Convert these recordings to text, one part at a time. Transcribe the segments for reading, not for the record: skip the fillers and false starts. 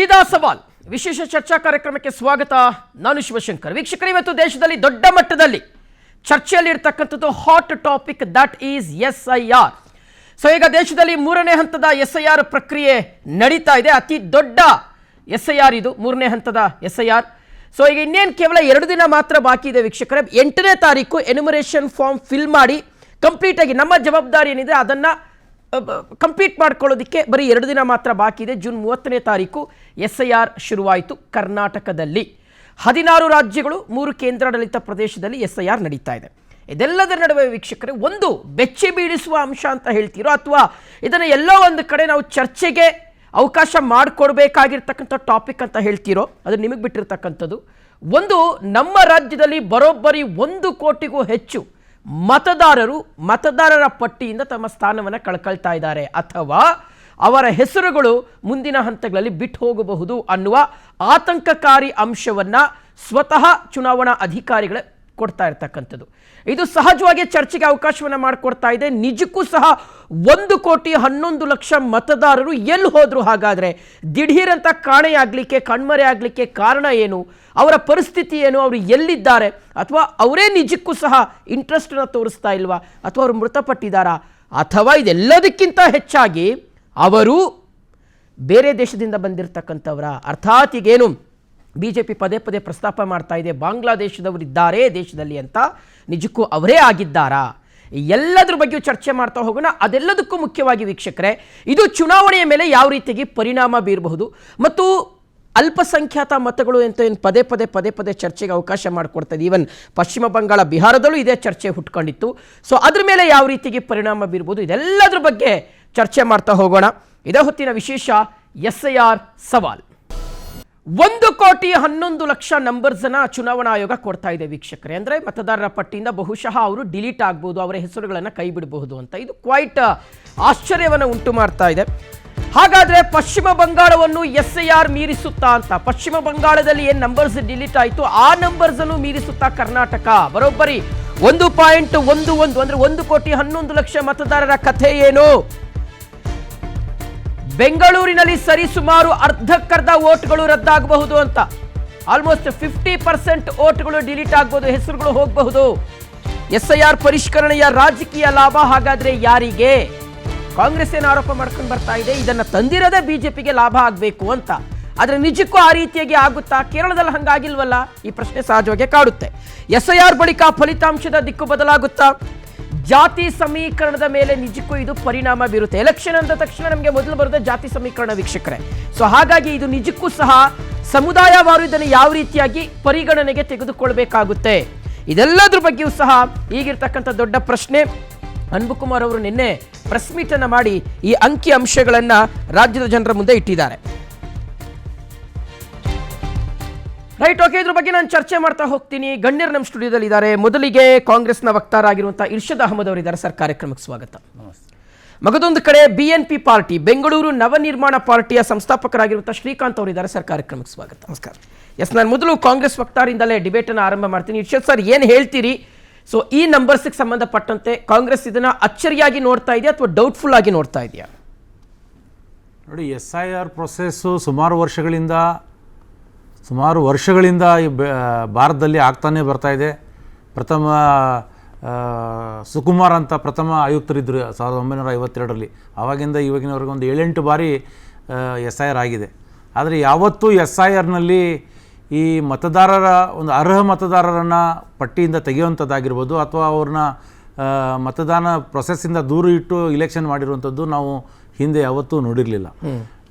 ಸೀದಾ ಸವಾಲ್ ವಿಶೇಷ ಚರ್ಚಾ ಕಾರ್ಯಕ್ರಮಕ್ಕೆ ಸ್ವಾಗತ. ನಾನು ಶಿವಶಂಕರ್. ವೀಕ್ಷಕರು, ಇವತ್ತು ದೇಶದಲ್ಲಿ ದೊಡ್ಡ ಮಟ್ಟದಲ್ಲಿ ಚರ್ಚೆಯಲ್ಲಿ ಇರತಕ್ಕಂಥದ್ದು hot topic, that is SIR. So ಈಗ ದೇಶದಲ್ಲಿ ಮೂರನೇ ಹಂತದ SIR ಪ್ರಕ್ರಿಯೆ ನಡೀತಾ ಇದೆ. ಅತಿ ದೊಡ್ಡ SIR ಇದು, ಮೂರನೇ ಹಂತದ SIR. ಸೊ ಈಗ ಇನ್ನೇನು ಕೇವಲ 2 ದಿನ ಮಾತ್ರ ಬಾಕಿ ಇದೆ ವೀಕ್ಷಕರೇ. 8ನೇ ತಾರೀಕು ಎನ್ಯುಮರೇಷನ್ ಫಾರ್ಮ್ ಫಿಲ್ ಮಾಡಿ ಕಂಪ್ಲೀಟ್ ಆಗಿ ನಮ್ಮ ಜವಾಬ್ದಾರಿ ಏನಿದೆ ಅದನ್ನು ಕಂಪ್ಲೀಟ್ ಮಾಡ್ಕೊಳ್ಳೋದಕ್ಕೆ ಬರೀ 2 ದಿನ ಮಾತ್ರ ಬಾಕಿ ಇದೆ. ಜೂನ್ 30ನೇ ತಾರೀಕು SIR ಶುರುವಾಯಿತು ಕರ್ನಾಟಕದಲ್ಲಿ. 16 ರಾಜ್ಯಗಳು, 3 ಕೇಂದ್ರಾಡಳಿತ ಪ್ರದೇಶದಲ್ಲಿ SIR ನಡೀತಾ ಇದೆ. ಇದೆಲ್ಲದರ ನಡುವೆ ವೀಕ್ಷಕರೇ, ಒಂದು ಬೆಚ್ಚಿ ಬೀಳಿಸುವ ಅಂಶ ಅಂತ ಹೇಳ್ತೀರೋ ಅಥವಾ ಇದನ್ನು ಎಲ್ಲೋ ಒಂದು ಕಡೆ ನಾವು ಚರ್ಚೆಗೆ ಅವಕಾಶ ಮಾಡಿಕೊಡ್ಬೇಕಾಗಿರ್ತಕ್ಕಂಥ ಟಾಪಿಕ್ ಅಂತ ಹೇಳ್ತೀರೋ, ಅದು ನಿಮಗೆ ಬಿಟ್ಟಿರ್ತಕ್ಕಂಥದ್ದು. ಒಂದು, ನಮ್ಮ ರಾಜ್ಯದಲ್ಲಿ ಬರೋಬ್ಬರಿ 1 ಕೋಟಿಗೂ ಹೆಚ್ಚು ಮತದಾರರ ಪಟ್ಟಿಯಿಂದ ತಮ್ಮ ಸ್ಥಾನವನ್ನು ಕಳ್ಕೊಳ್ತಾ ಇದ್ದಾರೆ ಅಥವಾ ಅವರ ಹೆಸರುಗಳು ಮುಂದಿನ ಹಂತಗಳಲ್ಲಿ ಬಿಟ್ಟು ಹೋಗಬಹುದು ಅನ್ನುವ ಆತಂಕಕಾರಿ ಅಂಶವನ್ನು ಸ್ವತಃ ಚುನಾವಣಾ ಅಧಿಕಾರಿಗಳೇ ಕೊಡ್ತಾ ಇರ್ತಕ್ಕಂಥದ್ದು. ಇದು ಸಹಜವಾಗಿ ಚರ್ಚೆಗೆ ಅವಕಾಶವನ್ನು ಮಾಡಿಕೊಡ್ತಾ ಇದೆ. ನಿಜಕ್ಕೂ ಸಹ 1,11,00,000 ಮತದಾರರು ಎಲ್ಲಿ ಹೋದ್ರು? ಹಾಗಾದರೆ ದಿಢೀರಂತ ಕಾಣೆಯಾಗಲಿಕ್ಕೆ, ಕಣ್ಮರೆ ಆಗಲಿಕ್ಕೆ ಕಾರಣ ಏನು? ಅವರ ಪರಿಸ್ಥಿತಿ ಏನು? ಅವರು ಎಲ್ಲಿದ್ದಾರೆ? ಅಥವಾ ಅವರೇ ನಿಜಕ್ಕೂ ಸಹ ಇಂಟ್ರೆಸ್ಟನ್ನು ತೋರಿಸ್ತಾ ಇಲ್ವಾ? ಅಥವಾ ಅವರು ಮೃತಪಟ್ಟಿದ್ದಾರಾ? ಅಥವಾ ಇದೆಲ್ಲದಕ್ಕಿಂತ ಹೆಚ್ಚಾಗಿ ಅವರು ಬೇರೆ ದೇಶದಿಂದ ಬಂದಿರತಕ್ಕಂಥವರ, ಅರ್ಥಾತ್ ಈಗೇನು BJP ಪದೇ ಪದೇ ಪ್ರಸ್ತಾಪ ಮಾಡ್ತಾ ಇದೆ ಬಾಂಗ್ಲಾದೇಶದವರಿದ್ದಾರೆ ದೇಶದಲ್ಲಿ ಅಂತ, ನಿಜಕ್ಕೂ ಅವರೇ ಆಗಿದ್ದಾರಾ? ಎಲ್ಲದ್ರ ಬಗ್ಗೆಯೂ ಚರ್ಚೆ ಮಾಡ್ತಾ ಹೋಗೋಣ. ಅದೆಲ್ಲದಕ್ಕೂ ಮುಖ್ಯವಾಗಿ ವೀಕ್ಷಕರೇ, ಇದು ಚುನಾವಣೆಯ ಮೇಲೆ ಯಾವ ರೀತಿಯಾಗಿ ಪರಿಣಾಮ ಬೀರಬಹುದು ಮತ್ತು ಅಲ್ಪಸಂಖ್ಯಾತ ಮತಗಳು ಅಂತ ಏನು ಪದೇ ಪದೇ ಚರ್ಚೆಗೆ ಅವಕಾಶ ಮಾಡಿಕೊಡ್ತಾ ಇದೆ. ಈವನ್ ಪಶ್ಚಿಮ ಬಂಗಾಳ, ಬಿಹಾರದಲ್ಲೂ ಇದೇ ಚರ್ಚೆ ಹುಟ್ಕೊಂಡಿತ್ತು. ಸೊ ಅದ್ರ ಮೇಲೆ ಯಾವ ರೀತಿಯಾಗಿ ಪರಿಣಾಮ ಬೀರ್ಬೋದು, ಇದೆಲ್ಲದ್ರ ಬಗ್ಗೆ ಚರ್ಚೆ ಮಾಡ್ತಾ ಹೋಗೋಣ. ಇದೇ ಹೊತ್ತಿನ ವಿಶೇಷ SIR ಸವಾಲ್. 1,11,00,000 ನಂಬರ್ಸನ್ನು ಚುನಾವಣಾ ಆಯೋಗ ಕೊಡ್ತಾ ಇದೆ ವೀಕ್ಷಕರೇ. ಅಂದರೆ ಮತದಾರರ ಪಟ್ಟಿಯಿಂದ ಬಹುಶಃ ಅವರು ಡಿಲೀಟ್ ಆಗ್ಬೋದು, ಅವರ ಹೆಸರುಗಳನ್ನು ಕೈ ಬಿಡಬಹುದು ಅಂತ. ಇದು ಕ್ವೈಟ್ ಆಶ್ಚರ್ಯವನ್ನು ಉಂಟು ಮಾಡ್ತಾ ಇದೆ. ಹಾಗಾದರೆ ಪಶ್ಚಿಮ ಬಂಗಾಳವನ್ನು SIR ಮೀರಿಸುತ್ತಾ ಅಂತ, ಪಶ್ಚಿಮ ಬಂಗಾಳದಲ್ಲಿ ಏನು ನಂಬರ್ಸ್ ಡಿಲೀಟ್ ಆಯಿತು ಆ ನಂಬರ್ಸನ್ನು ಮೀರಿಸುತ್ತಾ ಕರ್ನಾಟಕ ಬರೋಬ್ಬರಿ 1.11 ಅಂದರೆ 1,11,00,000 ಮತದಾರರ ಕಥೆ ಏನು? ಬೆಂಗಳೂರಿನಲ್ಲಿ ಸರಿಸುಮಾರು ಅರ್ಧಕ್ಕರ್ಧ ಓಟ್ಗಳು ರದ್ದಾಗಬಹುದು ಅಂತ, ಆಲ್ಮೋಸ್ಟ್ 50% ಓಟ್ಗಳು ಡಿಲೀಟ್ ಆಗಬಹುದು, ಹೆಸರುಗಳು ಹೋಗಬಹುದು. SIR ಪರಿಷ್ಕರಣೆಯ ರಾಜಕೀಯ ಲಾಭ ಹಾಗಾದ್ರೆ ಯಾರಿಗೆ? ಕಾಂಗ್ರೆಸ್ ಏನು ಆರೋಪ ಮಾಡ್ಕೊಂಡು ಬರ್ತಾ ಇದೆ, ಇದನ್ನ ತಂದಿರೋದೇ BJPಗೆ ಲಾಭ ಆಗಬೇಕು ಅಂತ. ಆದ್ರೆ ನಿಜಕ್ಕೂ ಆ ರೀತಿಯಾಗಿ ಆಗುತ್ತಾ? ಕೇರಳದಲ್ಲಿ ಹಂಗಾಗಿಲ್ವಲ್ಲ? ಈ ಪ್ರಶ್ನೆ ಸಹಜವಾಗಿ ಕಾಡುತ್ತೆ. SIR ಬಳಿಕ ಫಲಿತಾಂಶದ ದಿಕ್ಕು ಬದಲಾಗುತ್ತಾ? ಜಾತಿ ಸಮೀಕರಣದ ಮೇಲೆ ನಿಜಕ್ಕೂ ಇದು ಪರಿಣಾಮ ಬೀರುತ್ತೆ. ಎಲೆಕ್ಷನ್ ಅಂದ ತಕ್ಷಣ ನಮಗೆ ಮೊದಲು ಬರೋದೇ ಜಾತಿ ಸಮೀಕರಣ ವೀಕ್ಷಕರೇ. ಸೊ ಹಾಗಾಗಿ ಇದು ನಿಜಕ್ಕೂ ಸಹ ಸಮುದಾಯವಾರು ಇದನ್ನು ಯಾವ ರೀತಿಯಾಗಿ ಪರಿಗಣನೆಗೆ ತೆಗೆದುಕೊಳ್ಬೇಕಾಗುತ್ತೆ, ಇದೆಲ್ಲದ್ರ ಬಗ್ಗೆಯೂ ಸಹ ಈಗಿರ್ತಕ್ಕಂಥ ದೊಡ್ಡ ಪ್ರಶ್ನೆ. ಅನ್ಬುಕುಮಾರ್ ಅವರು ನಿನ್ನೆ ಪ್ರೆಸ್ ಮೀಟ್ ಅನ್ನು ಮಾಡಿ ಈ ಅಂಕಿ ಅಂಶಗಳನ್ನು ರಾಜ್ಯದ ಜನರ ಮುಂದೆ ಇಟ್ಟಿದ್ದಾರೆ. ರೈಟ್, ಓಕೆ, ಇದ್ರ ಬಗ್ಗೆ ನಾನು ಚರ್ಚೆ ಮಾಡ್ತಾ ಹೋಗ್ತೀನಿ. ಗಣ್ಯರು ನಮ್ಮ ಸ್ಟುಡಿಯೋದಲ್ಲಿ ಇದ್ದಾರೆ. ಮೊದಲಿಗೆ ಕಾಂಗ್ರೆಸ್ನ ವಕ್ತಾರ ಆಗಿರುವಂಥ ಇರ್ಷದ್ ಅಹಮದ್ ಅವರಿದ್ದಾರೆ ಸರ್, ಕಾರ್ಯಕ್ರಮಕ್ಕೆ ಸ್ವಾಗತ. ಮಗದೊಂದು ಕಡೆ BNP ಪಾರ್ಟಿ, ಬೆಂಗಳೂರು ನವನಿರ್ಮಾಣ ಪಾರ್ಟಿಯ ಸಂಸ್ಥಾಪಕರಾಗಿರುವಂಥ ಶ್ರೀಕಾಂತ್ ಅವರಿದ್ದಾರೆ ಸರ್, ಕಾರ್ಯಕ್ರಮಕ್ಕೆ ಸ್ವಾಗತ. ನಮಸ್ಕಾರ. ಎಸ್, ನಾನು ಮೊದಲು ಕಾಂಗ್ರೆಸ್ ವಕ್ತಾರಿಂದಲೇ ಡಿಬೇಟನ್ನು ಆರಂಭ ಮಾಡ್ತೀನಿ. ಇರ್ಷದ್ ಸರ್, ಏನು ಹೇಳ್ತೀರಿ? ಸೊ ಈ ನಂಬರ್ಸ್ಗೆ ಸಂಬಂಧಪಟ್ಟಂತೆ ಕಾಂಗ್ರೆಸ್ ಇದನ್ನು ಅಚ್ಚರಿಯಾಗಿ ನೋಡ್ತಾ ಇದೆಯಾ ಅಥವಾ ಡೌಟ್ಫುಲ್ ಆಗಿ ನೋಡ್ತಾ ಇದೆಯಾ? ನೋಡಿ, SIR ಪ್ರೊಸೆಸ್ಸು ಸುಮಾರು ವರ್ಷಗಳಿಂದ ಈ ಭಾರತದಲ್ಲಿ ಆಗ್ತಾನೆ ಬರ್ತಾ ಇದೆ. ಪ್ರಥಮ ಸುಕುಮಾರ್ ಅಂತ ಪ್ರಥಮ ಆಯುಕ್ತರಿದ್ದರು 1952ರಲ್ಲಿ. ಆವಾಗಿಂದ ಇವಾಗಿನವರೆಗೆ ಒಂದು 7-8 ಬಾರಿ SIR ಆಗಿದೆ. ಆದರೆ ಯಾವತ್ತೂ SIRನಲ್ಲಿ ಈ ಮತದಾರರ ಒಂದು ಅರ್ಹ ಮತದಾರರನ್ನು ಪಟ್ಟಿಯಿಂದ ತೆಗೆಯುವಂಥದ್ದಾಗಿರ್ಬೋದು ಅಥವಾ ಅವ್ರನ್ನ ಮತದಾನ ಪ್ರೊಸೆಸ್ಸಿಂದ ದೂರ ಇಟ್ಟು ಇಲೆಕ್ಷನ್ ಮಾಡಿರುವಂಥದ್ದು ನಾವು ಹಿಂದೆ ಯಾವತ್ತೂ ನೋಡಿರಲಿಲ್ಲ.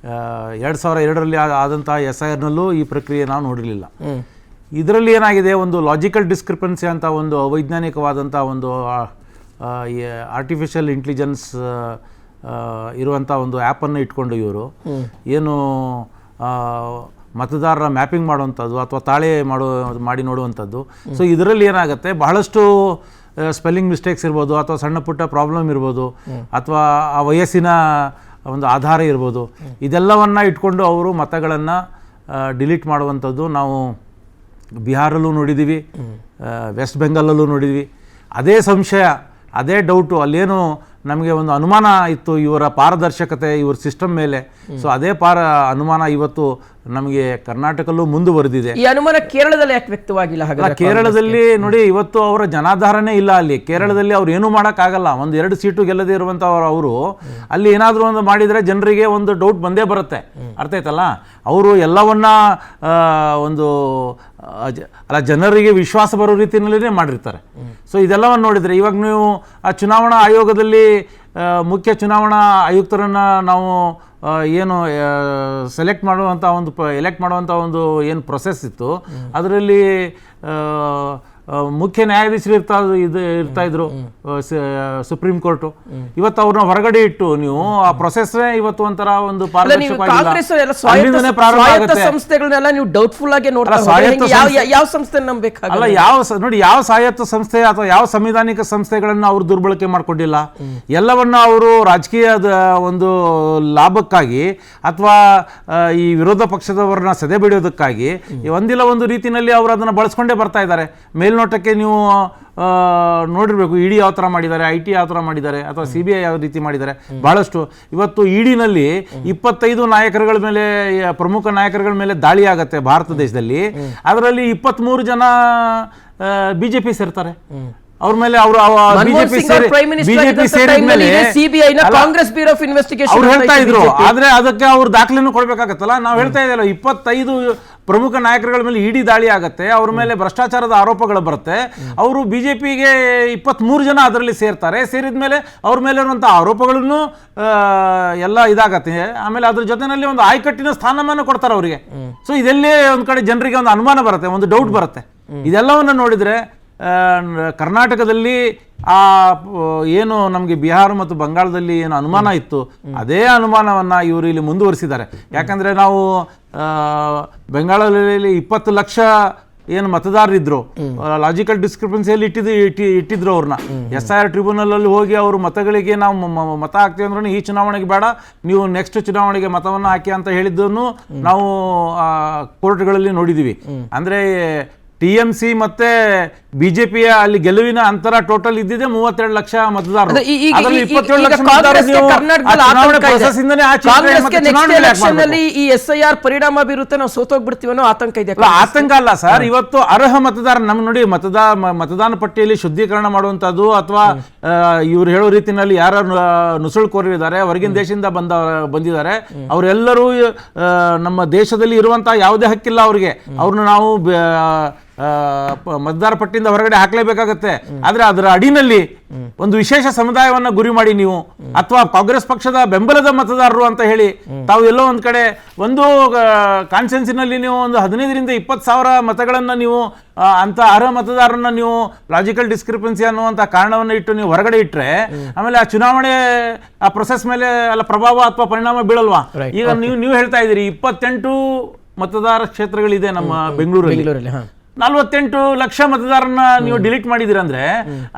2002ರಲ್ಲಿ ಆದಂಥ SIRನಲ್ಲೂ ಈ ಪ್ರಕ್ರಿಯೆ ನಾವು ನೋಡಿರಲಿಲ್ಲ. ಇದರಲ್ಲಿ ಏನಾಗಿದೆ, ಒಂದು ಲಾಜಿಕಲ್ ಡಿಸ್ಕ್ರಿಪೆನ್ಸಿ ಅಂತ ಒಂದು ಅವೈಜ್ಞಾನಿಕವಾದಂಥ ಒಂದು ಆರ್ಟಿಫಿಷಿಯಲ್ ಇಂಟೆಲಿಜೆನ್ಸ್ ಇರುವಂಥ ಒಂದು ಆ್ಯಪನ್ನು ಇಟ್ಕೊಂಡು ಇವರು ಏನು ಮತದಾರರ ಮ್ಯಾಪಿಂಗ್ ಮಾಡುವಂಥದ್ದು ಅಥವಾ ತಾಳೆ ಮಾಡಿ ನೋಡುವಂಥದ್ದು. ಸೊ ಇದರಲ್ಲಿ ಏನಾಗುತ್ತೆ, ಬಹಳಷ್ಟು ಸ್ಪೆಲ್ಲಿಂಗ್ ಮಿಸ್ಟೇಕ್ಸ್ ಇರ್ಬೋದು ಅಥವಾ ಸಣ್ಣ ಪುಟ್ಟ ಪ್ರಾಬ್ಲಮ್ ಇರ್ಬೋದು ಅಥವಾ ಆ ವಯಸ್ಸಿನ ಒಂದು ಆಧಾರ ಇರ್ಬೋದು. ಇದೆಲ್ಲವನ್ನು ಇಟ್ಕೊಂಡು ಅವರು ಮತಗಳನ್ನು ಡಿಲೀಟ್ ಮಾಡುವಂಥದ್ದು ನಾವು ಬಿಹಾರಲ್ಲೂ ನೋಡಿದ್ದೀವಿ, ವೆಸ್ಟ್ ಬೆಂಗಾಲಲ್ಲೂ ನೋಡಿದ್ವಿ. ಅದೇ ಸಂಶಯ, ಅದೇ ಡೌಟು, ಅಲ್ಲೇನು ನಮಗೆ ಒಂದು ಅನುಮಾನ ಇತ್ತು ಇವರ ಪಾರದರ್ಶಕತೆ ಇವ್ರ ಸಿಸ್ಟಮ್ ಮೇಲೆ. ಸೊ ಅದೇ ಅನುಮಾನ ಇವತ್ತು ನಮಗೆ ಕರ್ನಾಟಕಲ್ಲೂ ಮುಂದುವರೆದಿದೆ. ಈ ಅನುಮಾನ ಕೇರಳದಲ್ಲಿ ಯಾಕೆ ವ್ಯಕ್ತವಾಗಿಲ್ಲ? ಹಾಗಾದ್ರೆ ಕೇರಳದಲ್ಲಿ ನೋಡಿ, ಇವತ್ತು ಅವರ ಜನಾಧಾರಣೆ ಇಲ್ಲ ಅಲ್ಲಿ. ಕೇರಳದಲ್ಲಿ ಅವ್ರು ಏನೂ ಮಾಡೋಕ್ಕಾಗಲ್ಲ. 1-2 ಸೀಟು ಗೆಲ್ಲದೆ ಇರುವಂಥವ್ರು ಅವರು ಅಲ್ಲಿ ಏನಾದರೂ ಒಂದು ಮಾಡಿದರೆ ಜನರಿಗೆ ಒಂದು ಡೌಟ್ ಬಂದೇ ಬರುತ್ತೆ. ಅರ್ಥ ಆಯ್ತಲ್ಲ? ಅವರು ಎಲ್ಲವನ್ನ ಒಂದು ಜನರಿಗೆ ವಿಶ್ವಾಸ ಬರೋ ರೀತಿಯಲ್ಲೇ ಮಾಡಿರ್ತಾರೆ. ಸೊ ಇದೆಲ್ಲವನ್ನು ನೋಡಿದರೆ ಇವಾಗ ನೀವು ಆ ಚುನಾವಣಾ ಆಯೋಗದಲ್ಲಿ ಮುಖ್ಯ ಚುನಾವಣಾ ಆಯುಕ್ತರನ್ನು ನಾವು ಏನು ಎಲೆಕ್ಟ್ ಮಾಡುವಂಥ ಒಂದು ಏನು ಪ್ರೊಸೆಸ್ ಇತ್ತು, ಅದರಲ್ಲಿ ಮುಖ್ಯ ನ್ಯಾಯಾಧೀಶರು ಇರ್ತಾ ಇದ್ರು ಸುಪ್ರೀಂ ಕೋರ್ಟು. ಇವತ್ತು ಅವ್ರನ್ನ ಹೊರಗಡೆ ಇಟ್ಟು ನೀವು ಆ ಪ್ರೊಸೆಸ್ನೇ ಇವತ್ತು ಒಂಥರ ಒಂದು ಸಂಸ್ಥೆಗಳನ್ನೆಲ್ಲ ನೀವು ಡೌಟ್ಫುಲ್ ಆಗಿ ಯಾವ ಸಂಸ್ಥೆ ನಂಬಬೇಕಾಗಲ್ಲ. ನೋಡಿ, ಯಾವ ಸ್ವಾಯತ್ತ ಸಂಸ್ಥೆ ಅಥವಾ ಯಾವ ಸಂವಿಧಾನಿಕ ಸಂಸ್ಥೆಗಳನ್ನು ಅವರು ದುರ್ಬಳಕೆ ಮಾಡ್ಕೊಂಡಿಲ್ಲ. ಎಲ್ಲವನ್ನ ಅವರು ರಾಜಕೀಯದ ಒಂದು ಲಾಭಕ್ಕಾಗಿ ಅಥವಾ ಈ ವಿರೋಧ ಪಕ್ಷದವರನ್ನ ಸದೆಬಡಿಯೋದಕ್ಕಾಗಿ ಒಂದಿಲ್ಲ ಒಂದು ರೀತಿಯಲ್ಲಿ ಅವರು ಅದನ್ನು ಬಳಸ್ಕೊಂಡೇ ಬರ್ತಾ ಇದ್ದಾರೆ. ಮೇಲ್ನೋಟಕ್ಕೆ ನೀವು ನೋಡಿರ್ಬೇಕು, ಇಡಿ ಯಾವ ಥರ ಮಾಡಿದ್ದಾರೆ, IT ಯಾವ ಥರ ಮಾಡಿದ್ದಾರೆ, ಅಥವಾ CBI ಯಾವ ರೀತಿ ಮಾಡಿದ್ದಾರೆ. ಬಹಳಷ್ಟು ಇವತ್ತು ಇಡಿನಲ್ಲಿ 25 ನಾಯಕರುಗಳ ಮೇಲೆ, ಪ್ರಮುಖ ನಾಯಕರುಗಳ ಮೇಲೆ ದಾಳಿ ಆಗತ್ತೆ ಭಾರತ ದೇಶದಲ್ಲಿ. ಅದರಲ್ಲಿ 23 ಜನ BJP ಸೇರ್ತಾರೆ. ಅವ್ರ ಮೇಲೆ ಅವರು ಬಿಜೆಪಿ ಸೇರಿದ್ಮೇಲೆ ಕಾಂಗ್ರೆಸ್ ಬ್ಯೂರೋ ಆಫ್ ಇನ್ವೆಸ್ಟಿಗೇಷನ್ ಅವ್ರು ಹೇಳ್ತಾ ಇದ್ರು. ಆದ್ರೆ ಅದಕ್ಕೆ ಅವ್ರು ದಾಖಲೆನೂ ಕೊಡ್ಬೇಕಾಗತ್ತಲ್ಲ. ನಾವು ಹೇಳ್ತಾ ಇದ್ದೀವಲ್ಲ, 25 ಪ್ರಮುಖ ನಾಯಕರುಗಳ ಮೇಲೆ ಇಡಿ ದಾಳಿ ಆಗತ್ತೆ, ಅವ್ರ ಮೇಲೆ ಭ್ರಷ್ಟಾಚಾರದ ಆರೋಪಗಳು ಬರುತ್ತೆ. ಅವರು ಬಿಜೆಪಿಗೆ 23 ಜನ ಅದರಲ್ಲಿ ಸೇರ್ತಾರೆ. ಸೇರಿದ್ಮೇಲೆ ಅವ್ರ ಮೇಲೆ ಇರುವಂತಹ ಆರೋಪಗಳನ್ನು ಎಲ್ಲ ಇದಾಗತ್ತೆ. ಆಮೇಲೆ ಅದ್ರ ಜೊತೆನಲ್ಲಿ ಒಂದು ಆಯ್ಕಟ್ಟಿನ ಸ್ಥಾನಮಾನ ಕೊಡ್ತಾರೆ ಅವರಿಗೆ. ಸೊ ಇದೆಲ್ಲೇ ಒಂದ್ ಕಡೆ ಜನರಿಗೆ ಒಂದು ಅನುಮಾನ ಬರುತ್ತೆ, ಒಂದು ಡೌಟ್ ಬರುತ್ತೆ. ಇದೆಲ್ಲವನ್ನು ನೋಡಿದ್ರೆ ಕರ್ನಾಟಕದಲ್ಲಿ ಏನು ನಮಗೆ ಬಿಹಾರ ಮತ್ತು ಬಂಗಾಳದಲ್ಲಿ ಏನು ಅನುಮಾನ ಇತ್ತು, ಅದೇ ಅನುಮಾನವನ್ನು ಇವರು ಇಲ್ಲಿ ಮುಂದುವರಿಸಿದ್ದಾರೆ. ಯಾಕಂದರೆ ನಾವು ಬೆಂಗಾಳಲ್ಲಿ 20 ಲಕ್ಷ ಏನು ಮತದಾರರಿದ್ರು, ಲಾಜಿಕಲ್ ಡಿಸ್ಕ್ರಿಪೆನ್ಸಿಯಲ್ಲಿ ಇಟ್ಟಿದ್ರು ಅವ್ರನ್ನ. SIR ಟ್ರಿಬ್ಯುನಲ್ ಅಲ್ಲಿ ಹೋಗಿ ಅವರು ಮತಗಳಿಗೆ ನಾವು ಮತ ಹಾಕ್ತೀವಿ ಅಂದ್ರೂ ಈ ಚುನಾವಣೆಗೆ ಬೇಡ, ನೀವು ನೆಕ್ಸ್ಟ್ ಚುನಾವಣೆಗೆ ಮತವನ್ನು ಹಾಕಿ ಅಂತ ಹೇಳಿದ್ದನ್ನು ನಾವು ಕೋರ್ಟ್ಗಳಲ್ಲಿ ನೋಡಿದ್ದೀವಿ. ಅಂದರೆ TMC ಮತ್ತೆ ಬಿಜೆಪಿಯ ಅಲ್ಲಿ ಗೆಲುವಿನ ಅಂತರ ಟೋಟಲ್ ಇದ್ದಿದೆ 32 ಲಕ್ಷ ಮತದಾರರು. ಈ SIR ಪರಿಣಾಮ ಬೀರುತ್ತೆ, ನಾವು ಸೋತೋಗ್ಬಿಡ್ತೀವಿ ಅನ್ನೋ ಆತಂಕ ಇದೆ. ಆತಂಕ ಅಲ್ಲ ಸರ್, ಇವತ್ತು ಅರ್ಹ ಮತದಾರ ನಮ್ ನೋಡಿ ಮತದಾನ ಪಟ್ಟಿಯಲ್ಲಿ ಶುದ್ಧೀಕರಣ ಮಾಡುವಂತದ್ದು ಅಥವಾ ಇವ್ರು ಹೇಳೋ ರೀತಿಯಲ್ಲಿ ಯಾರು ನುಸುಳುಕೋರಿದ್ದಾರೆ, ಹೊರಗಿನ ದೇಶದಿಂದ ಬಂದಿದ್ದಾರೆ, ಅವರೆಲ್ಲರೂ ನಮ್ಮ ದೇಶದಲ್ಲಿ ಇರುವಂತಹ ಯಾವುದೇ ಹಕ್ಕಿಲ್ಲ ಅವ್ರಿಗೆ. ಅವ್ರನ್ನ ನಾವು ಮತದಾರ ಪಟ್ಟಿಯಿಂದ ಹೊರಗಡೆ ಹಾಕಲೇಬೇಕಾಗತ್ತೆ. ಆದ್ರೆ ಅದರ ಅಡಿನಲ್ಲಿ ಒಂದು ವಿಶೇಷ ಸಮುದಾಯವನ್ನ ಗುರಿ ಮಾಡಿ ನೀವು ಅಥವಾ ಕಾಂಗ್ರೆಸ್ ಪಕ್ಷದ ಬೆಂಬಲದ ಮತದಾರರು ಅಂತ ಹೇಳಿ ತಾವು ಎಲ್ಲೋ ಒಂದ್ ಕಡೆ ಒಂದು ಕಾನ್ಸ್ಟಿಟ್ಯೂನ್ಸಿನಲ್ಲಿ ನೀವು ಒಂದು 15ರಿಂದ 20 ಸಾವಿರ ಮತಗಳನ್ನ ನೀವು ಅಂತ ಅರ್ಹ ಮತದಾರರನ್ನ ನೀವು ಲಾಜಿಕಲ್ ಡಿಸ್ಕ್ರಿಪೆನ್ಸಿ ಅನ್ನುವಂತ ಕಾರಣವನ್ನು ಇಟ್ಟು ನೀವು ಹೊರಗಡೆ ಇಟ್ರೆ ಆಮೇಲೆ ಆ ಚುನಾವಣೆ ಆ ಪ್ರೊಸೆಸ್ ಮೇಲೆ ಅಲ್ಲ ಪ್ರಭಾವ ಅಥವಾ ಪರಿಣಾಮ ಬೀಳಲ್ವಾ? ಈಗ ನೀವು ಹೇಳ್ತಾ ಇದ್ದೀರಿ 28 ಮತದಾರ ಕ್ಷೇತ್ರಗಳಿದೆ ನಮ್ಮ ಬೆಂಗಳೂರಲ್ಲಿ. 48 ಲಕ್ಷ ಮತದಾರನ್ನ ನೀವು ಡಿಲೀಟ್ ಮಾಡಿದಿರ ಅಂದ್ರೆ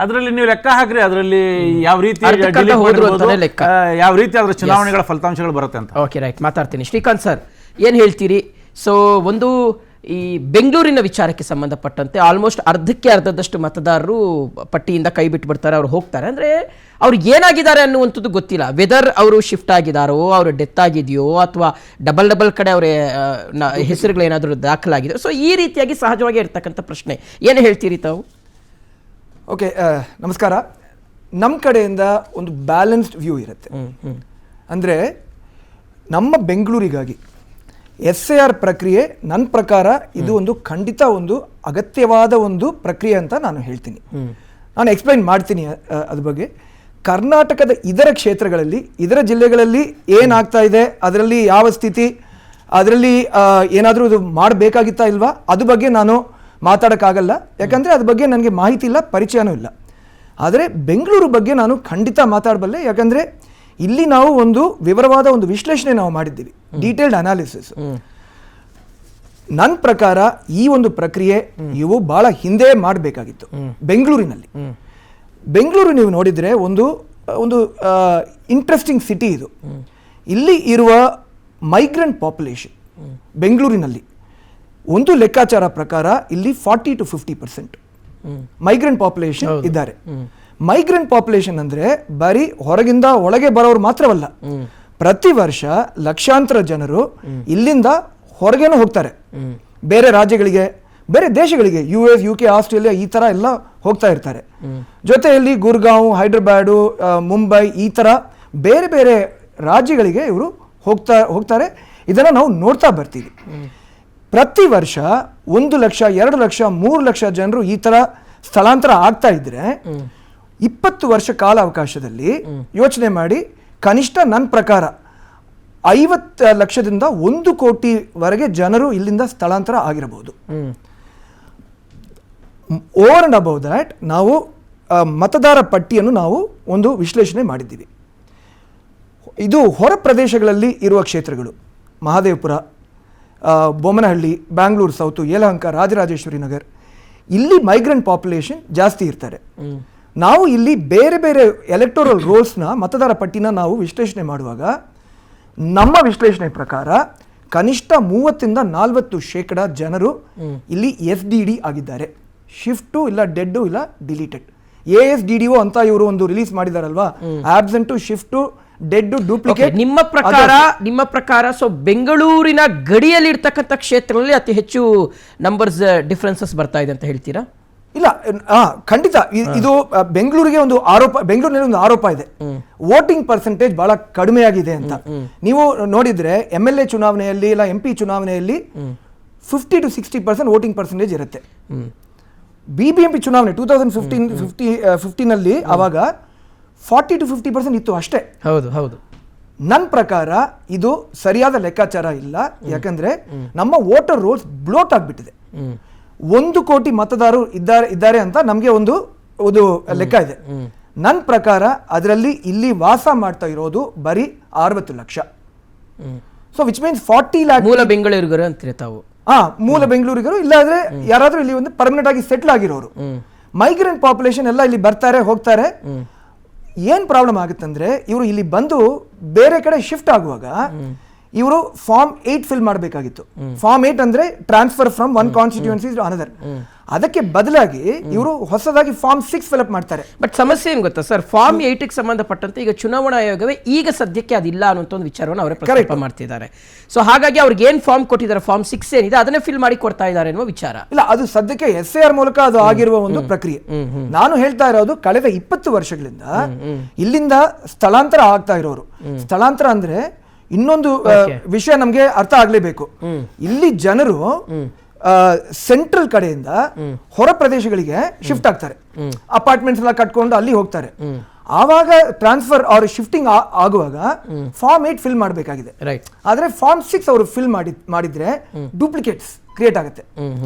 ಅದರಲ್ಲಿ ನೀವು ಲೆಕ್ಕ ಹಾಕ್ರಿ, ಅದರಲ್ಲಿ ಯಾವ ರೀತಿ ಯಾವ ರೀತಿ ಅದರ ಚುನಾವಣೆಗಳ ಫಲಿತಾಂಶಗಳು ಬರುತ್ತೆ ಅಂತ. ಓಕೆ, ರೈಟ್, ಮಾತಾಡ್ತೀನಿ. ಶ್ರೀಕಾಂತ್ ಸರ್, ಏನ್ ಹೇಳ್ತೀರಿ? ಸೊ ಒಂದು ಈ ಬೆಂಗಳೂರಿನ ವಿಚಾರಕ್ಕೆ ಸಂಬಂಧಪಟ್ಟಂತೆ ಆಲ್ಮೋಸ್ಟ್ ಅರ್ಧದಷ್ಟು ಮತದಾರರು ಪಟ್ಟಿಯಿಂದ ಕೈ ಬಿಟ್ಬಿಡ್ತಾರೆ, ಅವ್ರು ಹೋಗ್ತಾರೆ. ಅಂದರೆ ಅವ್ರಿಗೆ ಏನಾಗಿದ್ದಾರೆ ಅನ್ನುವಂಥದ್ದು ಗೊತ್ತಿಲ್ಲ. ವೆದರ್ ಅವರು ಶಿಫ್ಟ್ ಆಗಿದಾರೋ, ಅವರು ಡೆತ್ ಆಗಿದೆಯೋ, ಅಥವಾ ಡಬಲ್ ಕಡೆ ಅವರ ಹೆಸರುಗಳೇನಾದರೂ ದಾಖಲಾಗಿದೆಯೋ. ಸೊ ಈ ರೀತಿಯಾಗಿ ಸಹಜವಾಗಿ ಇರ್ತಕ್ಕಂಥ ಪ್ರಶ್ನೆ, ಏನು ಹೇಳ್ತೀರಿ ತಾವು? ಓಕೆ, ನಮಸ್ಕಾರ. ನಮ್ಮ ಕಡೆಯಿಂದ ಒಂದು ಬ್ಯಾಲೆನ್ಸ್ಡ್ ವ್ಯೂ ಇರುತ್ತೆ. ಅಂದರೆ ನಮ್ಮ ಬೆಂಗಳೂರಿಗಾಗಿ SIR ಪ್ರಕ್ರಿಯೆ ನನ್ನ ಪ್ರಕಾರ ಇದು ಒಂದು ಖಂಡಿತ ಒಂದು ಅಗತ್ಯವಾದ ಒಂದು ಪ್ರಕ್ರಿಯೆ ಅಂತ ನಾನು ಹೇಳ್ತೀನಿ. ನಾನು ಎಕ್ಸ್ಪ್ಲೈನ್ ಮಾಡ್ತೀನಿ ಅದ್ರ ಬಗ್ಗೆ. ಕರ್ನಾಟಕದ ಇದರ ಕ್ಷೇತ್ರಗಳಲ್ಲಿ, ಇದರ ಜಿಲ್ಲೆಗಳಲ್ಲಿ ಏನಾಗ್ತಾ ಇದೆ, ಅದರಲ್ಲಿ ಯಾವ ಸ್ಥಿತಿ, ಅದರಲ್ಲಿ ಏನಾದರೂ ಇದು ಮಾಡಬೇಕಾಗಿತ್ತಾ ಇಲ್ವಾ, ಅದ್ರ ಬಗ್ಗೆ ನಾನು ಮಾತಾಡೋಕ್ಕಾಗಲ್ಲ. ಯಾಕಂದರೆ ಅದ್ರ ಬಗ್ಗೆ ನನಗೆ ಮಾಹಿತಿ ಇಲ್ಲ, ಪರಿಚಯನೂ ಇಲ್ಲ. ಆದರೆ ಬೆಂಗಳೂರು ಬಗ್ಗೆ ನಾನು ಖಂಡಿತ ಮಾತಾಡಬಲ್ಲೆ. ಯಾಕಂದರೆ ಇಲ್ಲಿ ನಾವು ಒಂದು ವಿವರವಾದ ಒಂದು ವಿಶ್ಲೇಷಣೆ ನಾವು ಮಾಡಿದ್ದೀವಿ, ಡೀಟೇಲ್ಡ್ ಅನಾಲಿಸಿಸ್. ನನ್ನ ಪ್ರಕಾರ ಈ ಒಂದು ಪ್ರಕ್ರಿಯೆ ಇವು ಬಹಳ ಹಿಂದೆ ಮಾಡಬೇಕಾಗಿತ್ತು ಬೆಂಗಳೂರಿನಲ್ಲಿ. ಬೆಂಗಳೂರು ನೀವು ನೋಡಿದರೆ ಒಂದು ಇಂಟ್ರೆಸ್ಟಿಂಗ್ ಸಿಟಿ ಇದು. ಇಲ್ಲಿ ಇರುವ ಮೈಗ್ರೆಂಟ್ ಪಾಪ್ಯುಲೇಷನ್ ಬೆಂಗಳೂರಿನಲ್ಲಿ ಒಂದು ಲೆಕ್ಕಾಚಾರ ಪ್ರಕಾರ ಇಲ್ಲಿ 40 to 50% ಮೈಗ್ರೆಂಟ್ ಪಾಪ್ಯುಲೇಷನ್ ಇದ್ದಾರೆ. ಮೈಗ್ರೆಂಟ್ ಪಾಪ್ಯುಲೇಷನ್ ಅಂದರೆ ಬರೀ ಹೊರಗಿಂದ ಒಳಗೆ ಬರೋರು ಮಾತ್ರವಲ್ಲ, ಪ್ರತಿ ವರ್ಷ ಲಕ್ಷಾಂತರ ಜನರು ಇಲ್ಲಿಂದ ಹೊರಗೇನೂ ಹೋಗ್ತಾರೆ, ಬೇರೆ ರಾಜ್ಯಗಳಿಗೆ, ಬೇರೆ ದೇಶಗಳಿಗೆ, US, UK, ಆಸ್ಟ್ರೇಲಿಯಾ ಈ ಥರ ಎಲ್ಲ ಹೋಗ್ತಾ ಇರ್ತಾರೆ. ಜೊತೆಯಲ್ಲಿ ಗುರ್ಗಾಂವ್, ಹೈದ್ರಾಬಾಡು, ಮುಂಬೈ ಈ ಥರ ಬೇರೆ ಬೇರೆ ರಾಜ್ಯಗಳಿಗೆ ಇವರು ಹೋಗ್ತಾರೆ. ಇದನ್ನು ನಾವು ನೋಡ್ತಾ ಬರ್ತೀವಿ. ಪ್ರತಿ ವರ್ಷ 1 ಲಕ್ಷ, 2 ಲಕ್ಷ, 3 ಲಕ್ಷ ಜನರು ಈ ಥರ ಸ್ಥಳಾಂತರ ಆಗ್ತಾ ಇದ್ರೆ 20 ವರ್ಷ ಕಾಲಾವಕಾಶದಲ್ಲಿ ಯೋಚನೆ ಮಾಡಿ, ಕನಿಷ್ಠ ನನ್ನ ಪ್ರಕಾರ 50 ಲಕ್ಷದಿಂದ 1 ಕೋಟಿವರೆಗೆ ಜನರು ಇಲ್ಲಿಂದ ಸ್ಥಳಾಂತರ ಆಗಿರಬಹುದು. ಓವರ್ ಅಂಡ್ ಅಬೌವ್ ದ್ಯಾಟ್ ನಾವು ಮತದಾರ ಪಟ್ಟಿಯನ್ನು ನಾವು ಒಂದು ವಿಶ್ಲೇಷಣೆ ಮಾಡಿದ್ದೀವಿ. ಇದು ಹೊರ ಪ್ರದೇಶಗಳಲ್ಲಿ ಇರುವ ಕ್ಷೇತ್ರಗಳು, ಮಹದೇವಪುರ, ಬೊಮ್ಮನಹಳ್ಳಿ, ಬ್ಯಾಂಗ್ಳೂರು ಸೌತು, ಯಲಹಂಕ, ರಾಜರಾಜೇಶ್ವರಿ ನಗರ್, ಇಲ್ಲಿ ಮೈಗ್ರೆಂಟ್ ಪಾಪ್ಯುಲೇಷನ್ ಜಾಸ್ತಿ ಇರ್ತಾರೆ. ನಾವು ಇಲ್ಲಿ ಬೇರೆ ಬೇರೆ ಎಲೆಕ್ಟೋರಲ್ ರೋಲ್ಸ್ನ ಮತದಾರ ಪಟ್ಟಿನ ನಾವು ವಿಶ್ಲೇಷಣೆ ಮಾಡುವಾಗ ನಮ್ಮ ವಿಶ್ಲೇಷಣೆ ಪ್ರಕಾರ ಕನಿಷ್ಠ 30-40% ಜನರು ಇಲ್ಲಿ SDD ಆಗಿದ್ದಾರೆ. ಶಿಫ್ಟು ಇಲ್ಲ ಡೆಡ್ಡು ಇಲ್ಲ ಡಿಲೀಟೆಡ್. ASDDO ಅಂತ ಇವರು ಒಂದು ರಿಲೀಸ್ ಮಾಡಿದಾರಲ್ವಾ, ಆಬ್ಸೆಂಟು, ಶಿಫ್ಟು, ಡೆಡ್, ಡೂಪ್ಲಿಕೇಟ್. ನಿಮ್ಮ ಪ್ರಕಾರ ಸೊ ಬೆಂಗಳೂರಿನ ಗಡಿಯಲ್ಲಿ ಇರ್ತಕ್ಕಂಥ ಕ್ಷೇತ್ರಗಳಲ್ಲಿ ಅತಿ ಹೆಚ್ಚು ನಂಬರ್ಸ್ ಡಿಫರೆನ್ಸಸ್ ಬರ್ತಾ ಇದೆ ಅಂತ ಹೇಳ್ತೀರಾ? ಇಲ್ಲ, ಖಂಡಿತ ಇದು ಬೆಂಗಳೂರಿಗೆ ಒಂದು ಆರೋಪ, ಬೆಂಗಳೂರಿನಲ್ಲಿ ಒಂದು ಆರೋಪ ಇದೆ, ವೋಟಿಂಗ್ ಪರ್ಸೆಂಟೇಜ್ ಬಹಳ ಕಡಿಮೆಯಾಗಿದೆ ಅಂತ. ನೀವು ನೋಡಿದ್ರೆ MLA ಚುನಾವಣೆಯಲ್ಲಿ ಇಲ್ಲ MP ಚುನಾವಣೆಯಲ್ಲಿ 50-60% ವೋಟಿಂಗ್ ಪರ್ಸೆಂಟೇಜ್ ಇರುತ್ತೆ. BBMP ಚುನಾವಣೆ 2015 ಅವಾಗ 40-50% ಇತ್ತು ಅಷ್ಟೇ. ಹೌದು. ನನ್ನ ಪ್ರಕಾರ ಇದು ಸರಿಯಾದ ಲೆಕ್ಕಾಚಾರ ಇಲ್ಲ. ಯಾಕಂದ್ರೆ ನಮ್ಮ ವೋಟರ್ ರೋಲ್ಸ್ ಬ್ಲೋಟ್ ಆಗಿಬಿಟ್ಟಿದೆ. 1 ಕೋಟಿ ಮತದಾರರು ಇದ್ದಾರೆ ಅಂತ ನಮಗೆ ಒಂದು ಲೆಕ್ಕ ಇದೆ. ನನ್ನ ಪ್ರಕಾರ ಅದರಲ್ಲಿ ಇಲ್ಲಿ ವಾಸ ಮಾಡ್ತಾ ಇರೋದು ಬರೀ 60 lakh. So which means 40 lac ಮೂಲ ಬೆಂಗಳೂರಿಗರು ಅಂತೀರ ತಾವು? ಮೂಲ ಬೆಂಗಳೂರಿಗರು, ಇಲ್ಲಾಂದ್ರೆ ಯಾರಾದ್ರೂ ಇಲ್ಲಿ ಒಂದು ಪರ್ಮನೆಂಟ್ ಆಗಿ ಸೆಟ್ಲ್ ಆಗಿರೋರು. ಮೈಗ್ರೆಂಟ್ ಪಾಪ್ಯುಲೇಷನ್ ಎಲ್ಲ ಇಲ್ಲಿ ಬರ್ತಾರೆ, ಹೋಗ್ತಾರೆ. ಏನ್ ಪ್ರಾಬ್ಲಮ್ ಆಗುತ್ತಂದ್ರೆ ಇವರು ಇಲ್ಲಿ ಬಂದು ಬೇರೆ ಕಡೆ ಶಿಫ್ಟ್ ಆಗುವಾಗ ಇವರು ಫಾರ್ಮ್ 8 ಫಿಲ್ ಮಾಡಬೇಕಾಗಿತ್ತು. ಫಾರ್ಮ್ 8 ಅಂದ್ರೆ transfer from one constituency to another. ಅದಕ್ಕೆ ಬದಲಾಗಿ ಇವರು ಹೊಸದಾಗಿ ಫಾರ್ಮ್ 6 ಫಿಲ್ಅಪ್ ಮಾಡ್ತಾರೆ. ಬಟ್ ಸಮಸ್ಯೆ ಏನ್ ಗೊತ್ತಾ ಸರ್, ಫಾರ್ಮ್ 8ಗೆ ಸಂಬಂಧಪಟ್ಟಂತೆ ಈಗ ಚುನಾವಣಾ ಆಯೋಗವೇ ಈಗ ಸದ್ಯಕ್ಕೆ ಅದಿಲ್ಲ ಅನ್ನುವಂಥ ಒಂದು ವಿಚಾರವನ್ನು ಅವರೇ ಪ್ರಸ್ತಾಪ ಮಾಡ್ತಿದ್ದಾರೆ. ಸೊ ಹಾಗಾಗಿ ಅವ್ರಿಗೆ ಏನ್ ಫಾರ್ಮ್ ಕೊಟ್ಟಿದ್ದಾರೆ, ಫಾರ್ಮ್ 6 ಏನಿದೆ ಅದನ್ನೇ ಫಿಲ್ ಮಾಡಿ ಕೊಡ್ತಾ ಇದ್ದಾರೆ ಅನ್ನುವ ವಿಚಾರ. ಇಲ್ಲ, ಅದು ಸದ್ಯಕ್ಕೆ SAR ಮೂಲಕ ಅದು ಆಗಿರುವ ಒಂದು ಪ್ರಕ್ರಿಯೆ. ನಾನು ಹೇಳ್ತಾ ಇರೋದು ಕಳೆದ 20 ವರ್ಷಗಳಿಂದ ಇಲ್ಲಿಂದ ಸ್ಥಳಾಂತರ ಆಗ್ತಾ ಇರೋರು. ಸ್ಥಳಾಂತರ ಅಂದ್ರೆ ಇನ್ನೊಂದು ವಿಷಯ ನಮ್ಗೆ ಅರ್ಥ ಆಗ್ಲೇಬೇಕು. ಇಲ್ಲಿ ಜನರು ಸೆಂಟ್ರಲ್ ಕಡೆಯಿಂದ ಹೊರ ಪ್ರದೇಶಗಳಿಗೆ ಶಿಫ್ಟ್ ಆಗ್ತಾರೆ, ಅಪಾರ್ಟ್ಮೆಂಟ್ಸ್ ಎಲ್ಲ ಕಟ್ಕೊಂಡು ಅಲ್ಲಿ ಹೋಗ್ತಾರೆ. ಆವಾಗ ಟ್ರಾನ್ಸ್ಫರ್ ಅವ್ರ ಶಿಫ್ಟಿಂಗ್ ಆಗುವಾಗ ಫಾರ್ಮ್ 8 ಫಿಲ್ ಮಾಡಬೇಕಾಗಿದೆ. ಆದ್ರೆ ಫಾರ್ಮ್ 6 ಅವರು ಫಿಲ್ ಮಾಡಿದ್ರೆ ಡೂಪ್ಲಿಕೇಟ್ಸ್ ಕ್ರಿಯೇಟ್ ಆಗುತ್ತೆ.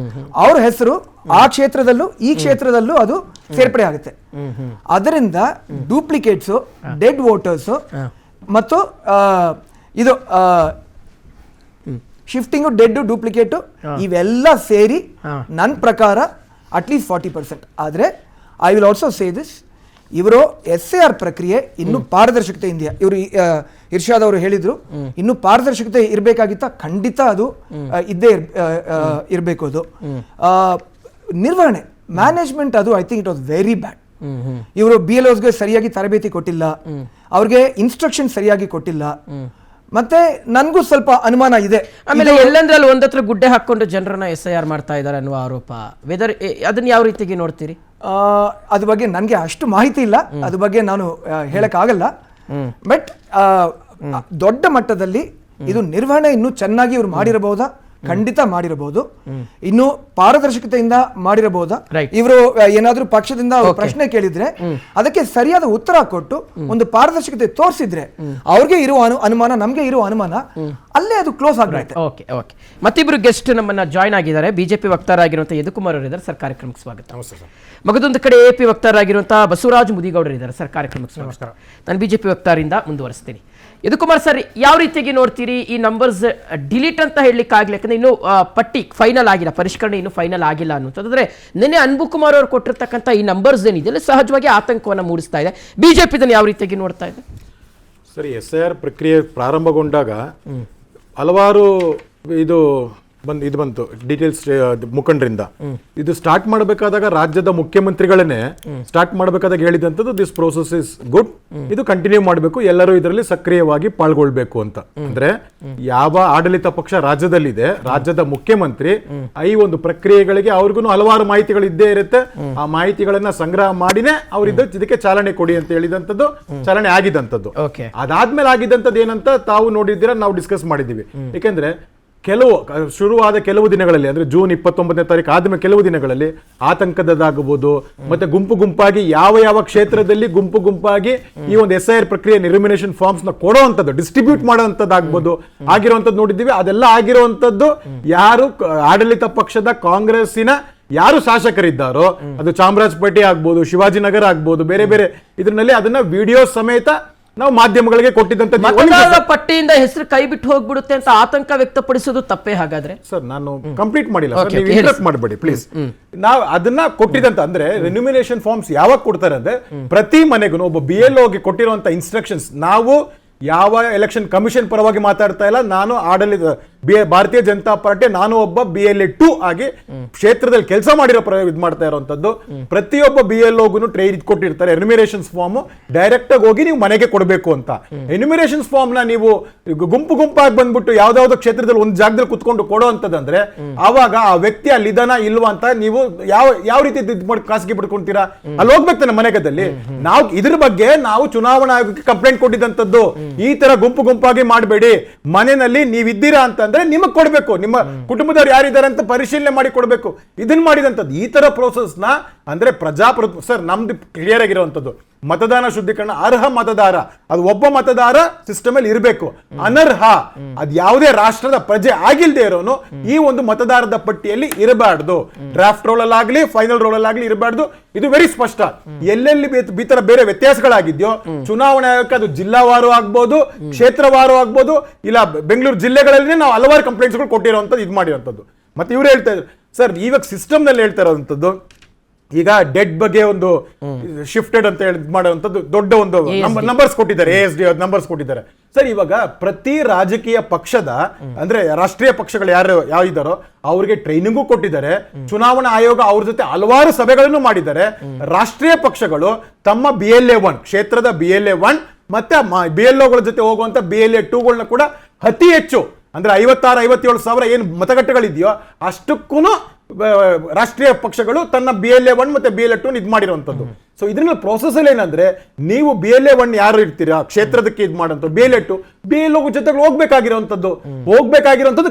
ಅವ್ರ ಹೆಸರು ಆ ಕ್ಷೇತ್ರದಲ್ಲೂ ಈ ಕ್ಷೇತ್ರದಲ್ಲೂ ಅದು ಸೇರ್ಪಡೆ ಆಗುತ್ತೆ. ಅದರಿಂದ ಡೂಪ್ಲಿಕೇಟ್ಸ್, ಡೆಡ್ ವೋಟರ್ಸ್ ಮತ್ತು ಇದು ಶಿಫ್ಟಿಂಗು, ಡೆಡ್, ಡೂಪ್ಲಿಕೇಟು ಇವೆಲ್ಲ ಸೇರಿ ನನ್ನ ಪ್ರಕಾರ ಅಟ್ಲೀಸ್ಟ್ 40%. ಆದರೆ I will also say this, ಇವರು SAR ಪ್ರಕ್ರಿಯೆ ಇನ್ನೂ ಪಾರದರ್ಶಕತೆಯಿಂದ, ಇವರು ಇರ್ಷಾದ್ ಅವರು ಹೇಳಿದ್ರು, ಇನ್ನೂ ಪಾರದರ್ಶಕತೆ ಇರಬೇಕಾಗಿತ್ತ, ಖಂಡಿತ ಅದು ಇದ್ದೇ ಇರಬೇಕು. ಅದು ನಿರ್ವಹಣೆ, ಮ್ಯಾನೇಜ್ಮೆಂಟ್, ಅದು I think it was very bad. ಇವರು BLOಸ್ಗೆ ಸರಿಯಾಗಿ ತರಬೇತಿ ಕೊಟ್ಟಿಲ್ಲ, ಅವ್ರಿಗೆ ಇನ್ಸ್ಟ್ರಕ್ಷನ್ ಸರಿಯಾಗಿ ಕೊಟ್ಟಿಲ್ಲ. ಮತ್ತೆ ನನ್ಗೂ ಸ್ವಲ್ಪ ಅನುಮಾನ ಇದೆ. ಆಮೇಲೆ ಎಲ್ಲಂದ್ರೆ ಅಲ್ಲಿ ಒಂದತ್ರ ಗುಡ್ಡೆ ಹಾಕೊಂಡು ಜನರನ್ನ SIR ಮಾಡ್ತಾ ಇದ್ದಾರೆ ಅನ್ನುವ ಆರೋಪ, ವೆದರ್ ಅದನ್ನ ಯಾವ ರೀತಿಗೆ ನೋಡ್ತೀರಿ? ಅದ್ರ ಬಗ್ಗೆ ನನಗೆ ಅಷ್ಟು ಮಾಹಿತಿ ಇಲ್ಲ, ಅದ್ರ ಬಗ್ಗೆ ನಾನು ಹೇಳಕ್ ಆಗಲ್ಲ. ಬಟ್ ದೊಡ್ಡ ಮಟ್ಟದಲ್ಲಿ ಇದು ನಿರ್ವಹಣೆ ಇನ್ನೂ ಚೆನ್ನಾಗಿ ಇವ್ರು ಮಾಡಿರಬಹುದಾ? ಖಂಡಿತ ಮಾಡಿರಬಹುದು. ಇನ್ನು ಪಾರದರ್ಶಕತೆಯಿಂದ ಮಾಡಿರಬಹುದಾ? ಇವರು ಏನಾದ್ರೂ ಪಕ್ಷದಿಂದ ಪ್ರಶ್ನೆ ಕೇಳಿದ್ರೆ ಅದಕ್ಕೆ ಸರಿಯಾದ ಉತ್ತರ ಕೊಟ್ಟು ಒಂದು ಪಾರದರ್ಶಕತೆ ತೋರಿಸಿದ್ರೆ ಅವ್ರಿಗೆ ಇರುವ ಅನುಮಾನ, ನಮ್ಗೆ ಇರುವ ಅನುಮಾನ ಅಲ್ಲೇ ಅದು ಕ್ಲೋಸ್ ಆಗ್ಬಿಡುತ್ತೆ. ಓಕೆ. ಮತ್ತಿಬ್ರು ಗೆಸ್ಟ್ ನಮ್ಮನ್ನ ಜಾಯ್ನ್ ಆಗಿದ್ದಾರೆ. ಬಿಜೆಪಿ ವಕ್ತಾರರಾಗಿರುವಂತಹ ಯದುಕುಮಾರ್ ಅವರು ಇದ್ದಾರೆ ಸರ್, ಕಾರ್ಯಕ್ರಮಕ್ಕೆ ಸ್ವಾಗತ. ಮಗದೊಂದು ಕಡೆ AP ವಕ್ತಾರರಾಗಿರುವಂತಹ ಬಸವರಾಜ ಮುದಿಗೌಡರು ಇದ್ದಾರೆ ಸರ್, ಕಾರ್ಯಕ್ರಮಕ್ಕೆ ಸ್ವಾಗತ. ನಾನು ಬಿಜೆಪಿ ವಕ್ತಾರರಿಂದ ಮುಂದುವರಿಸ್ತೀನಿ. ಯದುಕುಮಾರ್ ಸರ್, ಯಾವ ರೀತಿಯಾಗಿ ನೋಡ್ತೀರಿ ಈ ನಂಬರ್ಸ್ ಡಿಲೀಟ್ ಅಂತ ಹೇಳಲಿಕ್ಕೆ ಆಗ್ಲಿ, ಯಾಕಂದ್ರೆ ಇನ್ನು ಪಟ್ಟಿ ಫೈನಲ್ ಆಗಿಲ್ಲ, ಪರಿಷ್ಕರಣೆ ಇನ್ನು ಫೈನಲ್ ಆಗಿಲ್ಲ ಅನ್ನೋದಾದ್ರೆ ನಿನ್ನೆ ಅನ್ಬುಕುಮಾರ್ ಅವರು ಕೊಟ್ಟಿರ್ತಕ್ಕಂಥ ಈ ನಂಬರ್ಸ್ ಏನಿದೆಯಲ್ಲ ಸಹಜವಾಗಿ ಆತಂಕವನ್ನು ಮೂಡಿಸ್ತಾ ಇದೆ. ಬಿಜೆಪಿ ಇದನ್ನು ಯಾವ ರೀತಿಯಾಗಿ ನೋಡ್ತಾ ಇದೆ? ಸರಿ, SIR ಪ್ರಕ್ರಿಯೆ ಪ್ರಾರಂಭಗೊಂಡಾಗ ಹಲವಾರು ಇದು ಇದು ಬಂತು ಡೀಟೇಲ್ಸ್ ಮುಖಂಡರಿಂದ. ಇದು ಸ್ಟಾರ್ಟ್ ಮಾಡಬೇಕಾದಾಗ ರಾಜ್ಯದ ಮುಖ್ಯಮಂತ್ರಿಗಳನ್ನೇ ಸ್ಟಾರ್ಟ್ ಮಾಡಬೇಕಾದಾಗ ಹೇಳಿದಂಥದ್ದು ದಿಸ್ ಪ್ರೋಸೆಸ್ ಇಸ್ ಗುಡ್, ಇದು ಕಂಟಿನ್ಯೂ ಮಾಡಬೇಕು, ಎಲ್ಲರೂ ಇದರಲ್ಲಿ ಸಕ್ರಿಯವಾಗಿ ಪಾಲ್ಗೊಳ್ಬೇಕು ಅಂತ. ಅಂದ್ರೆ ಯಾವ ಆಡಳಿತ ಪಕ್ಷ ರಾಜ್ಯದಲ್ಲಿದೆ, ರಾಜ್ಯದ ಮುಖ್ಯಮಂತ್ರಿ ಈ ಒಂದು ಪ್ರಕ್ರಿಯೆಗಳಿಗೆ ಅವ್ರಿಗೂ ಹಲವಾರು ಮಾಹಿತಿಗಳು ಇದ್ದೇ ಇರುತ್ತೆ, ಆ ಮಾಹಿತಿಗಳನ್ನ ಸಂಗ್ರಹ ಮಾಡಿನೇ ಅವ್ರಿದ್ದ ಇದಕ್ಕೆ ಚಾಲನೆ ಕೊಡಿ ಅಂತ ಹೇಳಿದಂಥದ್ದು, ಚಾಲನೆ ಆಗಿದ್ದಂಥದ್ದು. ಅದಾದ್ಮೇಲೆ ಆಗಿದ್ದಂಥದ್ದು ಏನಂತ ತಾವು ನೋಡಿದ್ದೀರಾ, ನಾವು ಡಿಸ್ಕಸ್ ಮಾಡಿದ್ದೀವಿ. ಯಾಕೆಂದ್ರೆ ಶುರುವಾದ ಕೆಲವು ದಿನಗಳಲ್ಲಿ, ಅಂದ್ರೆ ಜೂನ್ 29ನೇ ತಾರೀಕು ಆದ್ಮೇಲೆ ಕೆಲವು ದಿನಗಳಲ್ಲಿ ಆತಂಕದಾಗಬಹುದು, ಮತ್ತೆ ಗುಂಪು ಗುಂಪಾಗಿ ಯಾವ ಕ್ಷೇತ್ರದಲ್ಲಿ ಗುಂಪು ಗುಂಪಾಗಿ ಈ ಒಂದು SIR ಪ್ರಕ್ರಿಯೆ ರಿಮಿನೇಷನ್ ಫಾರ್ಮ್ಸ್ ನ ಕೊಡುವಂಥದ್ದು, ಡಿಸ್ಟ್ರಿಬ್ಯೂಟ್ ಮಾಡುವಂಥದ್ದಾಗ್ಬೋದು, ಆಗಿರುವಂಥದ್ದು ನೋಡಿದ್ದೀವಿ. ಅದೆಲ್ಲ ಆಗಿರುವಂಥದ್ದು ಯಾರು ಆಡಳಿತ ಪಕ್ಷದ ಕಾಂಗ್ರೆಸ್ಸಿನ ಯಾರು ಶಾಸಕರಿದ್ದಾರೋ, ಅದು ಚಾಮರಾಜಪೇಟೆ ಆಗ್ಬೋದು, ಶಿವಾಜಿನಗರ ಆಗ್ಬೋದು, ಬೇರೆ ಬೇರೆ ಇದರಲ್ಲಿ ಅದನ್ನ ವಿಡಿಯೋ ಸಮೇತ ನಾವು ಮಾಧ್ಯಮಗಳಿಗೆ ಕೊಟ್ಟಿದ್ದಂತ ಪಟ್ಟಿಯಿಂದ ಹೆಸರು ಕೈ ಬಿಟ್ಟು ಹೋಗ್ಬಿಡುತ್ತೆ ಅಂತ ಆತಂಕ ವ್ಯಕ್ತಪಡಿಸೋದು ತಪ್ಪೇ ಹಾಗಾದ್ರೆ? ಸರ್ ನಾನು ಕಂಪ್ಲೀಟ್ ಮಾಡಿಲ್ಲ ಸರ್, ನೀವು ಇಂಟರಪ್ಟ್ ಮಾಡಬೇಡಿ ಪ್ಲೀಸ್. ನಾವು ಅದನ್ನ ಕೊಟ್ಟಿದಂತ ಅಂದ್ರೆ ರೆನ್ಯುಮಿನೇಷನ್ ಫಾರ್ಮ್ಸ್ ಯಾವಾಗ ಕೊಡ್ತಾರೆ ಅಂದ್ರೆ ಪ್ರತಿ ಮನೆಗೂ ಒಬ್ಬ BLOಗೆ ಕೊಟ್ಟಿರುವಂತ ಇನ್ಸ್ಟ್ರಕ್ಷನ್ಸ್. ನಾವು ಯಾವ ಎಲೆಕ್ಷನ್ ಕಮಿಷನ್ ಪರವಾಗಿ ಮಾತಾಡ್ತಾ ಇಲ್ಲ, ನಾನು ಆಡಳಿತ ಭಾರತೀಯ ಜನತಾ ಪಾರ್ಟಿ, ನಾನು ಒಬ್ಬ BLA 2 ಆಗಿ ಕ್ಷೇತ್ರದಲ್ಲಿ ಕೆಲಸ ಮಾಡಿರೋ ಇದು ಮಾಡ್ತಾ ಇರುವಂತದ್ದು. ಪ್ರತಿಯೊಬ್ಬ BLOಗೂ ಇದು ಕೊಟ್ಟಿರ್ತಾರೆ ಎನ್ಯುಮಿರೇಷನ್ಸ್ ಫಾರ್ಮ್, ಡೈರೆಕ್ಟ್ ಆಗಿ ಹೋಗಿ ನೀವು ಮನೆಗೆ ಕೊಡಬೇಕು ಅಂತ. ಎನ್ಯುಮಿರೇಷನ್ಸ್ ಫಾರ್ಮ್ ನ ನೀವು ಗುಂಪು ಗುಂಪಾಗಿ ಬಂದ್ಬಿಟ್ಟು ಯಾವ್ದಾವ್ದೋ ಕ್ಷೇತ್ರದಲ್ಲಿ ಒಂದು ಜಾಗದಲ್ಲಿ ಕುತ್ಕೊಂಡು ಕೊಡುವಂತದಂದ್ರೆ ಆವಾಗ ಆ ವ್ಯಕ್ತಿ ಅಲ್ಲಿ ಇದಾನ ಇಲ್ವಾ ಅಂತ ನೀವು ಯಾವ ರೀತಿ ಖಾಸಗಿ ಬಿಡ್ಕೊಂತೀರಾ? ಅಲ್ಲಿ ಹೋಗ್ಬೇಕು ನನ್ನ ಮನೆಗದಲ್ಲಿ. ನಾವು ಇದ್ರ ಬಗ್ಗೆ ನಾವು ಚುನಾವಣಾ ಆಯೋಗಕ್ಕೆ ಕಂಪ್ಲೇಂಟ್ ಕೊಟ್ಟಿದ್ದಂಥದ್ದು, ಈ ತರ ಗುಂಪು ಗುಂಪಾಗಿ ಮಾಡಬೇಡಿ, ಮನೆಯಲ್ಲಿ ನೀವಿದ್ದೀರಾ ಅಂತಂದ್ರೆ ನಿಮಗೆ ಕೊಡಬೇಕು, ನಿಮ್ಮ ಕುಟುಂಬದವ್ರು ಯಾರಿದ್ದಾರೆ ಅಂತ ಪರಿಶೀಲನೆ ಮಾಡಿ ಕೊಡಬೇಕು. ಇದನ್ನ ಮಾಡಿದಂಥದ್ದು ಈ ತರ ಪ್ರೋಸೆಸ್ ನ ಅಂದ್ರೆ ಪ್ರಜಾಪ್ರಭುತ್ವ ಸರ್ ನಮ್ದು ಕ್ಲಿಯರ್ ಆಗಿರುವಂತದ್ದು. ಮತದಾನ ಶುದ್ಧೀಕರಣ, ಅರ್ಹ ಮತದಾರ ಅದು ಒಬ್ಬ ಮತದಾರ ಸಿಸ್ಟಮ್ ಅಲ್ಲಿ ಇರಬೇಕು, ಅನರ್ಹ ಅದು ಯಾವುದೇ ರಾಷ್ಟ್ರದ ಪ್ರಜೆ ಆಗಿಲ್ದೇ ಇರೋನು ಈ ಒಂದು ಮತದಾರರ ಪಟ್ಟಿಯಲ್ಲಿ ಇರಬಾರ್ದು. ಡ್ರಾಫ್ಟ್ ರೋಲ್ ಅಲ್ಲಿ ಆಗ್ಲಿ, ಫೈನಲ್ ರೋಲ್ ಅಲ್ಲಿ ಆಗ್ಲಿ ಇರಬಾರ್ದು. ಇದು ವೆರಿ ಸ್ಪಷ್ಟ. ಎಲ್ಲೆಲ್ಲಿ ಈ ತರ ಬೇರೆ ವ್ಯತ್ಯಾಸಗಳಾಗಿದ್ಯೋ ಚುನಾವಣಾ ಆಯೋಗಕ್ಕೆ ಅದು ಜಿಲ್ಲಾವಾರು ಆಗ್ಬೋದು, ಕ್ಷೇತ್ರವಾರು ಆಗ್ಬೋದು, ಇಲ್ಲ ಬೆಂಗಳೂರು ಜಿಲ್ಲೆಗಳಲ್ಲಿ ನಾವು ಹಲವಾರು ಕಂಪ್ಲೇಂಟ್ಸ್ ಗಳು ಕೊಟ್ಟಿರುವಂತದ್ದು, ಇದು ಮಾಡಿರುವಂತದ್ದು. ಮತ್ತೆ ಇವ್ರು ಹೇಳ್ತಾ ಇದ್ರು ಸರ್, ಇವಾಗ ಸಿಸ್ಟಮ್ ನಲ್ಲಿ ಹೇಳ್ತಾ ಇರೋಂಥದ್ದು ಈಗ ಡೆಡ್ ಬಗ್ಗೆ ಒಂದು ಶಿಫ್ಟೆಡ್ ಅಂತ ಹೇಳಿ ಮಾಡುವಂಥದ್ದು ದೊಡ್ಡ ಒಂದು ನಂಬರ್ಸ್ ಕೊಟ್ಟಿದ್ದಾರೆ, ASD ನಂಬರ್ಸ್ ಕೊಟ್ಟಿದ್ದಾರೆ ಸರ್. ಇವಾಗ ಪ್ರತಿ ರಾಜಕೀಯ ಪಕ್ಷದ ಅಂದ್ರೆ ರಾಷ್ಟ್ರೀಯ ಪಕ್ಷಗಳು ಯಾವ ಇದ್ದಾರೋ ಅವ್ರಿಗೆ ಟ್ರೈನಿಂಗು ಕೊಟ್ಟಿದ್ದಾರೆ. ಚುನಾವಣಾ ಆಯೋಗ ಅವ್ರ ಜೊತೆ ಹಲವಾರು ಸಭೆಗಳನ್ನು ಮಾಡಿದ್ದಾರೆ. ರಾಷ್ಟ್ರೀಯ ಪಕ್ಷಗಳು ತಮ್ಮ BLA 1 ಕ್ಷೇತ್ರದ BLA 1 ಮತ್ತೆ BLOಗಳ ಜೊತೆ ಹೋಗುವಂತ BLA 2ಗಳನ್ನ ಕೂಡ ಅತಿ ಹೆಚ್ಚು ಅಂದ್ರೆ 56-57 ಸಾವಿರ ಏನು ಮತಗಟ್ಟೆಗಳಿದೆಯೋ ಅಷ್ಟಕ್ಕೂ ರಾಷ್ಟ್ರೀಯ ಪಕ್ಷಗಳು ತನ್ನ BLA 1 ಮತ್ತೆ BLA 2 ಇದು ಮಾಡಿರುವಂತದ್ದು. ಸೊ ಇದನ್ನ ಪ್ರೋಸೆಸ್ ಅಲ್ಲಿ ಏನಂದ್ರೆ ನೀವು BLA 1 ಯಾರು ಇರ್ತೀರಾ ಕ್ಷೇತ್ರದಕ್ಕೆ ಇದು ಮಾಡೋಂಥ BLA 2 BLO ಜೊತೆಗೆ ಹೋಗ್ಬೇಕಾಗಿರುವಂತದ್ದು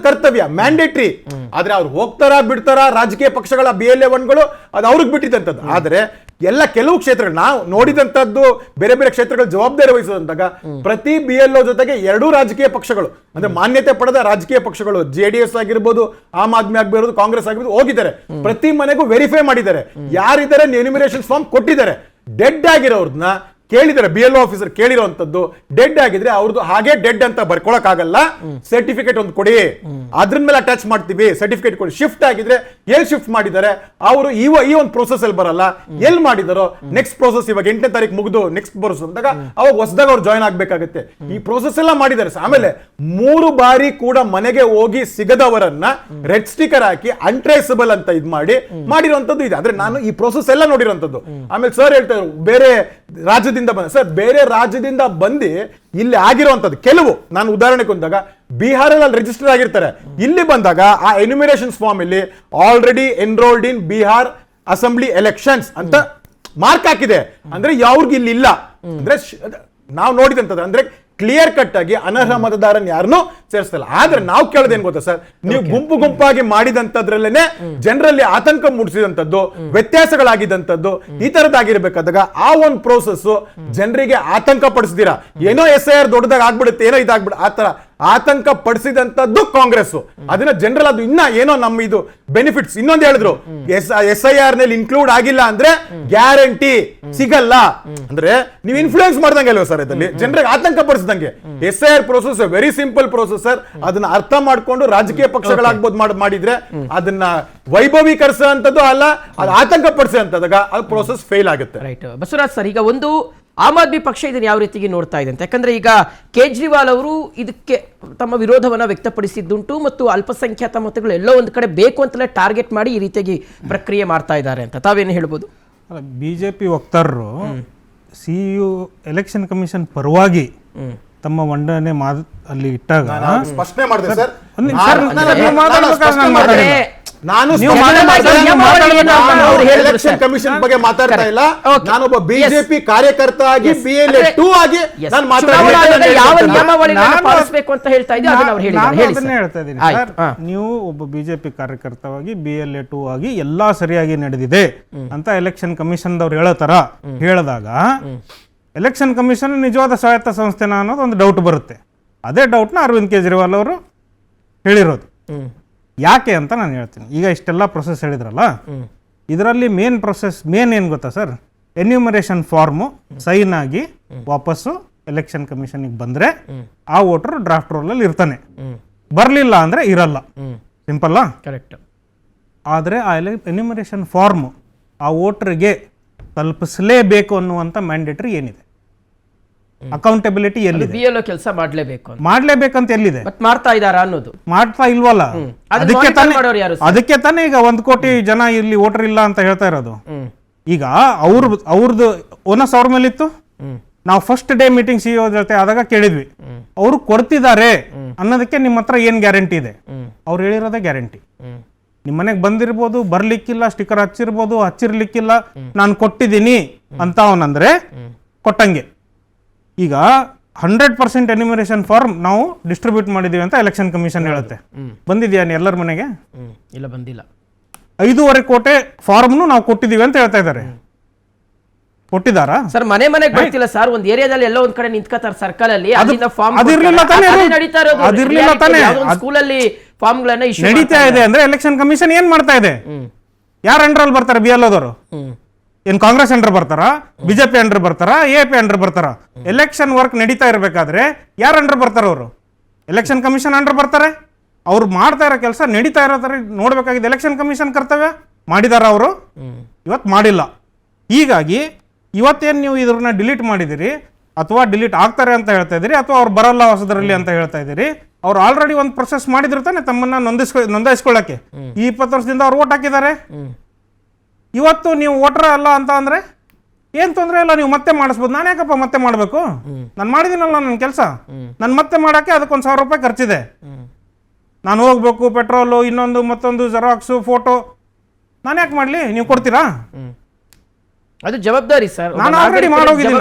ಕರ್ತವ್ಯ, ಮ್ಯಾಂಡೇಟ್ರಿ. ಆದ್ರೆ ಅವ್ರು ಹೋಗ್ತಾರಾ ಬಿಡ್ತಾರಾ ರಾಜಕೀಯ ಪಕ್ಷಗಳ BLA 1ಗಳು ಅದು ಅವ್ರಿಗೆ ಬಿಟ್ಟಿದ್ದಂಥದ್ದು. ಆದ್ರೆ ಕೆಲವು ಕ್ಷೇತ್ರಗಳು ನಾವು ನೋಡಿದಂತದ್ದು ಬೇರೆ ಬೇರೆ ಕ್ಷೇತ್ರಗಳ ಜವಾಬ್ದಾರಿ ವಹಿಸಿದಂತಾಗ ಪ್ರತಿ BLO ಜೊತೆಗೆ 2 ರಾಜಕೀಯ ಪಕ್ಷಗಳು ಅಂದ್ರೆ ಮಾನ್ಯತೆ ಪಡೆದ ರಾಜಕೀಯ ಪಕ್ಷಗಳು JDS ಆಗಿರ್ಬೋದು, ಆಮ್ ಆದ್ಮಿ ಆಗಿರ್ಬೋದು, ಕಾಂಗ್ರೆಸ್ ಆಗಿರ್ಬೋದು ಹೋಗಿದ್ದಾರೆ. ಪ್ರತಿ ಮನೆಗೂ ವೆರಿಫೈ ಮಾಡಿದ್ದಾರೆ, ಯಾರಿದ್ದಾರೆ ಎನ್ಯುಮಿರೇಷನ್ ಫಾರ್ಮ್ ಕೊಟ್ಟಿದ್ದಾರೆ. ಡೆಡ್ ಆಗಿರೋರ್ನ ಕೇಳಿದರೆ BLO ಆಫೀಸರ್ ಕೇಳಿರುವಂತದ್ದು, ಡೆಡ್ ಆಗಿದ್ರೆ ಅವ್ರದ್ದು ಹಾಗೆ ಡೆಡ್ ಅಂತ ಬರ್ಕೊಳಕ್ ಆಗಲ್ಲ, ಸರ್ಟಿಫಿಕೇಟ್ ಒಂದು ಕೊಡಿ, ಅದ್ರ ಮೇಲೆ ಅಟ್ಯಾಚ್ ಮಾಡ್ತೀವಿ, ಸರ್ಟಿಫಿಕೇಟ್ ಕೊಡಿ. ಶಿಫ್ಟ್ ಆಗಿದ್ರೆ ಎಲ್ಲಿ ಶಿಫ್ಟ್ ಮಾಡಿದ್ದಾರೆ ಅವರು ಈ ಒಂದು ಪ್ರೋಸೆಸ್ ಅಲ್ಲಿ ಬರಲ್ಲ, ಎಲ್ಲಿ ಮಾಡಿದಾರೋ ನೆಕ್ಸ್ಟ್ ಪ್ರೋಸೆಸ್ ಇವಾಗ 8ನೇ ತಾರೀಕು ಮುಗಿದು ನೆಕ್ಸ್ಟ್ ಪ್ರೋಸೆಸ್ ಅಂದಾಗ ಅವಾಗ ಹೊಸದಾಗ ಅವ್ರು ಜಾಯ್ನ್ ಆಗ್ಬೇಕಾಗತ್ತೆ. ಈ ಪ್ರೋಸೆಸ್ ಎಲ್ಲ ಮಾಡಿದ್ದಾರೆ. ಆಮೇಲೆ 3 ಬಾರಿ ಕೂಡ ಮನೆಗೆ ಹೋಗಿ ಸಿಗದವರನ್ನ ರೆಡ್ ಸ್ಟಿಕರ್ ಹಾಕಿ ಅನ್ಟ್ರೇಸಬಲ್ ಅಂತ ಇದು ಮಾಡಿರುವಂತದ್ದು ಇದೆ. ಅಂದ್ರೆ ನಾನು ಈ ಪ್ರೋಸೆಸ್ ಎಲ್ಲ ನೋಡಿರುವಂತದ್ದು. ಆಮೇಲೆ ಸರ್ ಹೇಳ್ತಾರೆ ಬೇರೆ ರಾಜ್ಯದಿಂದ ಸರ್, ಬೇರೆ ರಾಜ್ಯದಿಂದ ಬಂದು ಇಲ್ಲಿ ಆಗಿರುವಂತದ್ದು ಕೆಲವು, ನಾನು ಉದಾಹರಣೆಗೆ ಬಂದಾಗ ಬಿಹಾರಲ್ಲಿ ರಿಜಿಸ್ಟರ್ ಆಗಿರ್ತಾರೆ, ಇಲ್ಲಿ ಬಂದಾಗ ಆ ಎನ್ಯುಮಿರೇಷನ್ ಫಾರ್ಮ್ ಇಲ್ಲಿ ಆಲ್ರೆಡಿ ಎನ್ರೋಲ್ಡ್ ಇನ್ ಬಿಹಾರ್ ಅಸೆಂಬ್ಲಿ ಎಲೆಕ್ಷನ್ಸ್ ಅಂತ ಮಾರ್ಕ್ ಹಾಕಿದೆ. ಅಂದ್ರೆ ಯಾವ್ರಿಗೆ ಇಲ್ಲಿ ಇಲ್ಲ ಅಂದ್ರೆ ನಾವು ನೋಡಿದಂತದ್ದು ಅಂದ್ರೆ ಕ್ಲಿಯರ್ ಕಟ್ ಆಗಿ ಅನರ್ಹ ಮತದಾರನ್ ಯಾರನ್ನೂ ಸೇರಿಸ್ತಲ್ಲ. ಆದ್ರೆ ನಾವು ಕೇಳೋದೇನ್ ಗೊತ್ತಾ ಸರ್, ನೀವು ಗುಂಪು ಗುಂಪಾಗಿ ಮಾಡಿದಂತದ್ರಲ್ಲೇನೆ ಜನರಲ್ಲಿ ಆತಂಕ ಮೂಡಿಸಿದಂತದ್ದು, ವ್ಯತ್ಯಾಸಗಳಾಗಿದ್ದಂಥದ್ದು ಈ ತರದಾಗಿರ್ಬೇಕಾದಾಗ ಆ ಒಂದು ಪ್ರೋಸೆಸ್ ಜನರಿಗೆ ಆತಂಕ ಪಡಿಸಿದಿರಾ. ಏನೋ SIR ದೊಡ್ಡದಾಗ ಆಗ್ಬಿಡುತ್ತೆ, ಏನೋ ಇದಾಗ್ಬಿಡ ಆ ತರ ಆತಂಕ ಪಡಿಸಿದಂತದ್ದು ಕಾಂಗ್ರೆಸ್. ಅದನ್ನ ಜನರಲ್ ಅದು ಇನ್ನ ಏನೋ ನಮ್ಮ ಇದು ಬೆನಿಫಿಟ್ಸ್ ಇನ್ನೊಂದು ಹೇಳಿದ್ರು, SIR ನಲ್ಲಿ ಇನ್ಕ್ಲೂಡ್ ಆಗಿಲ್ಲ ಅಂದ್ರೆ ಗ್ಯಾರಂಟಿ ಸಿಗಲ್ಲ. ಅಂದ್ರೆ ನೀವು ಇನ್ಫ್ಲೂಯೆನ್ಸ್ ಮಾಡ್ದಂಗೆ ಅಲ್ವಾ ಸರ್, ಇದರಲ್ಲಿ ಜನರಿಗೆ ಆತಂಕ ಪಡಿಸಿದಂಗೆ. SIR process very simple process sir. ಅದನ್ನ ಅರ್ಥ ಮಾಡ್ಕೊಂಡು ರಾಜಕೀಯ ಪಕ್ಷಗಳಾಗ್ಬೋದು ಮಾಡಿದ್ರೆ ಅದನ್ನ ವೈಭವೀಕರಿಸುವಂತದ್ದು ಅಲ್ಲ, ಅದು ಆತಂಕ ಪಡಿಸುವಂತದಾಗ ಅದು ಪ್ರೋಸೆಸ್ ಫೇಲ್ ಆಗುತ್ತೆ. ರೈಟ್ ಬಸವರಾಜ್ ಸರ್, ಈಗ ಒಂದು ಆಮ್ ಆದ್ಮಿ ಪಕ್ಷ ಇದನ್ನು ಯಾವ ರೀತಿಗೆ ನೋಡ್ತಾ ಇದೆ ಅಂತ? ಯಾಕಂದ್ರೆ ಈಗ ಕೇಜ್ರಿವಾಲ್ ಅವರು ಇದಕ್ಕೆ ತಮ್ಮ ವಿರೋಧವನ್ನು ವ್ಯಕ್ತಪಡಿಸಿದ್ದುಂಟು ಮತ್ತು ಅಲ್ಪಸಂಖ್ಯಾತ ಮತಗಳು ಎಲ್ಲೋ ಒಂದು ಕಡೆ ಬೇಕು ಅಂತಲೇ ಟಾರ್ಗೆಟ್ ಮಾಡಿ ಈ ರೀತಿಯಾಗಿ ಪ್ರಕ್ರಿಯೆ ಮಾಡ್ತಾ ಇದ್ದಾರೆ ಅಂತ ತಾವೇನು ಹೇಳ್ಬೋದು? ಬಿಜೆಪಿ ವಕ್ತಾರರು ಸಿಇಒ ಎಲೆಕ್ಷನ್ ಕಮಿಷನ್ ಪರವಾಗಿ ತಮ್ಮ ಮಂಡನೆ ಅಲ್ಲಿ ಇಟ್ಟಾಗ ಸ್ಪಷ್ಟನೆ ಮಾಡಿದೆ ಸರ್. ನಾನು ಎಲೆಕ್ಷನ್ ಕಮಿಷನ್ ಬಗ್ಗೆ ಮಾತಾಡ್ತಾ ಇಲ್ಲ. ನಾನೊಬ್ಬ ಬಿಜೆಪಿ ಕಾರ್ಯಕರ್ತ ಆಗಿ BLA2 ಆಗಿ ನಾನು ಪಾಲಿಸಬೇಕು ಅಂತ ಹೇಳ್ತಾ ಇದ್ದೀನಿ. ಅದನ್ನೇ ಹೇಳ್ತಾ ಇದ್ದೀನಿ ಸರ್. ನೀವು ಒಬ್ಬ ಬಿಜೆಪಿ ಕಾರ್ಯಕರ್ತವಾಗಿ BLA2 ಆಗಿ ಎಲ್ಲಾ ಸರಿಯಾಗಿ ನಡೆದಿದೆ ಅಂತ ಎಲೆಕ್ಷನ್ ಕಮಿಷನ್ ದವ್ರು ಹೇಳತಾರ ಹೇಳಿದಾಗ ಎಲೆಕ್ಷನ್ ಕಮಿಷನ್ ನಿಜವಾದ ಸ್ವಾಯತ್ತ ಸಂಸ್ಥೆನ ಅನ್ನೋದು ಒಂದು ಡೌಟ್ ಬರುತ್ತೆ. ಅದೇ ಡೌಟ್ನ ಅರವಿಂದ್ ಕೇಜ್ರಿವಾಲ್ ಅವರು ಹೇಳಿರೋದು. ಯಾಕೆ ಅಂತ ನಾನು ಹೇಳ್ತೀನಿ. ಈಗ ಇಷ್ಟೆಲ್ಲ ಪ್ರೊಸೆಸ್ ಹೇಳಿದ್ರಲ್ಲ, ಇದರಲ್ಲಿ ಮೇನ್ ಏನು ಗೊತ್ತಾ ಸರ್? ಎನ್ಯೂಮರೇಷನ್ ಫಾರ್ಮು ಸೈನ್ ಆಗಿ ವಾಪಸ್ಸು ಎಲೆಕ್ಷನ್ ಕಮಿಷನ್ಗೆ ಬಂದರೆ ಆ ವೋಟರ್ ಡ್ರಾಫ್ಟ್ ರೋಲಲ್ಲಿ ಇರ್ತಾನೆ, ಬರಲಿಲ್ಲ ಅಂದರೆ ಇರಲ್ಲ. ಸಿಂಪಲ್ಲ, ಕರೆಕ್ಟ್. ಆದರೆ ಆ ಎನ್ಯೂಮರೇಷನ್ ಫಾರ್ಮು ಆ ವೋಟರ್ಗೆ ತಲುಪಿಸಲೇಬೇಕು ಅನ್ನುವಂಥ ಮ್ಯಾಂಡೇಟರಿ ಏನಿದೆ? ಅಕೌಂಟಬಿಲಿಟಿ ಎಲ್ಲಿದೆ? BLO ಕೆಲಸ ಮಾಡ್ಲೇಬೇಕಂತ ಎಲ್ಲಿದೆ? ಮಾಡ್ತಾ ಇದಾರ ಅನ್ನೋದು ಮಾಡ್ತಾ ಇಲ್ವಲ್ಲ. ಅದಕ್ಕೆ ತಾನೇ ಈಗ 1 ಕೋಟಿ ಜನ ಇಲ್ಲಿ ವೋಟರ್ ಇಲ್ಲ ಅಂತ ಹೇಳ್ತಾ ಇರೋದು. ಈಗ ಅವ್ರದ್ದು ಓನಸ್ ಅವ್ರ ಮೇಲೆ ಇತ್ತು. ನಾವು ಫಸ್ಟ್ ಡೇ ಮೀಟಿಂಗ್ CEO ಜೊತೆ ಆದಾಗ ಕೇಳಿದ್ವಿ, ಅವರು ಕೊಡ್ತಿದ್ದಾರೆ ಅನ್ನೋದಕ್ಕೆ ನಿಮ್ಮ ಹತ್ರ ಏನ್ ಗ್ಯಾರಂಟಿ ಇದೆ? ಅವ್ರು ಹೇಳಿರೋದೇ ಗ್ಯಾರಂಟಿ. ನಿಮ್ಮ ಮನೆಗೆ ಬಂದಿರ್ಬೋದು, ಬರ್ಲಿಕ್ಕಿಲ್ಲ, ಸ್ಟಿಕರ್ ಹಚ್ಚಿರ್ಬೋದು, ಹಚ್ಚಿರ್ಲಿಕ್ಕಿಲ್ಲ, ನಾನು ಕೊಟ್ಟಿದ್ದೀನಿ ಅಂತ ಅವನಂದ್ರೆ ಕೊಟ್ಟಂಗೆ. ಈಗ 100% ಎನ್ಯುಮರೇಷನ್ ಫಾರ್ಮ್ ನಾವು ಡಿಸ್ಟ್ರಿಬ್ಯೂಟ್ ಮಾಡಿದೀವಿ ಅಂತ ಎಲೆಕ್ಷನ್ ಕಮಿಷನ್ ಹೇಳುತ್ತೆ. ಬಂದಿದ್ಯಾ ಎಲ್ಲರ ಮನೆಗೆ? ಇಲ್ಲ, ಬಂದಿಲ್ಲ. 5.5 ಕೋಟಿ ಫಾರ್ಮ್ನು ನಾವು ಕೊಟ್ಟಿದೀವಿ ಅಂತ ಹೇಳ್ತಾ ಇದ್ದಾರೆ. ಕೊಟ್ಟಿದಾರಾ ಸರ್? ಮನೆಗೆ ಬರ್ತಿಲ್ಲ ಸರ್. ಒಂದ್ ಏರಿಯಾದಲ್ಲಿ ಎಲ್ಲೋ ಒಂದ್ ಕಡೆ ನಿಂತ್ಕೋತಾರೆ ಸರ್ಕಲ್ ಅಲ್ಲಿ, ಅದಿರ್ಲಿಲ್ಲ ತಾನೇ. ಸ್ಕೂಲಲ್ಲಿ ಫಾರ್ಮ್ ಗಳನ್ನ ನಡೀತಾ ಇದೆ ಅಂದ್ರೆ ಎಲೆಕ್ಷನ್ ಕಮಿಷನ್ ಏನ್ ಮಾಡ್ತಾ ಇದೆ? ಯಾರ ಅಂಡರ್ ಬರ್ತಾರೆ? BLOದವರು ಏನ್ ಕಾಂಗ್ರೆಸ್ ಅಂಡರ್ ಬರ್ತಾರ, ಬಿಜೆಪಿ ಅಂಡರ್ ಬರ್ತಾರ, AAP ಅಂಡರ್ ಬರ್ತಾರ? ಎಲೆಕ್ಷನ್ ವರ್ಕ್ ನಡೀತಾ ಇರ್ಬೇಕಾದ್ರೆ ಯಾರ ಅಂಡರ್ ಬರ್ತಾರ? ಅವರು ಎಲೆಕ್ಷನ್ ಕಮಿಷನ್ ಅಂಡರ್ ಬರ್ತಾರೆ. ಅವ್ರು ಮಾಡ್ತಾ ಇರೋ ಕೆಲಸ ನಡೀತಾ ಇರೋದ್ರ ನೋಡ್ಬೇಕಾಗಿದೆ. ಎಲೆಕ್ಷನ್ ಕಮಿಷನ್ ಕರ್ತವ್ಯ ಮಾಡಿದಾರ ಅವರು? ಇವತ್ತು ಮಾಡಿಲ್ಲ. ಹೀಗಾಗಿ ಇವತ್ತೇನು ನೀವು ಇದ್ರನ್ನ ಡಿಲೀಟ್ ಮಾಡಿದಿರಿ ಅಥವಾ ಡಿಲೀಟ್ ಆಗ್ತಾರೆ ಅಂತ ಹೇಳ್ತಾ ಇದ್ದೀರಿ, ಅಥವಾ ಅವ್ರು ಬರಲ್ಲ ಹೊಸದರಲ್ಲಿ ಅಂತ ಹೇಳ್ತಾ ಇದ್ದೀರಿ. ಅವ್ರು ಆಲ್ರೆಡಿ ಒಂದು ಪ್ರೊಸೆಸ್ ಮಾಡಿದಿರ್ತಾನೆ ತಮ್ಮನ್ನ ನೋಂದಾಯಿಸ್ಕೊಳ್ಳಕ್ಕೆ. ಈ 20 ವರ್ಷದಿಂದ ಅವ್ರು ವೋಟ್ ಹಾಕಿದ್ದಾರೆ. ಇವತ್ತು ನೀವು ವೋಟರ್ ಅಲ್ಲ ಅಂತ ಅಂದ್ರೆ ಏನ್ ತೊಂದರೆ ಇಲ್ಲ, ನೀವು ಮತ್ತೆ ಮಾಡಿಸ್ಬೋದು. ನಾನು ಯಾಕಪ್ಪ ಮತ್ತೆ ಮಾಡಬೇಕು? ನಾನು ಮಾಡಿದ್ದೀನಲ್ಲ ನನ್ನ ಕೆಲಸ. ನಾನು ಮತ್ತೆ ಮಾಡಕ್ಕೆ ಅದಕ್ಕೊಂದು 1000 ರೂಪಾಯಿ ಖರ್ಚಿದೆ. ನಾನು ಹೋಗ್ಬೇಕು, ಪೆಟ್ರೋಲು, ಇನ್ನೊಂದು ಮತ್ತೊಂದು, ಜೆರಾಕ್ಸು, ಫೋಟೋ. ನಾನು ಯಾಕೆ ಮಾಡಲಿ? ನೀವು ಕೊಡ್ತೀರಾ? ಅದು ಜವಾಬ್ದಾರಿ ಸರ್. ನಾನು ಆಲ್ರೆಡಿ ಮಾಡೋಗಿದ್ದೀನಿ.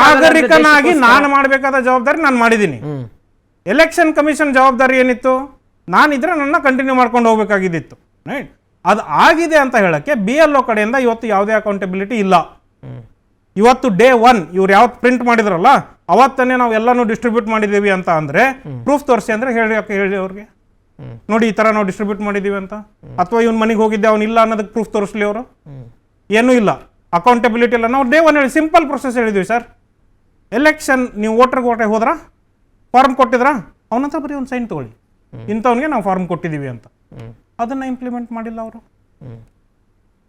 ನಾಗರಿಕನಾಗಿ ನಾನು ಮಾಡಬೇಕಾದ ಜವಾಬ್ದಾರಿ ನಾನು ಮಾಡಿದ್ದೀನಿ. ಎಲೆಕ್ಷನ್ ಕಮಿಷನ್ ಜವಾಬ್ದಾರಿ ಏನಿತ್ತು? ನಾನಿದ್ರೆ ನನ್ನ ಕಂಟಿನ್ಯೂ ಮಾಡ್ಕೊಂಡು ಹೋಗ್ಬೇಕಾಗಿದ್ದಿತ್ತು. ರೈಟ್? ಅದು ಆಗಿದೆ ಅಂತ ಹೇಳಕ್ಕೆ BLO ಕಡೆಯಿಂದ ಇವತ್ತು ಯಾವುದೇ ಅಕೌಂಟಬಿಲಿಟಿ ಇಲ್ಲ. ಇವತ್ತು ಡೇ 1 ಇವ್ರು ಯಾವತ್ತು ಪ್ರಿಂಟ್ ಮಾಡಿದ್ರಲ್ಲ ಅವತ್ತನ್ನೇ ನಾವು ಎಲ್ಲಾನು ಡಿಸ್ಟ್ರಿಬ್ಯೂಟ್ ಮಾಡಿದ್ದೀವಿ ಅಂತ ಅಂದ್ರೆ ಪ್ರೂಫ್ ತೋರಿಸಿ ಅಂದ್ರೆ ಹೇಳಿ ಅವ್ರಿಗೆ, ನೋಡಿ ಈ ತರ ನಾವು ಡಿಸ್ಟ್ರಿಬ್ಯೂಟ್ ಮಾಡಿದೀವಿ ಅಂತ. ಅಥವಾ ಇವ್ನ ಮನೆಗೆ ಹೋಗಿದ್ದೆ ಅವ್ನು ಇಲ್ಲ ಅನ್ನೋದಕ್ಕೆ ಪ್ರೂಫ್ ತೋರಿಸ್ಲಿ ಅವರು? ಏನೂ ಇಲ್ಲ, ಅಕೌಂಟಬಿಲಿಟಿ ಇಲ್ಲ. ನಾವು ಡೇ 1 ಹೇಳಿ ಸಿಂಪಲ್ ಪ್ರೊಸೆಸ್ ಹೇಳಿದ್ವಿ ಸರ್. ಎಲೆಕ್ಷನ್ ನೀವು ವೋಟರ್ಗೆ ಹೋದ್ರ, ಫಾರ್ಮ್ ಕೊಟ್ಟಿದ್ರ, ಅವನ ಹತ್ರ ಬರೀ ಒಂದು ಸೈನ್ ತಗೊಳ್ಳಿ, ಇಂಥವ್ನಿಗೆ ನಾವು ಫಾರ್ಮ್ ಕೊಟ್ಟಿದ್ದೀವಿ ಅಂತ. ಅದನ್ನ ಇಂಪ್ಲಿಮೆಂಟ್ ಮಾಡಿಲ್ಲ ಅವರು.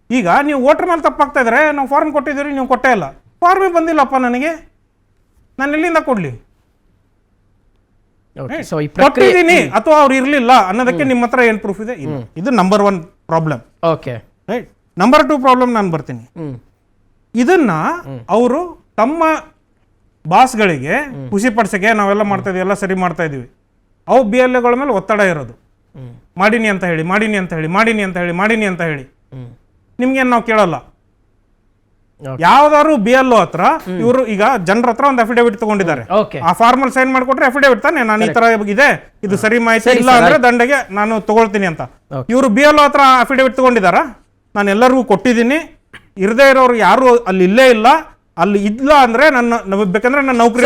ಈಗ ನೀವು ವೋಟರ್ ಮೇಲೆ ತಪ್ಪಾಗ್ತಾ ಇದ್ರೆ, ನಾವು ಫಾರ್ಮ್ ಕೊಟ್ಟಿದ್ದೀರಿ, ನೀವು ಕೊಟ್ಟೇ ಇಲ್ಲ, ಫಾರ್ಮೇ ಬಂದಿಲ್ಲಪ್ಪ ನನಗೆ, ನಾನು ಎಲ್ಲಿಂದ ಕೊಡ್ಲಿ? ಕೊಟ್ಟಿದ್ದೀನಿ ಅಥವಾ ಅವ್ರು ಇರ್ಲಿಲ್ಲ ಅನ್ನೋದಕ್ಕೆ ನಿಮ್ಮ ಹತ್ರ ಏನ್ ಪ್ರೂಫ್ ಇದೆ? ಇದು number 1 problem. Right? Number 2 problem ನಾನು ಬರ್ತೀನಿ. ಇದನ್ನ ಅವರು ತಮ್ಮ ಬಾಸ್ಗಳಿಗೆ ಖುಷಿ ಪಡಿಸಕ್ಕೆ ನಾವೆಲ್ಲ ಮಾಡ್ತಾ ಇದೀವಿ, ಎಲ್ಲ ಸರಿ ಮಾಡ್ತಾ ಇದೀವಿ. ಅವು BLOಗಳ ಮೇಲೆ ಒತ್ತಡ ಇರೋದು. ಮಾಡೀನಿ ಅಂತ ಹೇಳಿ, ಮಾಡೀನಿ ಅಂತ ಹೇಳಿ, ಮಾಡೀನಿ ಅಂತ ಹೇಳಿ, ಮಾಡೀನಿ ಅಂತ ಹೇಳಿ. ನಿಮ್ಗೇನು ನಾವು ಕೇಳಲ್ಲ. ಯಾವ್ದಾದ್ರು BLO ಹತ್ರ ಇವರು ಈಗ ಜನರ ಹತ್ರ ಒಂದು ಅಫಿಡೇವಿಟ್ ತಗೊಂಡಿದ್ದಾರೆ. ಆ ಫಾರ್ಮಲ್ ಸೈನ್ ಮಾಡ್ಕೊಟ್ರೆ ಅಫಿಡೇವಿಟ್ ತಾನೆ, ನಾನು ಈ ತರ ಇದೆ, ಇದು ಸರಿ ಮಾಹಿತಿ ಇಲ್ಲ ಅಂದ್ರೆ ದಂಡೆಗೆ ನಾನು ತಗೊಳ್ತೀನಿ ಅಂತ. ಇವರು BLO ಹತ್ರ ಅಫಿಡೇವಿಟ್ ತಗೊಂಡಿದಾರ? ನಾನು ಎಲ್ಲರಿಗೂ ಕೊಟ್ಟಿದ್ದೀನಿ, ಇರದೇ ಇರೋರು ಯಾರು ಅಲ್ಲಿ ಇಲ್ಲೇ ಇಲ್ಲ, ಅಲ್ಲಿ ಇಲ್ಲ ಅಂದ್ರೆ ನನ್ನ ಬೇಕಂದ್ರೆ ನನ್ನ ನೌಕರಿ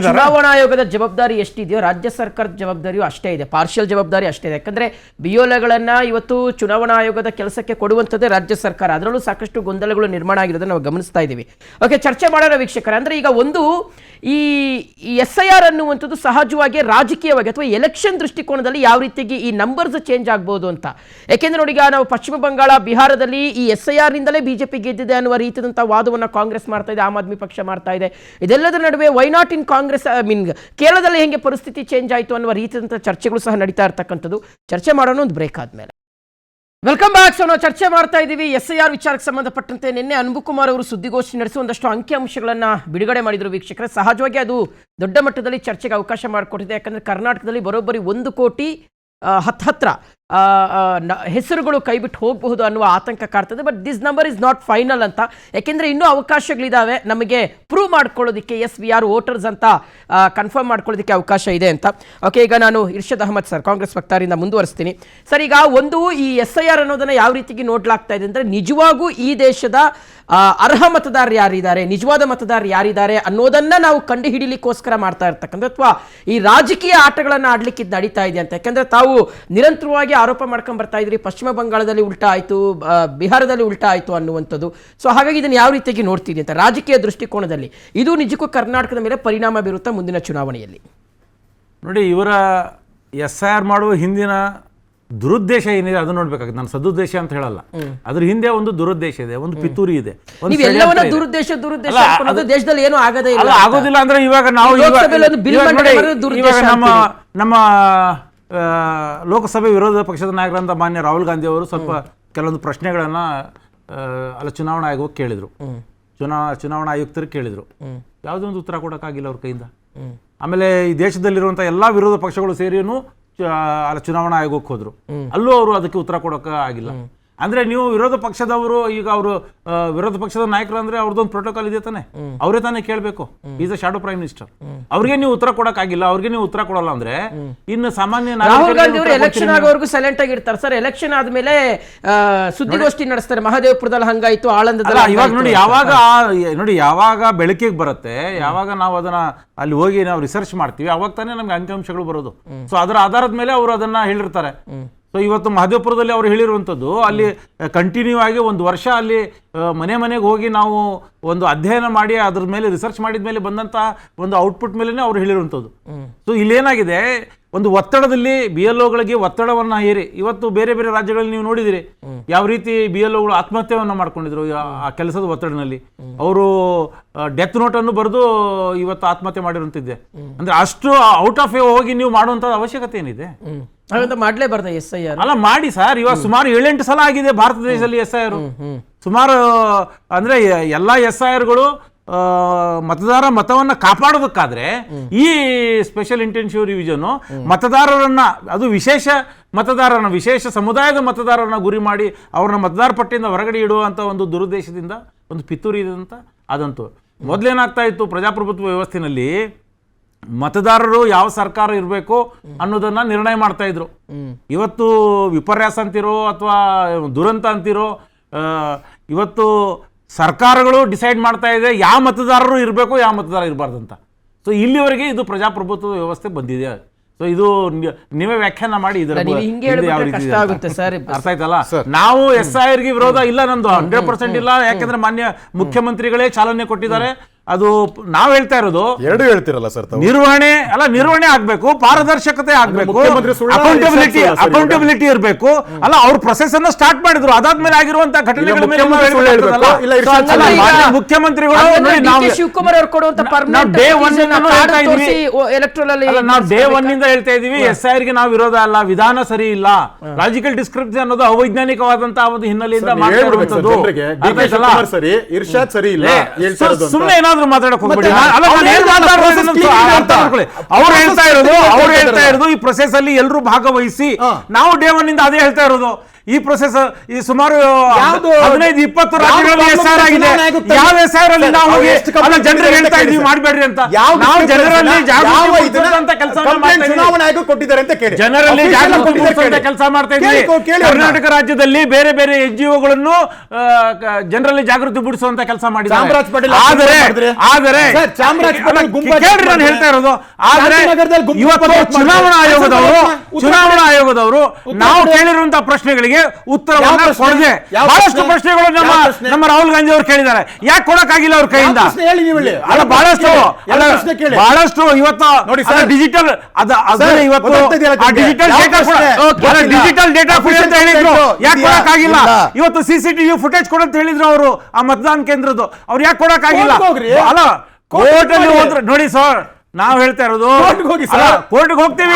ಚುನಾವಣಾ ಆಯೋಗದ ಜವಾಬ್ದಾರಿ ಎಷ್ಟಿದೆಯೋ ರಾಜ್ಯ ಸರ್ಕಾರದ ಜವಾಬ್ದಾರಿಯೂ ಅಷ್ಟೇ ಇದೆ, ಪಾರ್ಷಿಯಲ್ ಜವಾಬ್ದಾರಿ ಅಷ್ಟೇ ಇದೆ. ಯಾಕಂದ್ರೆ BLOಗಳನ್ನ ಇವತ್ತು ಚುನಾವಣಾ ಆಯೋಗದ ಕೆಲಸಕ್ಕೆ ಕೊಡುವಂಥದ್ದೇ ರಾಜ್ಯ ಸರ್ಕಾರ. ಅದರಲ್ಲೂ ಸಾಕಷ್ಟು ಗೊಂದಲಗಳು ನಿರ್ಮಾಣ ಆಗಿರೋದನ್ನ ನಾವು ಗಮನಿಸ್ತಾ ಇದ್ದೀವಿ. ಓಕೆ, ಚರ್ಚೆ ಮಾಡೋಣ ವೀಕ್ಷಕರೇ. ಅಂದ್ರೆ ಈಗ ಒಂದು ಈ SIR ಅನ್ನುವಂಥದ್ದು ಸಹಜವಾಗಿ ರಾಜಕೀಯವಾಗಿ ಅಥವಾ ಎಲೆಕ್ಷನ್ ದೃಷ್ಟಿಕೋನದಲ್ಲಿ ಯಾವ ರೀತಿಯಾಗಿ ಈ ನಂಬರ್ಸ್ ಚೇಂಜ್ ಆಗ್ಬೋದು ಅಂತ. ಯಾಕೆಂದ್ರೆ ನೋಡಿ, ಈಗ ನಾವು ಪಶ್ಚಿಮ ಬಂಗಾಳ, ಬಿಹಾರದಲ್ಲಿ ಈ SIR ನಿಂದಲೇ BJP ಗೆದ್ದಿದೆ ಅನ್ನುವ ರೀತಿಯಾದಂತಹ ವಾದವನ್ನು ಕಾಂಗ್ರೆಸ್ ಮಾಡ್ತಾ ಇದೆ, ಆಮ್ ಆದ್ಮಿ ಪಕ್ಷ ಮಾಡ್ತಾ ಇದೆ. ಇದೆಲ್ಲದರ ನಡುವೆ why not in Congress, I mean ಕೇರಳದಲ್ಲಿ ಹೆಂಗೆ ಪರಿಸ್ಥಿತಿ ಚೇಂಜ್ ಆಯಿತು ಅನ್ನುವ ರೀತಿಯಂಥ ಚರ್ಚೆಗಳು ಸಹ ನಡೀತಾ ಇರ್ತಕ್ಕಂಥದ್ದು. ಚರ್ಚೆ ಮಾಡೋಣ ಒಂದು ಬ್ರೇಕ್ ಆದಮೇಲೆ. Welcome back. ಸೊ ನಾವು ಚರ್ಚೆ ಮಾಡ್ತಾ ಇದ್ದೀವಿ SIR ವಿಚಾರಕ್ಕೆ ಸಂಬಂಧಪಟ್ಟಂತೆ. ನಿನ್ನೆ ಅನ್ಬುಕುಮಾರ್ ಅವರು ಸುದ್ದಿಗೋಷ್ಠಿ ನಡೆಸಿ ಒಂದಷ್ಟು ಅಂಕಿಅಂಶಗಳನ್ನು ಬಿಡುಗಡೆ ಮಾಡಿದರು ವೀಕ್ಷಕರೇ. ಸಹಜವಾಗಿ ಅದು ದೊಡ್ಡ ಮಟ್ಟದಲ್ಲಿ ಚರ್ಚೆಗೆ ಅವಕಾಶ ಮಾಡಿಕೊಟ್ಟಿದೆ. ಯಾಕಂದರೆ ಕರ್ನಾಟಕದಲ್ಲಿ ಬರೋಬ್ಬರಿ 1 ಕೋಟಿ ಹತ್ರ ಹೆಸರುಗಳು ಕೈಬಿಟ್ಟು ಹೋಗಬಹುದು ಅನ್ನುವ ಆತಂಕ ಕಾಡ್ತದೆ. But this number is not final ಅಂತ, ಯಾಕೆಂದರೆ ಇನ್ನೂ ಅವಕಾಶಗಳಿದ್ದಾವೆ ನಮಗೆ ಪ್ರೂವ್ ಮಾಡ್ಕೊಳ್ಳೋದಕ್ಕೆ. ಎಸ್ ವಿ ಆರ್ ವೋಟರ್ಸ್ ಅಂತ ಕನ್ಫರ್ಮ್ ಮಾಡ್ಕೊಳ್ಳೋದಕ್ಕೆ ಅವಕಾಶ ಇದೆ ಅಂತ. ಓಕೆ, ಈಗ ನಾನು ಇರ್ಷದ್ ಅಹಮದ್ ಸರ್ ಕಾಂಗ್ರೆಸ್ ವಕ್ತಾರರಿಂದ ಮುಂದುವರಿಸ್ತೀನಿ. ಸರ್, ಈಗ ಒಂದು ಈ SIR ಅನ್ನೋದನ್ನು ಯಾವ ರೀತಿಗೆ ನೋಡ್ಲಾಗ್ತಾ ಇದೆ ಅಂದರೆ, ನಿಜವಾಗೂ ಈ ದೇಶದ ಅರ್ಹ ಮತದಾರರು ಯಾರಿದ್ದಾರೆ, ನಿಜವಾದ ಮತದಾರರು ಯಾರಿದ್ದಾರೆ ಅನ್ನೋದನ್ನ ನಾವು ಕಂಡು ಹಿಡಿಲಿಕ್ಕೋಸ್ಕರ ಮಾಡ್ತಾ ಇರ್ತಕ್ಕಂಥ, ಅಥವಾ ಈ ರಾಜಕೀಯ ಆಟಗಳನ್ನು ಆಡ್ಲಿಕ್ಕೆ ಇದು ನಡೀತಾ ಇದೆ ಅಂತ. ಯಾಕಂದ್ರೆ ತಾವು ನಿರಂತರವಾಗಿ ಆರೋಪ ಮಾಡ್ಕೊಂಡು ಬರ್ತಾ ಇದ್ರಿ, ಪಶ್ಚಿಮ ಬಂಗಾಳದಲ್ಲಿ ಉಲ್ಟಾ ಆಯಿತು, ಬಿಹಾರದಲ್ಲಿ ಉಲ್ಟಾ ಆಯಿತು ಅನ್ನುವಂಥದ್ದು. ಸೊ ಹಾಗಾಗಿ ಇದನ್ನು ಯಾವ ರೀತಿಯಾಗಿ ನೋಡ್ತೀರಿ ಅಂತ ರಾಜಕೀಯ ದೃಷ್ಟಿಕೋನದಲ್ಲಿ, ಇದು ನಿಜಕ್ಕೂ ಕರ್ನಾಟಕದ ಮೇಲೆ ಪರಿಣಾಮ ಬೀರುತ್ತಾ ಮುಂದಿನ ಚುನಾವಣೆಯಲ್ಲಿ? ನೋಡಿ, ಇವರ SIR ಮಾಡುವ ಹಿಂದಿನ ದುರುದ್ದೇಶ ಏನಿದೆ ಅದು ನೋಡ್ಬೇಕಾಗುತ್ತೆ. ನಾನು ಸದುದ್ದೇಶ ಅಂತ ಹೇಳಲ್ಲ, ಅದ್ರ ಹಿಂದೆ ಒಂದು ದುರುದ್ದೇಶ ಇದೆ, ಒಂದು ಪಿತೂರಿ ಇದೆ. ದುರುದ್ದೇಶ ದೇಶದಲ್ಲಿ ಏನು ಆಗೋದೇ ಇಲ್ಲ, ಆಗೋದಿಲ್ಲ ಅಂದ್ರೆ ಇವಾಗ ನಾವು ನಮ್ಮ ಲೋಕಸಭೆ ವಿರೋಧ ಪಕ್ಷದ ನಾಯಕರಂತ ಮಾನ್ಯ ರಾಹುಲ್ ಗಾಂಧಿ ಅವರು ಸ್ವಲ್ಪ ಕೆಲವೊಂದು ಪ್ರಶ್ನೆಗಳನ್ನ ಅಲ್ಲ ಚುನಾವಣಾ ಆಯೋಗಕ್ಕೆ ಕೇಳಿದ್ರು, ಚುನಾವಣಾ ಆಯುಕ್ತರಿಗೆ ಕೇಳಿದ್ರು. ಯಾವುದೊಂದು ಉತ್ತರ ಕೊಡೋಕ್ಕಾಗಿಲ್ಲ ಅವ್ರ ಕೈಯಿಂದ. ಆಮೇಲೆ ಈ ದೇಶದಲ್ಲಿರುವಂಥ ಎಲ್ಲ ವಿರೋಧ ಪಕ್ಷಗಳು ಸೇರಿಯೂ ಚುನಾವಣಾ ಆಯೋಗಕ್ಕೆ ಹೋದ್ರು, ಅಲ್ಲೂ ಅವರು ಅದಕ್ಕೆ ಉತ್ತರ ಕೊಡೋಕೆ ಆಗಿಲ್ಲ. ಅಂದ್ರೆ ನೀವು ವಿರೋಧ ಪಕ್ಷದವರು, ಈಗ ಅವರು ವಿರೋಧ ಪಕ್ಷದ ನಾಯಕರು ಅಂದ್ರೆ ಅವ್ರದ್ದೊಂದು ಪ್ರೋಟೋಕಾಲ್ ಇದೆ ತಾನೆ, ಅವರೇ ತಾನೇ ಕೇಳಬೇಕು. Is a shadow prime minister, ಅವ್ರಿಗೆ ನೀವು ಉತ್ತರ ಕೊಡಕ್ಕಾಗಿಲ್ಲ, ಅವ್ರಿಗೆ ನೀವು ಉತ್ತರ ಕೊಡಲ್ಲ ಅಂದ್ರೆ ಇನ್ನು ಸಾಮಾನ್ಯ ರಾಹುಲ್ ಗಾಂಧಿ ಅವರು ಎಲೆಕ್ಷನ್ ಆಗೋವರೆಗೂ ಸೈಲೆಂಟ್ ಆಗಿರ್ತಾರೆ ಸರ್. ಎಲೆಕ್ಷನ್ ಆದ್ಮೇಲೆ ಸುದ್ದಿಗೋಷ್ಠಿ ನಡೆಸ್ತಾರೆ, ಮಹದೇವಪುರದಲ್ಲಿ ಹಂಗಾಯ್ತು, ಆಳಂದದಲ್ಲಿ. ಇವಾಗ ನೋಡಿ ಯಾವಾಗ ಬೆಳಕಿಗೆ ಬರುತ್ತೆ, ಯಾವಾಗ ನಾವು ಅದನ್ನ ಅಲ್ಲಿ ಹೋಗಿ ನಾವು ರಿಸರ್ಚ್ ಮಾಡ್ತೀವಿ, ಅವಾಗ ತಾನೇ ನಮ್ಗೆ ಅಂಕಿಅಂಶಗಳು ಬರೋದು. ಸೊ ಅದರ ಆಧಾರದ ಮೇಲೆ ಅವರು ಅದನ್ನ ಹೇಳಿರ್ತಾರೆ. ಸೊ ಇವತ್ತು ಮಹದೇವಪುರದಲ್ಲಿ ಅವರು ಹೇಳಿರುವಂಥದ್ದು, ಅಲ್ಲಿ ಕಂಟಿನ್ಯೂ ಆಗಿ 1 ವರ್ಷ ಅಲ್ಲಿ ಮನೆಗೆ ಹೋಗಿ ನಾವು ಒಂದು ಅಧ್ಯಯನ ಮಾಡಿ ಅದ್ರ ಮೇಲೆ ರಿಸರ್ಚ್ ಮಾಡಿದ ಮೇಲೆ ಬಂದಂಥ ಒಂದು ಔಟ್ಪುಟ್ ಮೇಲೇ ಅವ್ರು ಹೇಳಿರುವಂಥದ್ದು. ಸೊ ಇಲ್ಲೇನಾಗಿದೆ, ಒಂದು ಒತ್ತಡದಲ್ಲಿ BLOಗಳಿಗೆ ಒತ್ತಡವನ್ನು ಹೇರಿ ಇವತ್ತು ಬೇರೆ ಬೇರೆ ರಾಜ್ಯಗಳಲ್ಲಿ ನೀವು ನೋಡಿದಿರಿ ಯಾವ ರೀತಿ BLOಗಳು ಆತ್ಮಹತ್ಯೆಯನ್ನು ಮಾಡ್ಕೊಂಡಿದ್ರು ಆ ಕೆಲಸದ ಒತ್ತಡದಲ್ಲಿ. ಅವರು ಡೆತ್ ನೋಟನ್ನು ಬರೆದು ಇವತ್ತು ಆತ್ಮಹತ್ಯೆ ಮಾಡಿರುವಂತಿದ್ದೆ. ಅಂದ್ರೆ ಅಷ್ಟು ಔಟ್ ಆಫ್ ಹೋಗಿ ನೀವು ಮಾಡುವಂಥದ್ದು ಅವಶ್ಯಕತೆ ಏನಿದೆ? ಮಾಡಲೇಬಾರ್ದ SIR? ಅಲ್ಲ, ಮಾಡಿ ಸರ್. ಇವಾಗ ಸುಮಾರು 7-8 ಸಲ ಆಗಿದೆ ಭಾರತ ದೇಶದಲ್ಲಿ SIR. ಸುಮಾರು ಅಂದ್ರೆ ಎಲ್ಲ SIRಗಳು ಮತದಾರ ಮತವನ್ನ ಕಾಪಾಡೋದಕ್ಕಾದ್ರೆ ಈ ಸ್ಪೆಷಲ್ ಇಂಟೆನ್ಸಿವ್ ರಿವಿಷನ್ ಮತದಾರರನ್ನ, ಅದು ವಿಶೇಷ ಮತದಾರರನ್ನ, ವಿಶೇಷ ಸಮುದಾಯದ ಮತದಾರರನ್ನ ಗುರಿ ಮಾಡಿ ಅವ್ರನ್ನ ಮತದಾರ ಪಟ್ಟಿಯಿಂದ ಹೊರಗಡೆ ಇಡುವಂತ ಒಂದು ದುರುದ್ದೇಶದಿಂದ ಒಂದು ಪಿತೂರಿ ಇದೆ ಅಂತ. ಅದಂತೂ ಮೊದಲೇನಾಗ್ತಾ ಇತ್ತು, ಪ್ರಜಾಪ್ರಭುತ್ವ ವ್ಯವಸ್ಥೆನಲ್ಲಿ ಮತದಾರರು ಯಾವ ಸರ್ಕಾರ ಇರಬೇಕು ಅನ್ನೋದನ್ನ ನಿರ್ಣಯ ಮಾಡ್ತಾ ಇದ್ರು. ಇವತ್ತು ವಿಪರ್ಯಾಸ ಅಂತಿರೋ ಅಥವಾ ದುರಂತ ಅಂತಿರೋ, ಇವತ್ತು ಸರ್ಕಾರಗಳು ಡಿಸೈಡ್ ಮಾಡ್ತಾ ಇದೆ ಯಾವ ಮತದಾರರು ಇರಬೇಕು, ಯಾವ ಮತದಾರ ಇರಬಾರ್ದು ಅಂತ. ಸೊ ಇಲ್ಲಿವರೆಗೆ ಇದು ಪ್ರಜಾಪ್ರಭುತ್ವ ವ್ಯವಸ್ಥೆ ಬಂದಿದೆ. ಸೊ ಇದು ನೀವೇ ವ್ಯಾಖ್ಯಾನ ಮಾಡಿ ಇದರ ಯಾವ ರೀತಿ ಅರ್ಥ ಆಯ್ತಲ್ಲ. ನಾವು SIRಗೆ ವಿರೋಧ ಇಲ್ಲ, ನಮ್ದು 100% ಇಲ್ಲ. ಯಾಕಂದ್ರೆ ಮಾನ್ಯ ಮುಖ್ಯಮಂತ್ರಿಗಳೇ ಚಾಲನೆ ಕೊಟ್ಟಿದ್ದಾರೆ. ಅದು ನಾವು ಹೇಳ್ತಾ ಇರೋದು, ಎರಡು ಹೇಳ್ತಿರಲ್ಲ ಸರ್, ನಿರ್ವಹಣೆ ಆಗ್ಬೇಕು, ಪಾರದರ್ಶಕತೆ ಆಗ್ಬೇಕು, ಅಕೌಂಟಬಿಲಿಟಿ ಇರಬೇಕು. ಅಲ್ಲ, ಅವ್ರ ಪ್ರೊಸೆಸ್ ಅನ್ನ ಸ್ಟಾರ್ಟ್ ಮಾಡಿದ್ರು, ಅದಾದ್ಮೇಲೆ ಆಗಿರುವಂತ ಘಟನೆಗಳ ಮೇಲೆ ಮುಖ್ಯಮಂತ್ರಿಗಳು ಶಿವಕುಮಾರ್ ಅವರು ಕೊಡುವಂತ ನಾವು ಡೇ 1 ಇಂದ ಹೇಳ್ತಾ ಇದೀವಿ, SIRಗೆ ನಾವು ವಿರೋಧ ಅಲ್ಲ, ವಿಧಾನ ಸರಿ ಇಲ್ಲ, ಲಾಜಿಕಲ್ ಡಿಸ್ಕ್ರಿಪ್ಷನ್ ಅನ್ನೋದು ಅವೈಜ್ಞಾನಿಕವಾದಂತಹ ಒಂದು ಹಿನ್ನೆಲೆಯಿಂದ ಮಾಡ್ತಿರುವಂತದ್ದು. ಸುಮ್ಮನೆ ಏನಾದ್ರು ಮಾತಾಡಕ್ ಹೋಗ್ಬೇಡಿ. ಅವ್ರು ಹೇಳ್ತಾ ಇರೋದು ಈ ಪ್ರೊಸೆಸ್ ಅಲ್ಲಿ ಎಲ್ಲರೂ ಭಾಗವಹಿಸಿ, ನಾವು ಡೇ 1 ಇಂದ ಅದೇ ಹೇಳ್ತಾ ಇರೋದು. ಈ ಪ್ರೊಸೆಸ್ ಈ ಸುಮಾರು 15-20 ರಾಜ್ಯಗಳಲ್ಲಿ SIR ಆಗಿದೆ. ಯಾವ SIR ಅಲ್ಲಿ ನಾವು ಹೋಗಿ ಜನರಿಗೆ ಹೇಳ್ತಾ ಇದೀವಿ ಮಾಡಬೇಡ್ರಿ ಅಂತ, ನಾವು ಜನರಲ್ಲಿ ಜಾಗೃತಿ ಮೂಡಿಸುವಂತ ಕೆಲಸ ಮಾಡ್ತಾ ಇದ್ದೀವಿ. ಕರ್ನಾಟಕ ರಾಜ್ಯದಲ್ಲಿ ಬೇರೆ ಬೇರೆ NGOಗಳನ್ನು ಜನರಲ್ಲಿ ಜಾಗೃತಿ ಮೂಡಿಸುವಂತ ಕೆಲಸ ಮಾಡಿದ್ದಾರೆ. ಆದರೆ ನಾನು ಹೇಳ್ತಾ ಇರೋದು, ಆದ್ರೆ ಇವತ್ತು ಚುನಾವಣಾ ಆಯೋಗದವರು ನಾವು ಕೇಳಿರುವಂತಹ ಪ್ರಶ್ನೆಗಳಿಗೆ ಉತ್ತರವನ್ನ ಕೊಡದೆ ಬಹಳಷ್ಟು ಪ್ರಶ್ನೆಗಳು ನಮ್ಮ ರಾಹುಲ್ ಗಾಂಧಿ ಅವರು ಕೇಳಿದ್ದಾರೆ. ಯಾಕೆ ಕೊಡಕ್ಕಾಗಿಲ್ಲ ಅವ್ರ ಕೈಯಿಂದ? ಅಲ್ಲ, ಬಹಳಷ್ಟು ಇವತ್ತು ಡಿಜಿಟಲ್ ಡಿಜಿಟಲ್ ಡೇಟಾ ಕೊಡಿ ಅಂತ ಹೇಳಿದ್ರು, ಯಾಕೆ ಕೊಡಕ್ಕಾಗಿಲ್ಲ? ಇವತ್ತು CCTV ಫುಟೇಜ್ ಕೊಡಂತ ಹೇಳಿದ್ರು ಅವರು ಆ ಮತದಾನ ಕೇಂದ್ರದ್ದು, ಅವ್ರು ಯಾಕೆ ಕೊಡಕ್ಕಾಗಿಲ್ಲ? ಅಲ್ಲ, ಕೋರ್ಟ್ ಅಲ್ಲಿ ಹೋದ್ರೆ ನೋಡಿ ಸರ್, ನಾವು ಹೇಳ್ತಾ ಇರೋದು ಕೋರ್ಟ್ಗೆ ಹೋಗ್ತೀವಿ.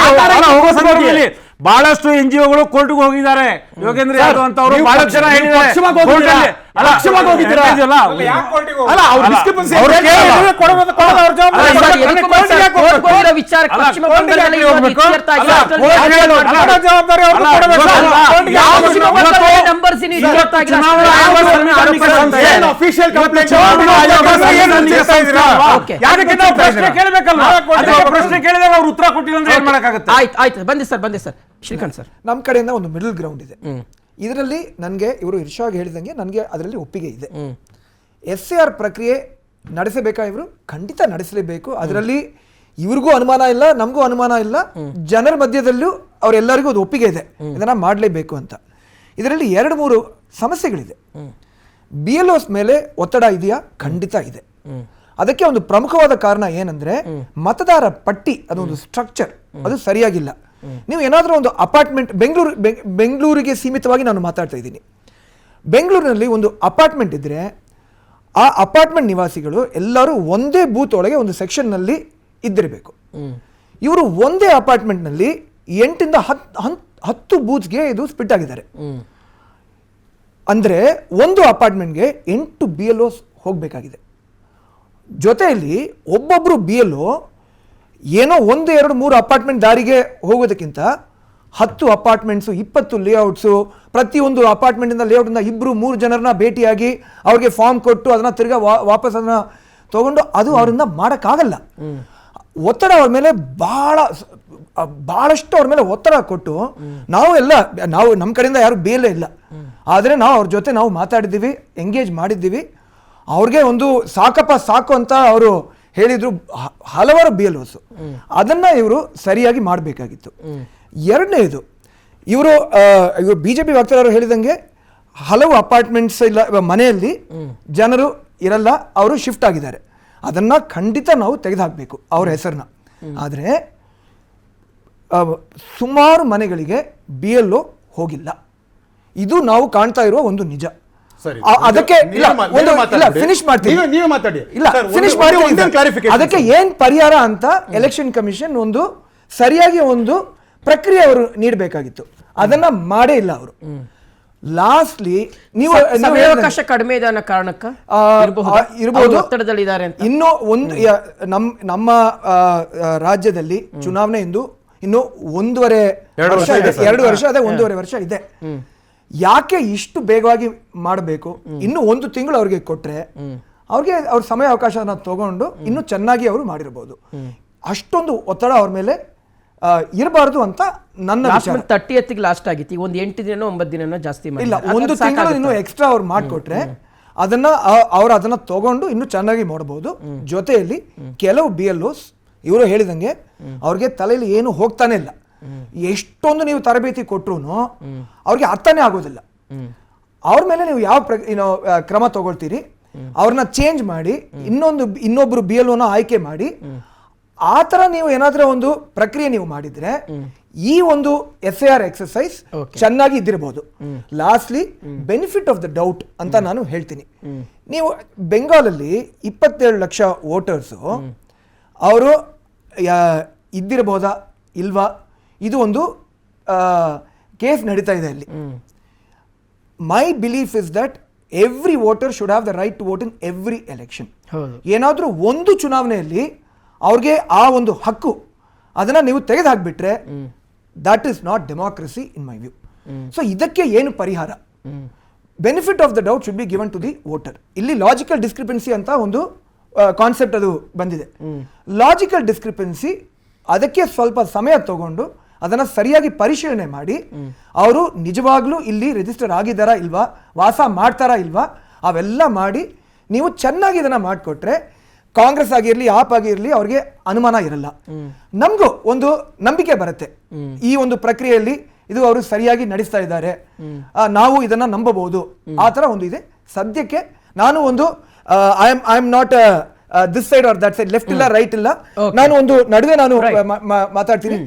ಹೋಗೋ ಸಂದರ್ಭದಲ್ಲಿ ಬಹಳಷ್ಟು NGOಗಳು ಕೋರ್ಟ್ಗೆ ಹೋಗಿದ್ದಾರೆ. ಯೋಗೇಂದ್ರ ಯಾದವ್ ಅಂತ ಅವರು ಬಹಳ ಜನ ಹೇಳಿದ್ದಾರೆ. ಪ್ರಶ್ನೆ ಕೇಳಿದಾಗ ಅವ್ರು ಉತ್ತರ ಕೊಟ್ಟಿಲ್ಲ ಅಂದ್ರೆ ಏನ್ ಮಾಡಕ್ಕಾಗುತ್ತೆ? ಆಯ್ತು, ಬನ್ನಿ ಸರ್ ಶ್ರೀಕಾಂತ್ ಸರ್. ನಮ್ಮ ಕಡೆಯಿಂದ ಒಂದು ಮಿಡಲ್ ಗ್ರೌಂಡ್ ಇದೆ. ಇದರಲ್ಲಿ ನನಗೆ ಇವರು ಇರ್ಷಾಗ್ ಹೇಳಿದಂಗೆ ನನಗೆ ಅದರಲ್ಲಿ ಒಪ್ಪಿಗೆ ಇದೆ. SAR ಪ್ರಕ್ರಿಯೆ ನಡೆಸಬೇಕಾ? ಇವರು ಖಂಡಿತ ನಡೆಸಲೇಬೇಕು. ಅದರಲ್ಲಿ ಇವ್ರಿಗೂ ಅನುಮಾನ ಇಲ್ಲ, ನಮಗೂ ಅನುಮಾನ ಇಲ್ಲ, ಜನರ ಮಧ್ಯದಲ್ಲೂ ಅವರೆಲ್ಲರಿಗೂ ಅದು ಒಪ್ಪಿಗೆ ಇದೆ, ಇದನ್ನ ಮಾಡಲೇಬೇಕು ಅಂತ. ಇದರಲ್ಲಿ 2-3 ಸಮಸ್ಯೆಗಳಿದೆ. BLOs ಮೇಲೆ ಒತ್ತಡ ಇದೆಯಾ? ಖಂಡಿತ ಇದೆ. ಅದಕ್ಕೆ ಒಂದು ಪ್ರಮುಖವಾದ ಕಾರಣ ಏನಂದ್ರೆ ಮತದಾರ ಪಟ್ಟಿ, ಅದೊಂದು ಸ್ಟ್ರಕ್ಚರ್ ಅದು ಸರಿಯಾಗಿಲ್ಲ. ನೀವು ಏನಾದರೂ ಒಂದು ಅಪಾರ್ಟ್ಮೆಂಟ್, ಬೆಂಗಳೂರಿಗೆ ಸೀಮಿತವಾಗಿ ನಾನು ಮಾತಾಡ್ತಾ ಇದ್ದೀನಿ. ಬೆಂಗಳೂರಿನಲ್ಲಿ ಒಂದು ಅಪಾರ್ಟ್ಮೆಂಟ್ ಇದ್ರೆ ಆ ಅಪಾರ್ಟ್ಮೆಂಟ್ ನಿವಾಸಿಗಳು ಎಲ್ಲರೂ ಒಂದೇ ಬೂತ್ ಒಳಗೆ ಒಂದು ಸೆಕ್ಷನ್ನಲ್ಲಿ ಇದ್ದಿರಬೇಕು. ಇವರು ಒಂದೇ ಅಪಾರ್ಟ್ಮೆಂಟ್ನಲ್ಲಿ 8 ಇಂದ 10 ಬೂತ್ಸ್ಗೆ ಇದು ಸ್ಪಿಟ್ ಆಗಿದ್ದಾರೆ. ಅಂದರೆ ಒಂದು ಅಪಾರ್ಟ್ಮೆಂಟ್ಗೆ 8 BLOs ಹೋಗಬೇಕಾಗಿದೆ. ಜೊತೆಯಲ್ಲಿ ಒಬ್ಬೊಬ್ಬರು BLO ಏನೋ 1, 2, 3 ಅಪಾರ್ಟ್ಮೆಂಟ್ ದಾರಿಗೆ ಹೋಗೋದಕ್ಕಿಂತ 10 ಅಪಾರ್ಟ್ಮೆಂಟ್ಸು, 20 ಲೇಔಟ್ಸು, ಪ್ರತಿಯೊಂದು ಅಪಾರ್ಟ್ಮೆಂಟಿಂದ ಲೇಔಟಿಂದ 2-3 ಜನರನ್ನ ಭೇಟಿಯಾಗಿ ಅವ್ರಿಗೆ ಫಾರ್ಮ್ ಕೊಟ್ಟು ಅದನ್ನ ತಿರ್ಗಾ ವಾಪಸ್ ಅದನ್ನ ತಗೊಂಡು ಅದು ಅವರಿಂದ ಮಾಡೋಕ್ಕಾಗಲ್ಲ. ಒತ್ತಡ ಅವ್ರ ಮೇಲೆ ಬಹಳಷ್ಟು ಅವ್ರ ಮೇಲೆ ಒತ್ತಡ ಕೊಟ್ಟು ನಾವು ನಮ್ಮ ಕಡೆಯಿಂದ ಯಾರು ಬೇಲೇ ಇಲ್ಲ, ಆದರೆ ನಾವು ಅವ್ರ ಜೊತೆ ನಾವು ಮಾತಾಡಿದ್ದೀವಿ, ಎಂಗೇಜ್ ಮಾಡಿದ್ದೀವಿ. ಅವ್ರಿಗೆ ಒಂದು ಸಾಕು ಅಂತ ಅವರು ಹೇಳಿದ್ರು. ಹಲವಾರು BLOs ಅದನ್ನ ಇವರು ಸರಿಯಾಗಿ ಮಾಡಬೇಕಾಗಿತ್ತು. ಎರಡನೇದು, ಇವರು BJP ವಕ್ತಾರರು ಹೇಳಿದಂಗೆ ಹಲವು ಅಪಾರ್ಟ್ಮೆಂಟ್ಸ್ ಇಲ್ಲ, ಮನೆಯಲ್ಲಿ ಜನರು ಇರಲ್ಲ, ಅವರು ಶಿಫ್ಟ್ ಆಗಿದ್ದಾರೆ. ಅದನ್ನ ಖಂಡಿತ ನಾವು ತೆಗೆದುಹಾಕಬೇಕು ಅವ್ರ ಹೆಸರನ್ನ. ಆದರೆ ಸುಮಾರು ಮನೆಗಳಿಗೆ BLO ಹೋಗಿಲ್ಲ. ಇದು ನಾವು ಕಾಣ್ತಾ ಇರುವ ಒಂದು ನಿಜ. ಅದಕ್ಕೆ ಅದಕ್ಕೆ ಏನ್ ಪರಿಹಾರ ಅಂತ ಎಲೆಕ್ಷನ್ ಕಮಿಷನ್ ಒಂದು ಸರಿಯಾಗಿ ಒಂದು ಪ್ರಕ್ರಿಯೆ ಅವರು ನೀಡಬೇಕಾಗಿತ್ತು. ಅದನ್ನ ಮಾಡೇ ಇಲ್ಲ ಅವರು. ಲಾಸ್ಟ್ಲಿ ನೀವು ಅವಕಾಶ ಕಡಿಮೆ ಇದೆ ಅನ್ನೋ ಕಾರಣಕ್ಕೆ ಇರಬಹುದು, ಒತ್ತಡದಲ್ಲಿದ್ದಾರೆ ಅಂತ. ಇನ್ನು ಒಂದು ನಮ್ಮ ರಾಜ್ಯದಲ್ಲಿ ಚುನಾವಣೆ ಇನ್ನು 2.5 ವರ್ಷ ಅದೇ 1.5 ವರ್ಷ ಇದೆ. ಯಾಕೆ ಇಷ್ಟು ಬೇಗವಾಗಿ ಮಾಡಬೇಕು? ಇನ್ನು 1 ತಿಂಗಳು ಅವ್ರಿಗೆ ಕೊಟ್ರೆ ಅವ್ರಿಗೆ ಅವ್ರ ಸಮಯ ಅವಕಾಶನ ತಗೊಂಡು ಇನ್ನೂ ಚೆನ್ನಾಗಿ ಅವರು ಮಾಡಿರಬಹುದು. ಅಷ್ಟೊಂದು ಒತ್ತಡ ಅವ್ರ ಮೇಲೆ ಇರಬಾರ್ದು ಅಂತ ನನ್ನ 30th ಲಾಸ್ಟ್ ಆಗಿತ್ತು. ಒಂದು 8 ದಿನ 9 ದಿನ ಜಾಸ್ತಿ ಇಲ್ಲ, 1 ತಿಂಗಳು ಇನ್ನು ಎಕ್ಸ್ಟ್ರಾ ಅವ್ರು ಮಾಡಿಕೊಟ್ರೆ ಅದನ್ನ ತಗೊಂಡು ಇನ್ನೂ ಚೆನ್ನಾಗಿ ಮಾಡಬಹುದು. ಜೊತೆಯಲ್ಲಿ ಕೆಲವು BLOs ಇವರು ಹೇಳಿದಂಗೆ ಅವ್ರಿಗೆ ತಲೆಯಲ್ಲಿ ಏನು ಹೋಗ್ತಾನೆ ಇಲ್ಲ. ಎಷ್ಟೊಂದು ನೀವು ತರಬೇತಿ ಕೊಟ್ರು ಅವ್ರಿಗೆ ಅರ್ಥನೇ ಆಗೋದಿಲ್ಲ. ಅವ್ರ ಮೇಲೆ ನೀವು ಯಾವ ಕ್ರಮ ತಗೊಳ್ತೀರಿ? ಅವ್ರನ್ನ ಚೇಂಜ್ ಮಾಡಿ ಇನ್ನೊಬ್ರು BLOನ ಆಯ್ಕೆ ಮಾಡಿ ಆ ತರ ನೀವು ಏನಾದ್ರೂ ಒಂದು ಪ್ರಕ್ರಿಯೆ ನೀವು ಮಾಡಿದ್ರೆ ಈ ಒಂದು SAR ಎಕ್ಸರ್ಸೈಸ್ ಚೆನ್ನಾಗಿ ಇದ್ದಿರಬಹುದು. Lastly benefit of the doubt ಅಂತ ನಾನು ಹೇಳ್ತೀನಿ. ನೀವು ಬೆಂಗಾಲಲ್ಲಿ 27 ಲಕ್ಷ ವೋಟರ್ಸು ಅವರು ಇದ್ದಿರಬಹುದಾ ಇಲ್ವಾ? ಇದು ಒಂದು ಕೇಸ್ ನಡೀತಾ ಇದೆ ಅಲ್ಲಿ. My belief is that every voter should have the right to vote in every election. ಏನಾದ್ರೂ ಒಂದು ಚುನಾವಣೆಯಲ್ಲಿ ಅವ್ರಿಗೆ ಆ ಒಂದು ಹಕ್ಕು ಅದನ್ನ ನೀವು ತೆಗೆದು ಹಾಕ್ಬಿಟ್ರೆ that is not democracy in my view. So ಇದಕ್ಕೆ ಏನು ಪರಿಹಾರ? Benefit of the doubt should be given to the voter. ಇಲ್ಲಿ ಲಾಜಿಕಲ್ ಡಿಸ್ಕ್ರಿಪೆನ್ಸಿ ಅಂತ ಒಂದು ಕಾನ್ಸೆಪ್ಟ್ ಅದು ಬಂದಿದೆ. ಲಾಜಿಕಲ್ ಡಿಸ್ಕ್ರಿಪೆನ್ಸಿ ಅದಕ್ಕೆ ಸ್ವಲ್ಪ ಸಮಯ ತಗೊಂಡು ಅದನ್ನ ಸರಿಯಾಗಿ ಪರಿಶೀಲನೆ ಮಾಡಿ ಅವರು ನಿಜವಾಗ್ಲೂ ಇಲ್ಲಿ ರಿಜಿಸ್ಟರ್ ಆಗಿದ್ದಾರಾ ಇಲ್ವಾ, ವಾಸ ಮಾಡ್ತಾರಾ ಇಲ್ವಾ, ಅವೆಲ್ಲ ಮಾಡಿ ನೀವು ಚೆನ್ನಾಗಿ ಇದನ್ನ ಮಾಡಿಕೊಟ್ರೆ ಕಾಂಗ್ರೆಸ್ ಆಗಿರಲಿ ಆಪ್ ಆಗಿರಲಿ ಅವ್ರಿಗೆ ಅನುಮಾನ ಇರಲ್ಲ. ನಮಗೂ ಒಂದು ನಂಬಿಕೆ ಬರುತ್ತೆ ಈ ಒಂದು ಪ್ರಕ್ರಿಯೆಯಲ್ಲಿ ಇದು ಅವರು ಸರಿಯಾಗಿ ನಡೆಸ್ತಾ ಇದ್ದಾರೆ, ನಾವು ಇದನ್ನ ನಂಬಬಹುದು, ಆ ತರ ಒಂದು ಇದೆ. ಸದ್ಯಕ್ಕೆ ನಾನು ಒಂದು I am not this side or that side, left ಇಲ್ಲ ರೈಟ್ ಇಲ್ಲ, ನಾನು ಒಂದು ನಡುವೆ ನಾನು ಮಾತಾಡ್ತೀನಿ.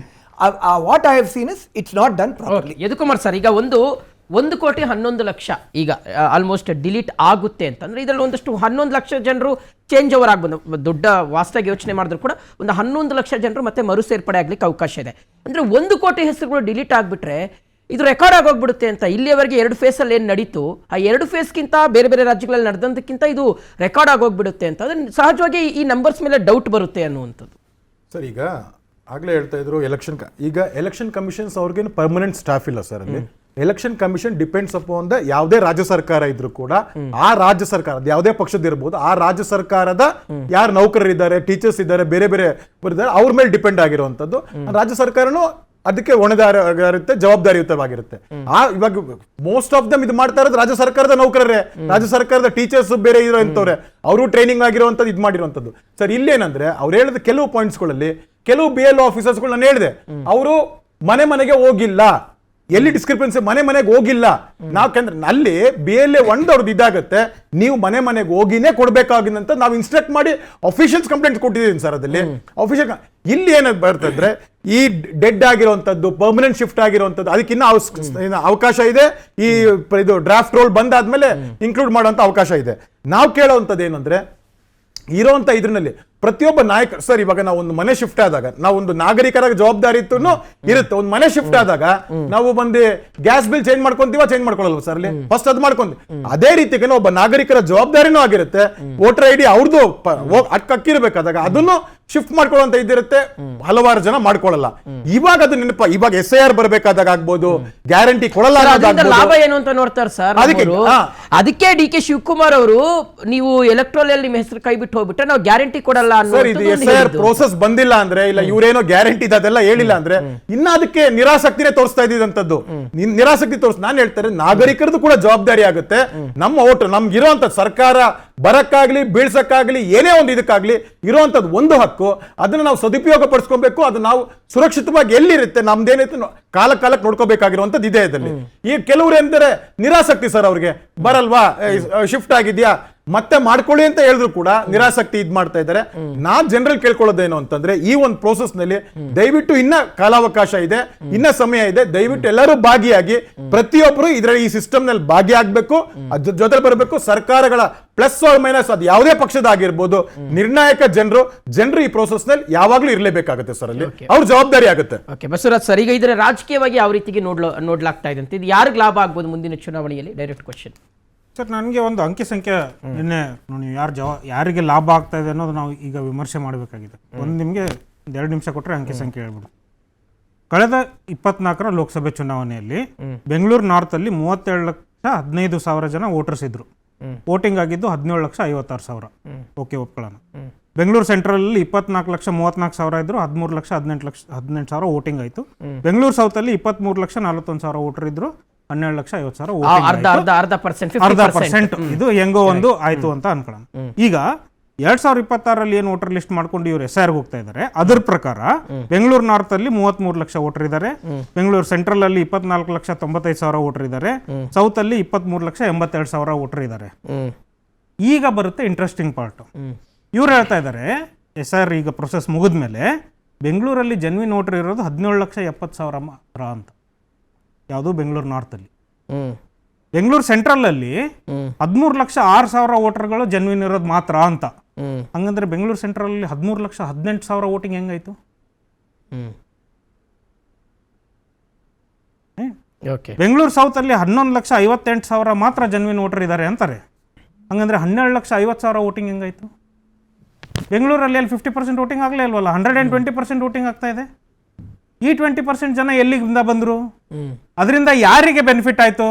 What I have seen is it's not done properly. Yadukumar sir, ಈಗ 1,11,00,000 ಈಗ ಆಲ್ಮೋಸ್ಟ್ ಡಿಲೀಟ್ ಆಗುತ್ತೆ ಅಂತಂದ್ರೆ ಇದರಲ್ಲಿ ಒಂದಷ್ಟು 11 ಲಕ್ಷ ಜನರು ಚೇಂಜ್ ಓವರ್ ಆಗ್ಬೋದು. ದೊಡ್ಡ ವಾಸ್ತಾಗಿ ಯೋಚನೆ ಮಾಡಿದ್ರು ಕೂಡ ಒಂದು 11 ಲಕ್ಷ ಜನರು ಮತ್ತೆ ಮರು ಸೇರ್ಪಡೆ ಆಗ್ಲಿಕ್ಕೆ ಅವಕಾಶ ಇದೆ. ಅಂದ್ರೆ 1 ಕೋಟಿ ಹೆಸರುಗಳು ಡಿಲೀಟ್ ಆಗ್ಬಿಟ್ರೆ ಇದು ರೆಕಾರ್ಡ್ ಆಗೋಗ್ಬಿಡುತ್ತೆ ಅಂತ. ಇಲ್ಲಿಯವರೆಗೆ 2 ಫೇಸಲ್ಲಿ ಏನು ನಡೀತು, ಆ 2 ಫೇಸ್ಗಿಂತ ಬೇರೆ ಬೇರೆ ರಾಜ್ಯಗಳಲ್ಲಿ ನಡೆದಂತಕ್ಕಿಂತ ಇದು ರೆಕಾರ್ಡ್ ಆಗೋಗ್ಬಿಡುತ್ತೆ ಅಂತ. ಅಂದ್ರೆ ಸಹಜವಾಗಿ ಈ ನಂಬರ್ಸ್ ಮೇಲೆ ಡೌಟ್ ಬರುತ್ತೆ ಅನ್ನುವಂಥದ್ದು. ಸರ್, ಈಗ ಆಗ್ಲೇ ಹೇಳ್ತಾ ಇದ್ರು ಈಗ ಎಲೆಕ್ಷನ್ ಕಮಿಷನ್ಸ್ ಅವ್ರಿಗೇನು ಪರ್ಮನೆಂಟ್ ಸ್ಟಾಫ್ ಇಲ್ಲ ಸರ್. ಅಲ್ಲಿ election commission depends upon the ಯಾವುದೇ ರಾಜ್ಯ ಸರ್ಕಾರ ಇದ್ರು ಕೂಡ ಆ ರಾಜ್ಯ ಸರ್ಕಾರ ಯಾವುದೇ ಪಕ್ಷದ ಇರಬಹುದು, ಆ ರಾಜ್ಯ ಸರ್ಕಾರದ ಯಾರು ನೌಕರರಿದ್ದಾರೆ, ಟೀಚರ್ಸ್ ಇದ್ದಾರೆ, ಬೇರೆ ಬೇರೆ ಇದ್ದಾರೆ, ಅವ್ರ ಮೇಲೆ ಡಿಪೆಂಡ್ ಆಗಿರುವಂತದ್ದು. ರಾಜ್ಯ ಸರ್ಕಾರನು ಅದಕ್ಕೆ ಹೊಣೆದಾರಿರುತ್ತೆ, ಜವಾಬ್ದಾರಿಯುತವಾಗಿರುತ್ತೆ. ಇವಾಗ ಮೋಸ್ಟ್ ಆಫ್ ದಮ್ ಇದು ಮಾಡ್ತಾ ಇರೋದು ರಾಜ್ಯ ಸರ್ಕಾರದ ನೌಕರರೇ, ರಾಜ್ಯ ಸರ್ಕಾರದ ಟೀಚರ್ಸ್ ಬೇರೆ ಇರೋ ಇಂಥವ್ರೆ, ಅವರು ಟ್ರೈನಿಂಗ್ ಆಗಿರುವಂತದ್ದು, ಇದು ಮಾಡಿರುವಂತದ್ದು. ಸರ್, ಇಲ್ಲೇನಂದ್ರೆ ಅವ್ರು ಹೇಳಿದ ಕೆಲವು ಪಾಯಿಂಟ್ಸ್ಗಳಲ್ಲಿ ಕೆಲವು BLO ಆಫೀಸರ್ಸ್ಗಳು ನಾನು ಹೇಳಿದೆ, ಅವರು ಮನೆಗೆ ಹೋಗಿಲ್ಲ. ಎಲ್ಲಿ ಡಿಸ್ಕ್ರಿಪೆನ್ಸಿ, ಮನೆಗೆ ಹೋಗಿಲ್ಲ. ನಾವ್ಕಂದ್ರೆ ಅಲ್ಲಿ BLA 1 ಅವ್ರದ್ದು ಇದಾಗತ್ತೆ, ನೀವು ಮನೆಗೆ ಹೋಗಿನೇ ಕೊಡ್ಬೇಕಾಗಿದಂತ ನಾವು ಇನ್ಸ್ಟ್ರಕ್ಟ್ ಮಾಡಿ ಅಫಿಷಿಯಲ್ಸ್ ಕಂಪ್ಲೇಂಟ್ ಕೊಟ್ಟಿದ್ದೀನಿ ಸರ್. ಅದಲ್ಲಿ ಅಫಿಷಿಯಲ್ ಇಲ್ಲಿ ಏನಾದ್ರು ಬರ್ತಂದ್ರೆ ಈ ಡೆಡ್ ಆಗಿರುವಂತದ್ದು, ಪರ್ಮನೆಂಟ್ ಶಿಫ್ಟ್ ಆಗಿರುವಂತದ್ದು, ಅದಕ್ಕಿನ್ನ ಅವಕಾಶ ಇದೆ. ಇದು ಡ್ರಾಫ್ಟ್ ರೋಲ್ ಬಂದಾದ್ಮೇಲೆ ಇನ್ಕ್ಲೂಡ್ ಮಾಡುವಂತ ಅವಕಾಶ ಇದೆ. ನಾವು ಕೇಳೋವಂಥದ್ದು ಏನಂದ್ರೆ ಇರೋಂಥ ಇದ್ರಲ್ಲಿ ಪ್ರತಿಯೊಬ್ಬ ನಾಯಕ ಸರ್, ಇವಾಗ ನಾವು ಒಂದು ಮನೆ ಶಿಫ್ಟ್ ಆದಾಗ ನಾವು ಒಂದು ನಾಗರಿಕರ ಜವಾಬ್ದಾರಿ ಇರುತ್ತೆ. ಒಂದು ಮನೆ ಶಿಫ್ಟ್ ಆದಾಗ ನಾವು ಬಂದು ಗ್ಯಾಸ್ ಬಿಲ್ ಚೇಂಜ್ ಮಾಡ್ಕೊಳ್ಳಲ್ವ ಸರ್? ಅಲ್ಲಿ ಫಸ್ಟ್ ಅದು ಮಾಡ್ಕೊಂತೀವಿ. ಅದೇ ರೀತಿಗೆ ಒಬ್ಬ ನಾಗರಿಕರ ಜವಾಬ್ದಾರಿನೂ ಆಗಿರುತ್ತೆ. ವೋಟರ್ ID ಅವ್ರದ್ದು ಅಕ್ಕಿರ್ಬೇಕಾದಾಗ ಅದನ್ನು ಶಿಫ್ಟ್ ಮಾಡ್ಕೊಳ್ಳುವಂತ ಇದಿರುತ್ತೆ. ಹಲವಾರು ಜನ ಮಾಡ್ಕೊಳ್ಳಲ್ಲ. ಇವಾಗ ಅದು ಇವಾಗ SIR ಬರಬೇಕಾದಾಗ ಆಗ್ಬೋದು, ಗ್ಯಾರಂಟಿ ಕೊಡಲ್ಲ, ಲಾಭ ಏನು ಅಂತ ನೋಡ್ತಾರೆ ಸರ್. ಅದಕ್ಕೆ DK ಶಿವಕುಮಾರ್ ಅವರು ನೀವು ಎಲೆಕ್ಟ್ರೋಲ್ ಅಲ್ಲಿ ನಿಮ್ಮ ಹೆಸರು ಕೈ ಬಿಟ್ಟು ಹೋಗ್ಬಿಟ್ರೆ ನಾವು ಗ್ಯಾರಂಟಿ ಕೊಡಲ್ಲ ಸರ್. ಇದು SIR ಪ್ರೋಸೆಸ್ ಬಂದಿಲ್ಲ ಅಂದ್ರೆ, ಇಲ್ಲ ಇವ್ರೇನೋ ಗ್ಯಾರಂಟಿ ಅದೆಲ್ಲ ಹೇಳಿಲ್ಲ ಅಂದ್ರೆ, ಇನ್ನ ಅದಕ್ಕೆ ನಿರಾಸಕ್ತಿನೇ ತೋರಿಸ್ತಾ ಇದ್ದಿದಂತದ್ದು. ನಿರಾಸಕ್ತಿ ನಾನು ಹೇಳ್ತಾರೆ, ನಾಗರಿಕರದ್ದು ಕೂಡ ಜವಾಬ್ದಾರಿ ಆಗುತ್ತೆ. ನಮ್ಮ ಓಟು ನಮ್ಗಿರುವಂತ ಸರ್ಕಾರ ಬರಕ್ಕಾಗ್ಲಿ ಬೀಳ್ಸಕ್ಕಾಗ್ಲಿ ಏನೇ ಒಂದು ಇದಕ್ಕಾಗ್ಲಿ ಇರುವಂತದ್ದು ಒಂದು ಹಕ್ಕು. ಅದನ್ನ ನಾವು ಸದುಪಯೋಗ ಪಡಿಸ್ಕೊಬೇಕು. ಅದು ನಾವು ಸುರಕ್ಷಿತವಾಗಿ ಎಲ್ಲಿರುತ್ತೆ ನಮ್ದೇನೈತೆ ಕಾಲಕ್ಕೆ ನೋಡ್ಕೋಬೇಕಾಗಿರುವಂತದ್ದು ಇದೆ ಇದರಲ್ಲಿ. ಈ ಕೆಲವರು ಎಂದರೆ ನಿರಾಸಕ್ತಿ ಸರ್, ಅವ್ರಿಗೆ ಬರಲ್ವಾ, ಶಿಫ್ಟ್ ಆಗಿದ್ಯಾ, ಮತ್ತೆ ಮಾಡ್ಕೊಳ್ಳಿ ಅಂತ ಹೇಳಿದ್ರು ಕೂಡ ನಿರಾಸಕ್ತಿ ಇದ್ ಮಾಡ್ತಾ ಇದ್ದಾರೆ. ನಾನ್ ಜನರಲ್ ಕೇಳ್ಕೊಳ್ಳೋದೇನು ಅಂತಂದ್ರೆ, ಈ ಒಂದು ಪ್ರೋಸೆಸ್ ನಲ್ಲಿ ದಯವಿಟ್ಟು ಇನ್ನ ಕಾಲಾವಕಾಶ ಇದೆ, ಇನ್ನ ಸಮಯ ಇದೆ. ದಯವಿಟ್ಟು ಎಲ್ಲರೂ ಭಾಗಿಯಾಗಿ, ಪ್ರತಿಯೊಬ್ಬರು ಇದರಲ್ಲಿ ಈ ಸಿಸ್ಟಮ್ ನಲ್ಲಿ ಭಾಗಿಯಾಗಬೇಕು, ಅದ್ರ ಜೊತೆ ಬರಬೇಕು. ಸರ್ಕಾರಗಳ ಪ್ಲಸ್ ಆರ್ ಮೈನಸ್ ಅದು ಯಾವುದೇ ಪಕ್ಷದ ಆಗಿರ್ಬೋದು, ನಿರ್ಣಾಯಕ ಜನರು ಈ ಪ್ರೋಸೆಸ್ ನಲ್ಲಿ ಯಾವಾಗ್ಲೂ ಇರಲೇಬೇಕಾಗುತ್ತೆ ಸರ್. ಅಲ್ಲಿ ಅವ್ರ ಜವಾಬ್ದಾರಿ ಆಗುತ್ತೆ. ಬಸವರಾಜ್ ಸರ್, ಈಗ ಇದರ ರಾಜಕೀಯವಾಗಿ ಯಾವ ರೀತಿಗೆ ನೋಡ್ಲಾಗ್ತಾ ಇದೆ ಅಂತ, ಇದು ಯಾರಿಗೆ ಲಾಭ ಆಗ್ಬೋದು ಮುಂದಿನ ಚುನಾವಣೆಯಲ್ಲಿ? Direct question sir. ನನಗೆ ಒಂದು ಅಂಕಿ ಸಂಖ್ಯೆ ನಿನ್ನೆ ನೀವು ಯಾರಿಗೆ ಲಾಭ ಆಗ್ತಾ ಇದೆ ಅನ್ನೋದು ನಾವು ಈಗ ವಿಮರ್ಶೆ ಮಾಡಬೇಕಾಗಿದೆ. ನಿಮಗೆ 2 ನಿಮಿಷ ಕೊಟ್ಟರೆ ಅಂಕಿ ಸಂಖ್ಯೆ ಹೇಳ್ಬಿಡು. ಕಳೆದ 24ರ ಲೋಕಸಭೆ ಚುನಾವಣೆಯಲ್ಲಿ ಬೆಂಗಳೂರು ನಾರ್ತ್ ಅಲ್ಲಿ 37,15,000 ಜನ ವೋಟರ್ಸ್ ಇದ್ರು. ವೋಟಿಂಗ್ ಆಗಿದ್ದು 17,56,000. ಓಕೆ, ಒಪ್ಕೊಳ್ಳೋಣ. ಬೆಂಗಳೂರು ಸೆಂಟ್ರಲ್ ಅಲ್ಲಿ 24,34,000 ಇದ್ರು, 13,18,000 ವೋಟಿಂಗ್ ಆಯ್ತು. ಬೆಂಗಳೂರು ಸೌತ್ ಅಲ್ಲಿ 23,41,000 ವೋಟರ್ ಇದ್ರು, 12,50,000 ಅರ್ಧ%. ಇದು ಹೆಂಗೋ ಒಂದು ಆಯ್ತು ಅಂತ ಅನ್ಕೊಳ್ಳೋಣ. ಈಗ 2026ರಲ್ಲಿ ಏನು ವೋಟರ್ ಲಿಸ್ಟ್ ಮಾಡ್ಕೊಂಡು ಇವ್ರು SIR ಹೋಗ್ತಾ ಇದ್ದಾರೆ, ಅದ್ರ ಪ್ರಕಾರ ಬೆಂಗಳೂರು ನಾರ್ತ್ ಅಲ್ಲಿ 33 ಲಕ್ಷ ವೋಟರ್ ಇದ್ದಾರೆ, ಬೆಂಗಳೂರು ಸೆಂಟ್ರಲ್ ಅಲ್ಲಿ 24,95,000 ವೋಟರ್ ಇದ್ದಾರೆ, ಸೌತ್ ಅಲ್ಲಿ 23,87,000 ವೋಟರ್ ಇದ್ದಾರೆ. ಈಗ ಬರುತ್ತೆ ಇಂಟ್ರೆಸ್ಟಿಂಗ್ ಪಾರ್ಟ್. ಇವ್ರು ಹೇಳ್ತಾ ಇದ್ದಾರೆ SIR ಈಗ ಪ್ರೊಸೆಸ್ ಮುಗಿದ್ಮೇಲೆ ಬೆಂಗಳೂರಲ್ಲಿ ಜೆನ್ವಿನ್ ವೋಟರ್ ಇರೋದು 17,70,000 ಮಾತ್ರ ಅಂತ. ಯಾವುದು? ಬೆಂಗಳೂರು ನಾರ್ತ್ ಅಲ್ಲಿ. ಬೆಂಗಳೂರು ಸೆಂಟ್ರಲ್ ಅಲ್ಲಿ 13,06,000 ವೋಟರ್ಗಳು ಜೆನ್ವಿನ್ ಇರೋದು ಮಾತ್ರ ಅಂತ. ಹಂಗಂದ್ರೆ ಬೆಂಗಳೂರು ಸೆಂಟ್ರಲ್ ಅಲ್ಲಿ 13,18,000 ವೋಟಿಂಗ್ ಹೆಂಗಾಯ್ತು? ಬೆಂಗಳೂರು ಸೌತ್ ಅಲ್ಲಿ 11,58,000 ಮಾತ್ರ ಜೆನ್ವಿನ್ ವೋಟರ್ ಇದ್ದಾರೆ ಅಂತಾರೆ. ಹಂಗಂದ್ರೆ 12,50,000 ವೋಟಿಂಗ್ ಹೆಂಗಾಯ್ತು? ಬೆಂಗಳೂರಲ್ಲಿ ಅಲ್ಲಿ 50% ವೋಟಿಂಗ್ ಆಗಲೇ ಇಲ್ವಲ್ಲ, 120% ವೋಟಿಂಗ್ ಆಗ್ತಾ ಇದೆ. ಈ 20% ಜನ ಎಲ್ಲಿಂದ ಬಂದ್ರು? ಅದರಿಂದ ಯಾರಿಗೆ ಬೆನಿಫಿಟ್ ಆಯ್ತು?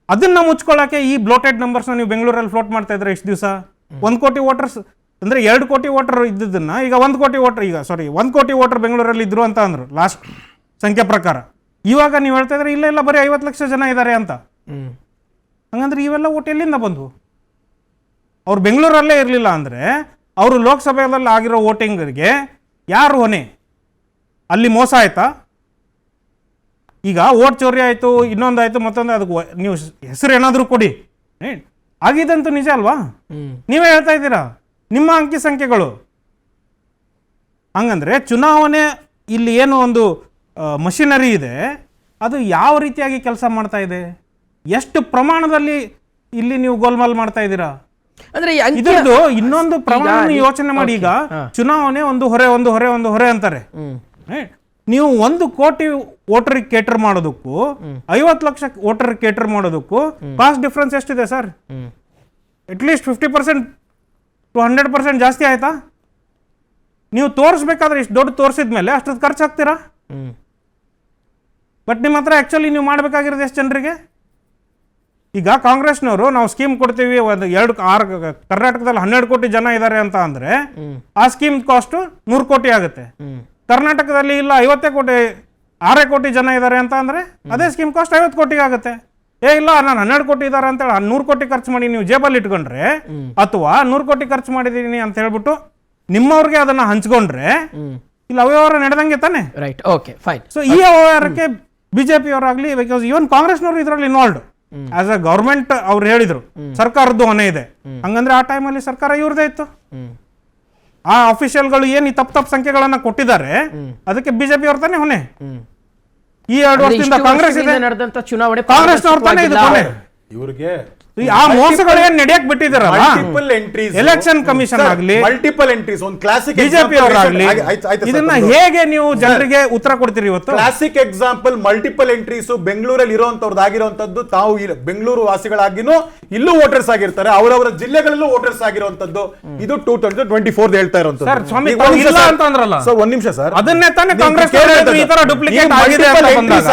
ಅದನ್ನ ಮುಚ್ಕೊಳ್ಳೋಕೆ ಈ ಬ್ಲೋಟೆಡ್ ನಂಬರ್ಸ್ ನೀವು ಬೆಂಗಳೂರಲ್ಲಿ ಫ್ಲೋಟ್ ಮಾಡ್ತಾ ಇದ್ರೆ ಇಷ್ಟು ದಿವಸ 1 ಕೋಟಿ ವೋಟರ್ಸ್ ಅಂದ್ರೆ 2 ಕೋಟಿ ವೋಟರ್ ಇದ್ದದನ್ನ ಈಗ 1 ಕೋಟಿ ವೋಟರ್ 1 ಕೋಟಿ ವೋಟರ್ ಬೆಂಗಳೂರಲ್ಲಿ ಇದ್ರು ಅಂತ ಅಂದ್ರು ಲಾಸ್ಟ್ ಸಂಖ್ಯೆ ಪ್ರಕಾರ. ಇವಾಗ ನೀವು ಹೇಳ್ತಾ ಇದ್ರೆ ಇಲ್ಲ ಬರೀ 50 ಲಕ್ಷ ಜನ ಇದ್ದಾರೆ ಅಂತ. ಹಂಗಂದ್ರೆ ಇವೆಲ್ಲ ಓಟ್ ಎಲ್ಲಿಂದ ಬಂದು? ಅವ್ರು ಬೆಂಗಳೂರಲ್ಲೇ ಇರಲಿಲ್ಲ ಅಂದ್ರೆ ಅವರು ಲೋಕಸಭೆಯಲ್ಲಿ ಆಗಿರೋ ವೋಟಿಂಗ್ಗೆ ಯಾರು ಹೊಣೆ? ಅಲ್ಲಿ ಮೋಸ ಆಯ್ತಾ? ಈಗ ಓಟ್ ಚೋರಿ ಆಯ್ತು, ಇನ್ನೊಂದಾಯ್ತು, ಮತ್ತೊಂದು, ಅದಕ್ಕೆ ನೀವು ಹೆಸರು ಏನಾದರೂ ಕೊಡಿ, ಆಗಿದಂತೂ ನಿಜ ಅಲ್ವಾ? ನೀವೇ ಹೇಳ್ತಾ ಇದ್ದೀರಾ ನಿಮ್ಮ ಅಂಕಿ ಸಂಖ್ಯೆಗಳು. ಹಂಗಂದ್ರೆ ಚುನಾವಣೆ ಇಲ್ಲಿ ಏನು ಒಂದು ಮಷಿನರಿ ಇದೆ, ಅದು ಯಾವ ರೀತಿಯಾಗಿ ಕೆಲಸ ಮಾಡ್ತಾ ಇದೆ, ಎಷ್ಟು ಪ್ರಮಾಣದಲ್ಲಿ ಇಲ್ಲಿ ನೀವು ಗೋಲ್ಮಾಲ್ ಮಾಡ್ತಾ ಇದ್ದೀರಾ ಅಂದ್ರೆ ಇದ್ರದ್ದು ಇನ್ನೊಂದು ಪ್ರಮಾಣ ಯೋಚನೆ ಮಾಡಿ. ಈಗ ಚುನಾವಣೆ ಒಂದು ಹೊರೆ ಅಂತಾರೆ. ನೀವು 1 ಕೋಟಿ ವೋಟರಿಗೆ ಕೇಟರ್ ಮಾಡೋದಕ್ಕೂ 50 ಲಕ್ಷ ವೋಟರ್ ಕೇಟರ್ ಮಾಡೋದಕ್ಕೂ ಕಾಸ್ಟ್ ಡಿಫ್ರೆನ್ಸ್ ಎಷ್ಟಿದೆ ಸರ್? ಅಟ್ಲೀಸ್ಟ್ 50% to 100% ಜಾಸ್ತಿ ಆಯ್ತಾ? ನೀವು ತೋರಿಸ್ಬೇಕಾದ್ರೆ ಇಷ್ಟು ದೊಡ್ಡ ತೋರಿಸಿದ್ಮೇಲೆ ಅಷ್ಟೊಂದು ಖರ್ಚು ಹಾಕ್ತೀರಾ? ಬಟ್ ನಿಮ್ಮ ಹತ್ರ ಆಕ್ಚುಲಿ ನೀವು ಮಾಡಬೇಕಾಗಿರೋದು ಎಷ್ಟು ಜನರಿಗೆ? ಈಗ ಕಾಂಗ್ರೆಸ್ನವರು ನಾವು ಸ್ಕೀಮ್ ಕೊಡ್ತೀವಿ, ಕರ್ನಾಟಕದಲ್ಲಿ 12 ಕೋಟಿ ಜನ ಇದ್ದಾರೆ ಅಂತ ಅಂದ್ರೆ ಆ ಸ್ಕೀಮ್ ಕಾಸ್ಟ್ 100 ಕೋಟಿ ಆಗುತ್ತೆ. ಕರ್ನಾಟಕದಲ್ಲಿ ಇಲ್ಲ 6 ಕೋಟಿ ಜನ ಇದ್ದಾರೆ ಅಂತ ಅಂದ್ರೆ ಅದೇ ಸ್ಕೀಮ್ ಕಾಸ್ಟ್ 50 ಕೋಟಿ ಆಗುತ್ತೆ. ಇಲ್ಲ ನಾನು 12 ಕೋಟಿ ಇದ್ದಾರೆ ಅಂತ ಹೇಳಿ 100 ಕೋಟಿ ಖರ್ಚು ಮಾಡಿ ನೀವು ಜೇಬಲ್ಲಿ ಇಟ್ಕೊಂಡ್ರೆ, ಅಥವಾ 100 ಕೋಟಿ ಖರ್ಚು ಮಾಡಿದೀನಿ ಅಂತ ಹೇಳ್ಬಿಟ್ಟು ನಿಮ್ಮವ್ರಿಗೆ ಅದನ್ನ ಹಂಚ್ಕೊಂಡ್ರೆ ಇಲ್ಲಿ ಅವ್ಯವಹಾರ ನಡೆದಂಗೆ ತಾನೆ. Right, okay, fine. ಸೊ ಈ ಅವ್ಯವಹಾರಕ್ಕೆ ಬಿಜೆಪಿ ಅವರಾಗ್ಲಿ, ಬಿಕಾಸ್ ಇವನ್ ಕಾಂಗ್ರೆಸ್ನವರು ಇದರಲ್ಲಿ ಇನ್ವಾಲ್ವ್ಡ್ ಆಸ್ ಅ ಗವರ್ಮೆಂಟ್. ಅವ್ರು ಹೇಳಿದ್ರು ಸರ್ಕಾರದ್ದು ಹೊಣೆ ಇದೆ, ಹಂಗಂದ್ರೆ ಆ ಟೈಮಲ್ಲಿ ಸರ್ಕಾರ ಇವ್ರದೇ ಇತ್ತು. ಆ ಅಫಿಷಿಯಲ್ಗಳು ಏನು ಈ ತಪ್ಪು ಸಂಖ್ಯೆಗಳನ್ನ ಕೊಟ್ಟಿದ್ದಾರೆ ಅದಕ್ಕೆ ಬಿಜೆಪಿ ಅವ್ರ ತಾನೇ ಹೊಣೆ. ಈ 2 ವರ್ಷದಿಂದ ಕಾಂಗ್ರೆಸ್ ಇದೆ, ನಡೆದಂತ ಚುನಾವಣೆ ಕಾಂಗ್ರೆಸ್ನವ್ರ ತಾನೇ ಇದು ಹೊಣೆ. ಇವ್ರಿಗೆ ಆ ಮೋಸಗಳು ಏನ್ ನಡೆಯಕ್ ಬಿಟ್ಟಿದಾರಲ್ಲ, ಮಲ್ಟಿಪಲ್ ಎಂಟ್ರೀಸ್, ಎಲೆಕ್ಷನ್ ಕಮಿಷನ್ ಆಗ್ಲಿ, ಮಲ್ಟಿಪಲ್ ಎಂಟ್ರೀಸ್, ಒಂದು ಕ್ಲಾಸಿಕ್ ಬಿಜೆಪಿ ಅವರಾಗ್ಲಿ, ಇದನ್ನ ಹೇಗೆ ನೀವು ಜನರಿಗೆ ಉತ್ತರ ಕೊಡ್ತೀರಿ ಇವತ್ತು? ಕ್ಲಾಸಿಕ್ ಎಕ್ಸಾಂಪಲ್ ಮಲ್ಟಿಪಲ್ ಎಂಟ್ರೀಸ್ ಬೆಂಗಳೂರಲ್ಲಿ ಇರುವಂತವ್ರದ್ದು ಆಗಿರುವಂತದ್ದು. ತಾವು ಬೆಂಗಳೂರು ವಾಸಿಗಳಾಗಿನೂ ಇಲ್ಲೂ ವೋಟರ್ಸ್ ಆಗಿರ್ತಾರೆ, ಅವರವರ ಜಿಲ್ಲೆಗಳಲ್ಲೂ ವೋಟರ್ಸ್ ಆಗಿರುವಂತದ್ದು. ಇದು 2024 ಹೇಳ್ತಾ ಇರುವಂತದ್ದು. ಸರ್ ಸ್ವಾಮಿ ಇಲ್ಲ ಅಂತ ಅಂದ್ರಲ್ಲ ಸರ್, ಒಂದ್ ನಿಮಿಷ ಸರ್, ಅದನ್ನೇ ತಾನೇ ಕಾಂಗ್ರೆಸ್ ಈ ತರ ಡೂಪ್ಲಿಕೇಟ್ ಆಗಿದೆ ಅಂತ ಬಂದಾಗ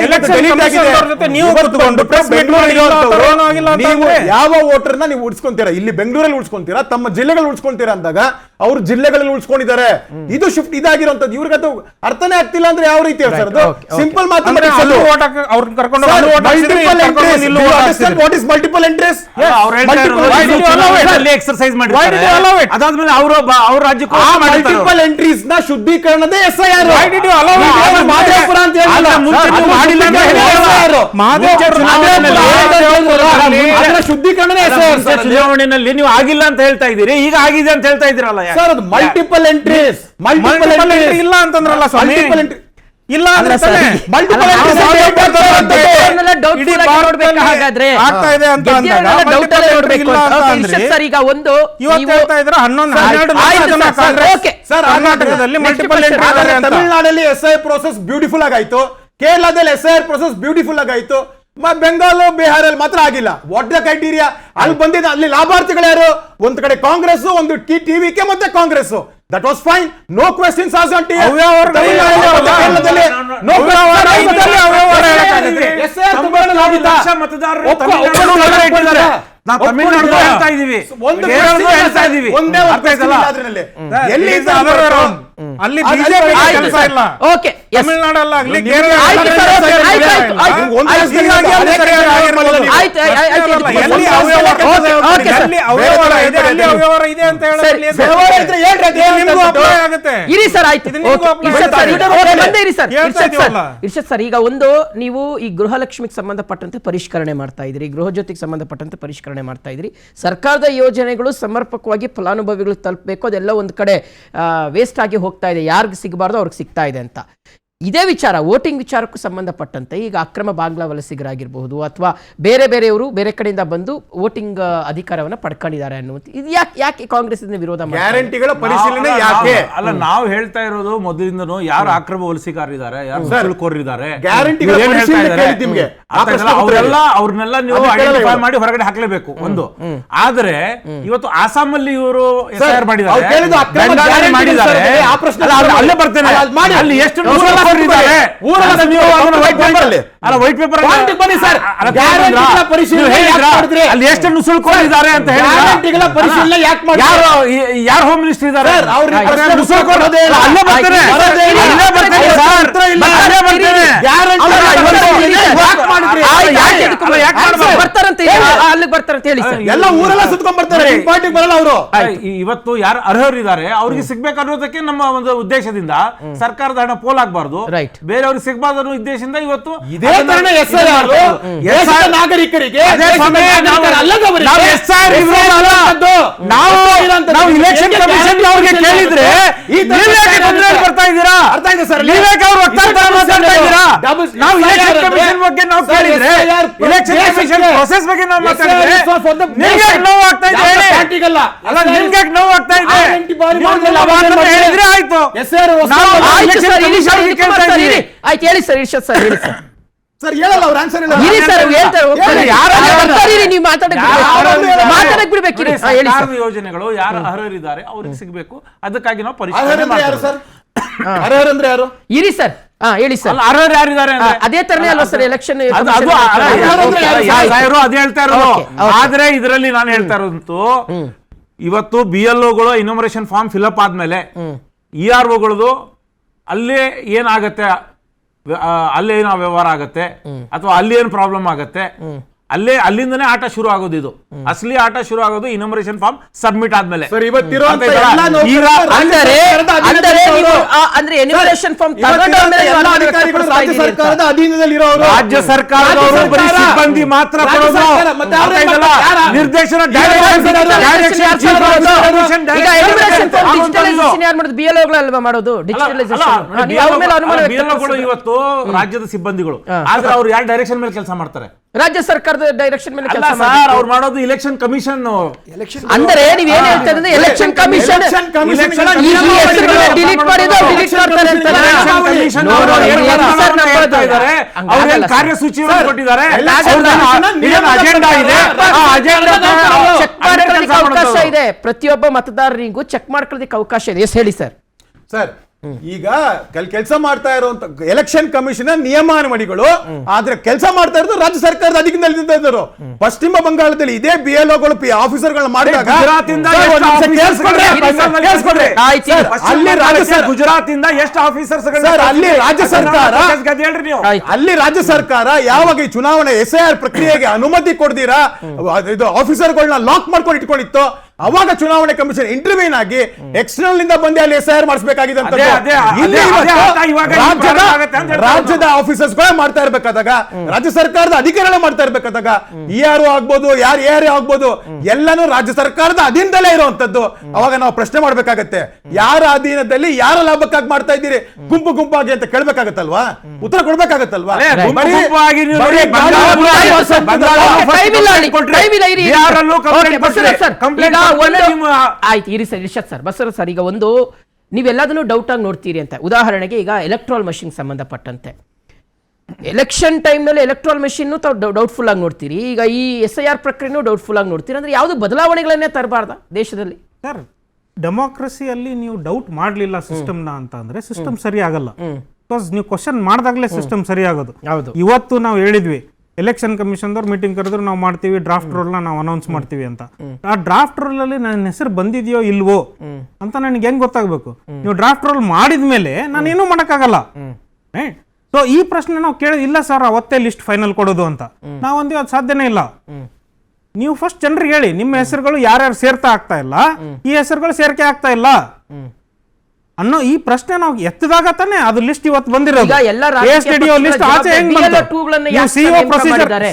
ಎಲೆಕ್ಷನ್ ಕಮಿಷನ್ ಅವರ ಜೊತೆ ನೀವು ಕೂತ್ಕೊಂಡು ಪ್ರೆಸ್ ಮೀಟ್ ಮಾಡಿ ನೀವು ಯಾವ ವೋಟರ್ನ ನೀವು ಉಳಿಸ್ಕೊಂತೀರಾ, ಇಲ್ಲಿ ಬೆಂಗಳೂರಲ್ಲಿ ಉಳಿಸ್ಕೊಂತೀರಾ, ತಮ್ಮ ಜಿಲ್ಲೆಗಳಲ್ಲಿ ಉಳಿಸ್ಕೊಂತೀರಾ ಅಂದಾಗ ಅವ್ರ ಜಿಲ್ಲೆಗಳಲ್ಲಿ ಉಳಿಸ್ಕೊಂಡಿದ್ದಾರೆ. ಇದು ಶಿಫ್ಟ್ ಇದಾಗಿರುವಂತದ್ದು. ಇವ್ರಿಗಂತೂ ಅರ್ಥನೇ ಆಗ್ತಿಲ್ಲ ಅಂದ್ರೆ ಯಾವ ರೀತಿ ಸರ್? ಅದು ಸಿಂಪಲ್ ಮಾತನಾಡಿಸ್. What is multiple entries? Exercise ಮಾಡಿ ಅದಾದ್ಮೇಲೆ ಅವ್ರ ರಾಜ್ಯಕ್ಕೆ ಮಲ್ಟಿಪಲ್ ಎಂಟ್ರೀಸ್ ನ ಶುದ್ಧೀಕರಣದೇ SIR. ಮಾದೇವಪುರ ಅಂತ ಚುನಾವಣೆಯಲ್ಲಿ ನೀವು ಆಗಿಲ್ಲ ಅಂತ ಹೇಳ್ತಾ ಇದ್ದೀರಿ, ಈಗ ಆಗಿದೆ ಅಂತ ಹೇಳ್ತಾ ಇದ್ದೀರಲ್ಲ ಸರ್. ಅದು ಮಲ್ಟಿಪಲ್ ಎಂಟ್ರೀಸ್, ಮಲ್ಟಿಪಲ್ ಎಂಟ್ರಿ ಇಲ್ಲ ಅಂತಂದ್ರಲ್ಲ ಸ್ವಾಮಿ. ಇಲ್ಲ ಅಂದ್ರೆ ಮಲ್ಟಿಪಲ್ ಹಾಗಾದ್ರೆ ಆಗ್ತಾ ಇದೆ ಅಂತ ಸರ್. ಈಗ ಒಂದು ಇವತ್ತು ಹೇಳ್ತಾ ಇದ್ರೆ 11-12 ಕರ್ನಾಟಕದಲ್ಲಿ ಮಲ್ಟಿಪಲ್ ಎಂಟ್ರಿ. ತಮಿಳುನಾಡಲ್ಲಿ SIR ಪ್ರೋಸೆಸ್ ಬ್ಯೂಟಿಫುಲ್ ಆಗಾಯ್ತು, ಕೇರಳದಲ್ಲಿ SIR ಪ್ರೋಸೆಸ್ ಬ್ಯೂಟಿಫುಲ್ ಆಗಾಯ್ತು, ಬೆಂಗಾಲ್ ಬಿಹಾರಲ್ಲಿ ಮಾತ್ರ ಆಗಿಲ್ಲ. What the criteria? ಅಲ್ಲಿ ಬಂದಿದ್ದ ಅಲ್ಲಿ ಲಾಭಾರ್ಥಿಗಳು ಯಾರು? ಒಂದು ಕಡೆ ಕಾಂಗ್ರೆಸ್, ಒಂದು TVK ಮತ್ತೆ Congress. That was fine, no questions as on T. Tamil Nadu ಹೇಳ್ತಾ ಇದೀವಿ, ಹೇಳ್ತಾ ಇದೀವಿ. ಅಲ್ಲಿ ಬಿಜೆಪಿ ಕೆಲಸ ಇಲ್ಲ. ಓಕೆ, ತಮಿಳುನಾಡಲ್ಲಾಗ್ಲಿ ಇರಿ ಸರ್, ಆಯ್ತು. ಇರ್ಷದ್ ಸರ್, ಈಗ ಒಂದು ನೀವು ಈ ಗೃಹಲಕ್ಷ್ಮಿಗೆ ಸಂಬಂಧಪಟ್ಟಂತೆ ಪರಿಷ್ಕರಣೆ ಮಾಡ್ತಾ ಇದ್ರಿ, ಗೃಹ ಜ್ಯೋತಿಗೆ ಸಂಬಂಧಪಟ್ಟಂತೆ ಪರಿಷ್ಕರಣೆ ಮಾಡ್ತಾ ಇದ್ರಿ. ಸರ್ಕಾರದ ಯೋಜನೆಗಳು ಸಮರ್ಪಕವಾಗಿ ಫಲಾನುಭವಿಗಳು ತಲುಪಬೇಕು, ಅದೆಲ್ಲ ಒಂದು ಕಡೆ ವೇಸ್ಟ್ ಆಗಿ ಹೋಗ್ತಾ ಇದೆ, ಯಾರಿಗೆ ಸಿಗಬಾರ್ದು ಅವ್ರಿಗೆ ಸಿಗ್ತಾ ಇದೆ ಅಂತ. ಇದೇ ವಿಚಾರ ವೋಟಿಂಗ್ ವಿಚಾರಕ್ಕೂ ಸಂಬಂಧಪಟ್ಟಂತೆ ಈಗ ಅಕ್ರಮ ಬಾಂಗ್ಲಾ ವಲಸಿಗರಾಗಿರಬಹುದು ಅಥವಾ ಬೇರೆಯವರು ಬೇರೆ ಕಡೆಯಿಂದ ಬಂದು ವೋಟಿಂಗ್ ಅಧಿಕಾರವನ್ನು ಪಡ್ಕೊಂಡಿದ್ದಾರೆ ಅನ್ನುವಂಥ ಇದು ಯಾಕೆ ಕಾಂಗ್ರೆಸ್ ವಿರೋಧ ಗ್ಯಾರಂಟಿಗಳ ಪರಿಶೀಲನೆ ಯಾಕೆ? ಅಲ್ಲ, ನಾವು ಹೇಳ್ತಾ ಇರೋದು ಮೊದಲಿಂದನೂ ಯಾರು ಅಕ್ರಮ ವಲಸಿಗಾರರಿದ್ದಾರೆ, ಯಾರು ಸುಳ್ಕೋರಿದ್ದಾರೆ, ಅವ್ರನ್ನೆಲ್ಲ ನೀವು ಐಡೆಂಟಿಫೈ ಮಾಡಿ ಹೊರಗಡೆ ಹಾಕ್ಲೇಬೇಕು ಒಂದು. ಆದ್ರೆ ಇವತ್ತು ಆಸಾಮಲ್ಲಿ ಇವರು SIR ಮಾಡಿದ್ದಾರೆ, ಅಲ್ಲೇ ಬರ್ತೇನೆ, ಅಲ್ಲಿ ಎಷ್ಟು ವೈಟ್ ಪೇಪರ್ ಅಲ್ಲಿ ಎಷ್ಟು ನುಸುಳ್ಕೊಂಡಿದ್ದಾರೆ ಅಂತ ಹೇಳಿದ್ರೆ ಯಾರು ಹೋಮ್ ಮಿನಿಸ್ಟರ್ ಇದ್ದಾರೆ? ಅಂತ ಅಲ್ಲಿಗೆ ಬರ್ತಾರೆ ಅಂತ ಹೇಳಿ ಸರ್. ಎಲ್ಲ ಊರೆಲ್ಲ ಸುತ್ಕೊಂಡ್ ಬರ್ತಾರೆ, ಪಾರ್ಟಿಗೆ ಬರಲ್ಲ ಅವರು. ಇವತ್ತು ಯಾರು ಅರ್ಹರಿದ್ದಾರೆ ಅವ್ರಿಗೆ ಸಿಗ್ಬೇಕು ಅನ್ನೋದಕ್ಕೆ ನಮ್ಮ ಒಂದು ಉದ್ದೇಶದಿಂದ ಸರ್ಕಾರದ ಹಣ ಪೋಲಾಗಬಾರ್ದು, Right. ಬೇರೆಯವ್ರಿಗೆ ಸಿಗಬಾರ್ದು ಅನ್ನೋ ಉದ್ದೇಶದಿಂದ ಇವತ್ತು ಇದೇ ತರ SIR ದೇಶದ ನಾಗರಿಕರಿಗೆ ನಾವು ಇಲೆಕ್ಷನ್ ಕಮಿಷನ್ ಅವ್ರಿಗೆ ಕೇಳಿದ್ರೆ ಬರ್ತಾ ಇದ್ದೀರಾ? ನಾವು ಇಲೆಕ್ಷನ್ ಕಮಿಷನ್ ಬಗ್ಗೆ ನಾವು ಕೇಳಿದ್ರೆ ಇಲೆಕ್ಷನ್ ಕಮಿಷನ್ ಪ್ರೊಸೆಸ್ ಬಗ್ಗೆ ನಾವು ಮಾತಾಡಿದ್ರೆ ನಿಮ್ಗೆ ನೋವು ಆಗ್ತಾ ಇದೆ ಹೇಳಿ. ಅಲ್ಲ ನಿಮ್ಗೆ ನೋವು ಆಗ್ತಾ ಇದೆ ಹೇಳಿದ್ರೆ ಆಯ್ತು. ಆಯ್ತು ಹೇಳಿ ಸರ್, ಇರ್ಷದ್ ಸರ್ ಹೇಳಿ ಸರ್. ಸರ್ ಹೇಳಲ್ಲ ಅವ್ರ ಆನ್ಸರ್ ಇಲ್ಲ. ಇರಿ ಸರ್, ಹೇಳ್ತಾರೆ ನೀವು ಮಾತಾಡಕ್ ಬಿಡ್ಬೇಕು. ಸರ್ಕಾರದ ಯೋಜನೆಗಳು ಯಾರು ಅರ್ಹರಿದ್ದಾರೆ ಅವ್ರಿಗೆ ಸಿಗಬೇಕು, ಅದಕ್ಕಾಗಿ ನಾವು ಪರಿಶೀಲನೆ ಯಾರು ಸರ್ ಅರ್ಹರಂದ್ರೆ ಯಾರು? ಇರಿ ಸರ್, ಹೇಳಿ ಸರ್. ಅರ್ಹರು ಯಾರಿದ್ದಾರೆ ಅದೇ ತರನೇ ಅಲ್ವಾ ಸರ್ ಎಲೆಕ್ಷನ್? ಅದೇ ಹೇಳ್ತಾ ಇರೋದು. ಆದ್ರೆ ಇದರಲ್ಲಿ ನಾನು ಹೇಳ್ತಾ ಇರೋದಂತೂ ಇವತ್ತು BLOಗಳು ಇನ್ಯೂಮರೇಷನ್ ಫಾರ್ಮ್ ಫಿಲ್ಅಪ್ ಆದ್ಮೇಲೆ EROಗಳದು ಅಲ್ಲೇ ಏನಾಗತ್ತೆ, ಅಲ್ಲೇನೋ ವ್ಯವಹಾರ ಆಗತ್ತೆ ಅಥವಾ ಅಲ್ಲಿ ಏನು ಪ್ರಾಬ್ಲಮ್ ಆಗತ್ತೆ, ಅಲ್ಲಿಂದನೇ ಆಟ ಶುರು ಆಗೋದು. ಇದು ಅಸಲಿ ಆಟ ಶುರು ಆಗೋದು ಇನ್ಯೂಮರೇಷನ್ ಫಾರ್ಮ್ ಸಬ್ಮಿಟ್ ಆದ್ಮೇಲೆ. ರಾಜ್ಯ ಸರ್ಕಾರದವರು ಬರೀ ಸಿಬ್ಬಂದಿ ಮಾತ್ರ ನಿರ್ದೇಶನ ಮಾಡೋದು. ಇವತ್ತು ರಾಜ್ಯದ ಸಿಬ್ಬಂದಿಗಳು, ಆದ್ರೆ ಅವ್ರು ಯಾರು ಡೈರೆಕ್ಷನ್ ಮೇಲೆ ಕೆಲಸ ಮಾಡ್ತಾರೆ? ರಾಜ್ಯ ಸರ್ಕಾರದ ಡೈರೆಕ್ಷನ್ ಮೇಲೆ ಕೆಲಸ ಸರ್. ಅವ್ರು ಮಾಡೋದು ಇಲೆಕ್ಷನ್ ಕಮಿಷನ್. ಅಂದ್ರೆ ನೀವ್ ಏನ್ ಹೇಳ್ತಾ ಇದ್ರೆ ಎಲೆಕ್ಷನ್ ಕಮಿಷನ್ ಡಿಲೀಟ್ ಮಾಡಿದ್ರೆ ಕಾರ್ಯಸೂಚಿಯನ್ನು ಕೊಟ್ಟಿದ್ದಾರೆ, ಅಜೆಂಡಾ ಇದೆ, ಚೆಕ್ ಮಾಡ್ಕೊಳ್ಳೋದಕ್ಕೆ ಅವಕಾಶ ಇದೆ. ಪ್ರತಿಯೊಬ್ಬ ಮತದಾರರಿಗೂ ಚೆಕ್ ಮಾಡ್ಕೊಳ್ಳೋದಕ್ಕೆ ಅವಕಾಶ ಇದೆ. ಎಸ್ ಹೇಳಿ ಸರ್. ಸರ್ ಈಗ ಕೆಲಸ ಮಾಡ್ತಾ ಇರುವಂತ ಎಲೆಕ್ಷನ್ ಕಮಿಷನ್ ನಿಯಮಾವಳಿಗಳು, ಆದ್ರೆ ಕೆಲಸ ಮಾಡ್ತಾ ಇರೋದು ರಾಜ್ಯ ಸರ್ಕಾರದ ಅಧೀನದಲ್ಲಿದ್ದರು. ಪಶ್ಚಿಮ ಬಂಗಾಳದಲ್ಲಿ ಇದೇ BLOಗಳು ಆಫೀಸರ್ಗಳನ್ನ ಮಾಡಿದಾಗ ಗುಜರಾತ್ ಇಂದ ಎಷ್ಟು ಆಫೀಸರ್ಸ್ ಅಲ್ಲಿ ರಾಜ್ಯ ಸರ್ಕಾರ ಯಾವಾಗ ಈ ಚುನಾವಣೆ SIR ಪ್ರಕ್ರಿಯೆಗೆ ಅನುಮತಿ ಕೊಡ್ದಿರಾ ಇದು ಆಫೀಸರ್ಗಳನ್ನ ಲಾಕ್ ಮಾಡ್ಕೊಂಡು ಇಟ್ಕೊಂಡಿತ್ತು, ಅವಾಗ ಚುನಾವಣೆ ಕಮಿಷನ್ ಇಂಟರ್ವ್ಯೂನ್ ಆಗಿ ಎಕ್ಸ್ಟರ್ನಲ್ ಇಂದ ಬಂದು ಅಲ್ಲಿ SIR ಮಾಡಿಸಬೇಕಾಗಿದೆ ಅಂತ ರಾಜ್ಯದ ಆಫೀಸರ್ಸ್ ಮಾಡ್ತಾ ಇರ್ಬೇಕಾದಾಗ, ರಾಜ್ಯ ಸರ್ಕಾರದ ಅಧಿಕಾರಿಗಳು ಮಾಡ್ತಾ ಇರ್ಬೇಕಾದಾಗ ERO ಆಗ್ಬೋದು, ಯಾರು ಆಗ್ಬೋದು, ಎಲ್ಲಾನು ರಾಜ್ಯ ಸರ್ಕಾರದ ಅಧೀನದಲ್ಲೇ ಇರುವಂತದ್ದು. ಅವಾಗ ನಾವು ಪ್ರಶ್ನೆ ಮಾಡ್ಬೇಕಾಗತ್ತೆ, ಯಾರ ಅಧೀನದಲ್ಲಿ ಯಾರ ಲಾಭಕ್ಕಾಗಿ ಮಾಡ್ತಾ ಇದ್ದೀರಿ ಗುಂಪು ಗುಂಪಾಗಿ ಅಂತ ಕೇಳ್ಬೇಕಾಗತ್ತಲ್ವಾ, ಉತ್ತರ ಕೊಡ್ಬೇಕಾಗತ್ತಲ್ವಾ? ಆಯ್ತು ಇರಿ sir, Irshad sir, Basavaraj sir, ಈಗ ಒಂದು ನೀವೆಲ್ಲದನ್ನು ಡೌಟ್ ಆಗಿ ನೋಡ್ತೀರಿ ಅಂತ. ಉದಾಹರಣೆಗೆ ಈಗ ಎಲೆಕ್ಟ್ರಾಲ್ ಮಷಿನ್ ಸಂಬಂಧಪಟ್ಟಂತೆ ಎಲೆಕ್ಷನ್ ಟೈಮ್ನಲ್ಲಿ ಎಲೆಕ್ಟ್ರಾಲ್ ಮಷಿನ್ ಡೌಟ್ಫುಲ್ ಆಗಿ ನೋಡ್ತೀರಿ, ಈಗ ಈ SIR ಪ್ರಕ್ರಿಯೆನೂ ಡೌಟ್ಫುಲ್ ಆಗಿ ನೋಡ್ತೀರಿ. ಅಂದ್ರೆ ಯಾವುದು ಬದಲಾವಣೆಗಳನ್ನೇ ತರಬಾರ್ದ ದೇಶದಲ್ಲಿ? ಸರ್, ಡೆಮೋಕ್ರಸಿಯಲ್ಲಿ ನೀವು ಡೌಟ್ ಮಾಡಲಿಲ್ಲ ಸಿಸ್ಟಮ್ನ ಅಂತ ಅಂದ್ರೆ ಸಿಸ್ಟಮ್ ಸರಿ ಆಗಲ್ಲ. ಬಿಕಾಸ್ ನೀವು ಕ್ವಶನ್ ಮಾಡಿದಾಗಲೇ ಸಿಸ್ಟಮ್ ಸರಿ ಆಗೋದು. ಇವತ್ತು ನಾವು ಹೇಳಿದ್ವಿ ಎಲೆಕ್ಷನ್ ಕಮಿಷನ್ದವ್ರು ಮೀಟಿಂಗ್ ಕರೆದ್ರು ನಾವು ಮಾಡ್ತೀವಿ, ಡ್ರಾಫ್ಟ್ ರೋಲ್ನ ನಾವು ಅನೌನ್ಸ್ ಮಾಡ್ತೀವಿ ಅಂತ. ಆ ಡ್ರಾಫ್ಟ್ ರೋಲ್ ಅಲ್ಲಿ ನನ್ನ ಹೆಸರು ಬಂದಿದೆಯೋ ಇಲ್ವೋ ಅಂತ ನನಗೆ ಹೆಂಗ್ ಗೊತ್ತಾಗಬೇಕು? ನೀವು ಡ್ರಾಫ್ಟ್ ರೋಲ್ ಮಾಡಿದ್ಮೇಲೆ ನಾನು ಏನೂ ಮಾಡೋಕ್ಕಾಗಲ್ಲ. ಸೊ ಈ ಪ್ರಶ್ನೆ ನಾವು ಕೇಳಿ, ಇಲ್ಲ ಸರ್ ಅವತ್ತೇ ಲಿಸ್ಟ್ ಫೈನಲ್ ಕೊಡೋದು ಅಂತ ನಾವೊಂದು ಅದು ಸಾಧ್ಯನೇ ಇಲ್ಲ. ನೀವು ಫಸ್ಟ್ ಜನರಿಗೆ ಹೇಳಿ ನಿಮ್ಮ ಹೆಸರುಗಳು ಯಾರ್ಯಾರು ಸೇರ್ತಾ ಆಗ್ತಾ ಇಲ್ಲ, ಈ ಹೆಸರುಗಳು ಸೇರ್ಕೆ ಆಗ್ತಾ ಇಲ್ಲ ಅನ್ನೋ ಈ ಪ್ರಶ್ನೆ ನಾವು ಎತ್ತಿದಾಗ ತಾನೆ ಅದು ಲಿಸ್ಟ್ ಇವತ್ತು ಬಂದಿರೋದು. ಲಿಸ್ಟ್ ಆಚೆ ಹೆಂಗ್ ಬಂತು?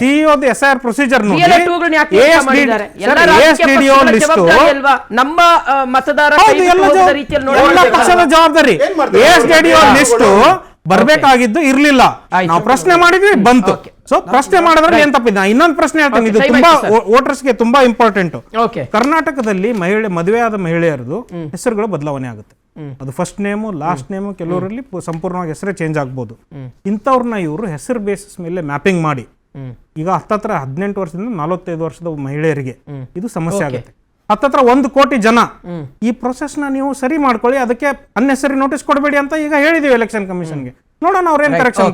ಸಿಇಒ SIR ಪ್ರೊಸೀಜರ್ ನೋಡಿ ಲಿಸ್ಟ್ ನಮ್ಮ ಮತದಾರ ಎಲ್ಲ ಪಕ್ಷದ ಜವಾಬ್ದಾರಿ. ASDDO ಲಿಸ್ಟ್ ಬರ್ಬೇಕಾಗಿದ್ದು ಇರ್ಲಿಲ್ಲ, ನಾವು ಪ್ರಶ್ನೆ ಮಾಡಿದ್ವಿ ಬಂತು. ಸೊ ಪ್ರಶ್ನೆ ಮಾಡಿದ್ರೆ ಏನ್ ತಪ್ಪಿದ್ದ? ಇನ್ನೊಂದು ಪ್ರಶ್ನೆ ಹೇಳ್ತೀನಿ, ಇದು ತುಂಬಾ ವೋಟರ್ಸ್ಗೆ ತುಂಬಾ ಇಂಪಾರ್ಟೆಂಟ್. ಕರ್ನಾಟಕದಲ್ಲಿ ಮದುವೆಯಾದ ಮಹಿಳೆಯರದು ಹೆಸರುಗಳು ಬದಲಾವಣೆ ಆಗುತ್ತೆ. ಅದು ಫಸ್ಟ್ ನೇಮು, ಲಾಸ್ಟ್ ನೇಮು, ಕೆಲವರಲ್ಲಿ ಸಂಪೂರ್ಣವಾಗಿ ಹೆಸರೇ ಚೇಂಜ್ ಆಗ್ಬೋದು. ಇಂಥವ್ರನ್ನ ಇವರು ಹೆಸರು ಬೇಸಿಸ್ ಮೇಲೆ ಮ್ಯಾಪಿಂಗ್ ಮಾಡಿ ಈಗ ಹತ್ತತ್ರ 18 ವರ್ಷದಿಂದ 45 ವರ್ಷದ ಮಹಿಳೆಯರಿಗೆ ಇದು ಸಮಸ್ಯೆ ಆಗುತ್ತೆ. ಹತ್ತತ್ರ 1 ಕೋಟಿ ಜನ. ಈ ಪ್ರೊಸೆಸ್ ನ ನೀವು ಸರಿ ಮಾಡ್ಕೊಳ್ಳಿ, ಅದಕ್ಕೆ ಅನ್ನೆಸರಿ ನೋಟಿಸ್ ಕೊಡಬೇಡಿ ಅಂತ ಈಗ ಹೇಳಿದೀವಿ ಎಲೆಕ್ಷನ್ ಕಮಿಷನ್ಗೆ. ನೋಡೋಣ ಅವ್ರೇನ್ ಕರೆಕ್ಷನ್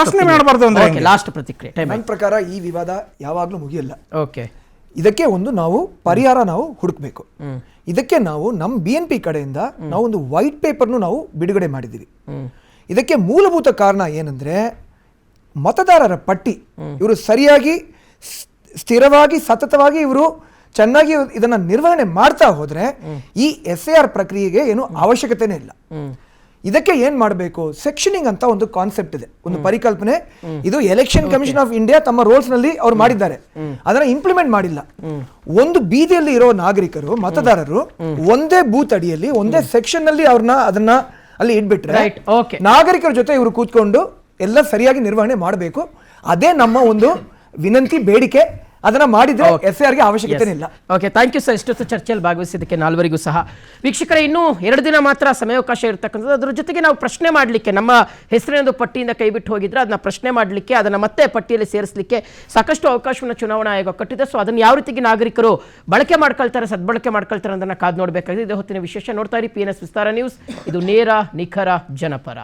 ಪ್ರಶ್ನೆ ಮಾಡಬಾರ್ದು ಅಂದ್ರೆ. ಲಾಸ್ಟ್ ಪ್ರತಿಕ್ರಿಯೆ. ನನ್ನ ಪ್ರಕಾರ ಈ ವಿವಾದ ಯಾವಾಗ್ಲೂ ಮುಗಿಯಲ್ಲ. ಇದಕ್ಕೆ ಒಂದು ನಾವು ಪರಿಹಾರ ನಾವು ಹುಡುಕ್ಬೇಕು. ಇದಕ್ಕೆ ನಾವು ನಮ್ಮ BNP ಕಡೆಯಿಂದ ನಾವು ಒಂದು ವೈಟ್ ಪೇಪರ್ನು ನಾವು ಬಿಡುಗಡೆ ಮಾಡಿದ್ದೀವಿ. ಇದಕ್ಕೆ ಮೂಲಭೂತ ಕಾರಣ ಏನಂದ್ರೆ ಮತದಾರರ ಪಟ್ಟಿ ಇವರು ಸರಿಯಾಗಿ ಸ್ಥಿರವಾಗಿ ಸತತವಾಗಿ ಇವರು ಚೆನ್ನಾಗಿ ಇದನ್ನ ನಿರ್ವಹಣೆ ಮಾಡ್ತಾ ಹೋದ್ರೆ ಈ SIR ಪ್ರಕ್ರಿಯೆಗೆ ಏನು ಅವಶ್ಯಕತೆನೇ ಇಲ್ಲ. ಇದಕ್ಕೆ ಏನ್ ಮಾಡಬೇಕು, ಸೆಕ್ಷನಿಂಗ್ ಅಂತ ಒಂದು ಕಾನ್ಸೆಪ್ಟ್ ಇದೆ, ಒಂದು ಪರಿಕಲ್ಪನೆ. ಇದು ಎಲೆಕ್ಷನ್ ಕಮಿಷನ್ ಆಫ್ ಇಂಡಿಯಾ ತಮ್ಮ ರೋಲ್ಸ್ ನಲ್ಲಿ ಅವ್ರು ಮಾಡಿದ್ದಾರೆ, ಅದನ್ನ ಇಂಪ್ಲಿಮೆಂಟ್ ಮಾಡಿಲ್ಲ. ಒಂದು ಬೀದಿಯಲ್ಲಿ ಇರೋ ನಾಗರಿಕರು ಮತದಾರರು ಒಂದೇ ಬೂತ್ ಅಡಿಯಲ್ಲಿ ಒಂದೇ ಸೆಕ್ಷನ್ ನಲ್ಲಿ ಅದನ್ನ ಅಲ್ಲಿ ಇಟ್ಬಿಟ್ರೆ ನಾಗರಿಕರ ಜೊತೆ ಇವರು ಕೂತ್ಕೊಂಡು ಎಲ್ಲ ಸರಿಯಾಗಿ ನಿರ್ವಹಣೆ ಮಾಡಬೇಕು. ಅದೇ ನಮ್ಮ ಒಂದು ವಿನಂತಿ, ಬೇಡಿಕೆ. ಅದನ್ನ ಮಾಡಿದ್ರೆ SIR ಗೆ ಅವಶ್ಯಕತೆ ಇಲ್ಲ. Okay, thank you sir. ಇಷ್ಟೊತ್ತು ಚರ್ಚೆಯಲ್ಲಿ ಭಾಗವಹಿಸಿದ್ದಕ್ಕೆ ನಾಲ್ವರಿಗೂ ಸಹ. ವೀಕ್ಷಕರೇ, ಇನ್ನೂ 2 ದಿನ ಮಾತ್ರ ಸಮಯಾವಕಾಶ ಇರತಕ್ಕಂಥದ್ದು. ಅದ್ರ ಜೊತೆಗೆ ನಾವು ಪ್ರಶ್ನೆ ಮಾಡಲಿಕ್ಕೆ, ನಮ್ಮ ಹೆಸರಿನೊಂದು ಪಟ್ಟಿಯಿಂದ ಕೈ ಬಿಟ್ಟು ಹೋಗಿದ್ರೆ ಅದನ್ನ ಪ್ರಶ್ನೆ ಮಾಡಲಿಕ್ಕೆ, ಅದನ್ನ ಮತ್ತೆ ಪಟ್ಟಿಯಲ್ಲಿ ಸೇರಿಸಲಿಕ್ಕೆ ಸಾಕಷ್ಟು ಅವಕಾಶವನ್ನು ಚುನಾವಣಾ ಆಯೋಗ ಕೊಟ್ಟಿದೆ. ಸೊ ಅದನ್ನು ಯಾವ ರೀತಿಗೆ ನಾಗರಿಕರು ಬಳಕೆ ಮಾಡ್ಕೊಳ್ತಾರೆ, ಸದ್ಬಳಕೆ ಮಾಡ್ಕೊಳ್ತಾರೆ ಅದನ್ನ ಕಾದು ನೋಡಬೇಕಾಗಿದೆ. ಇದೇ ಹೊತ್ತಿನ ವಿಶೇಷ. ನೋಡ್ತಾ ಇರಿ PNS ವಿಸ್ತಾರ ನ್ಯೂಸ್. ಇದು ನೇರ, ನಿಖರ, ಜನಪರ.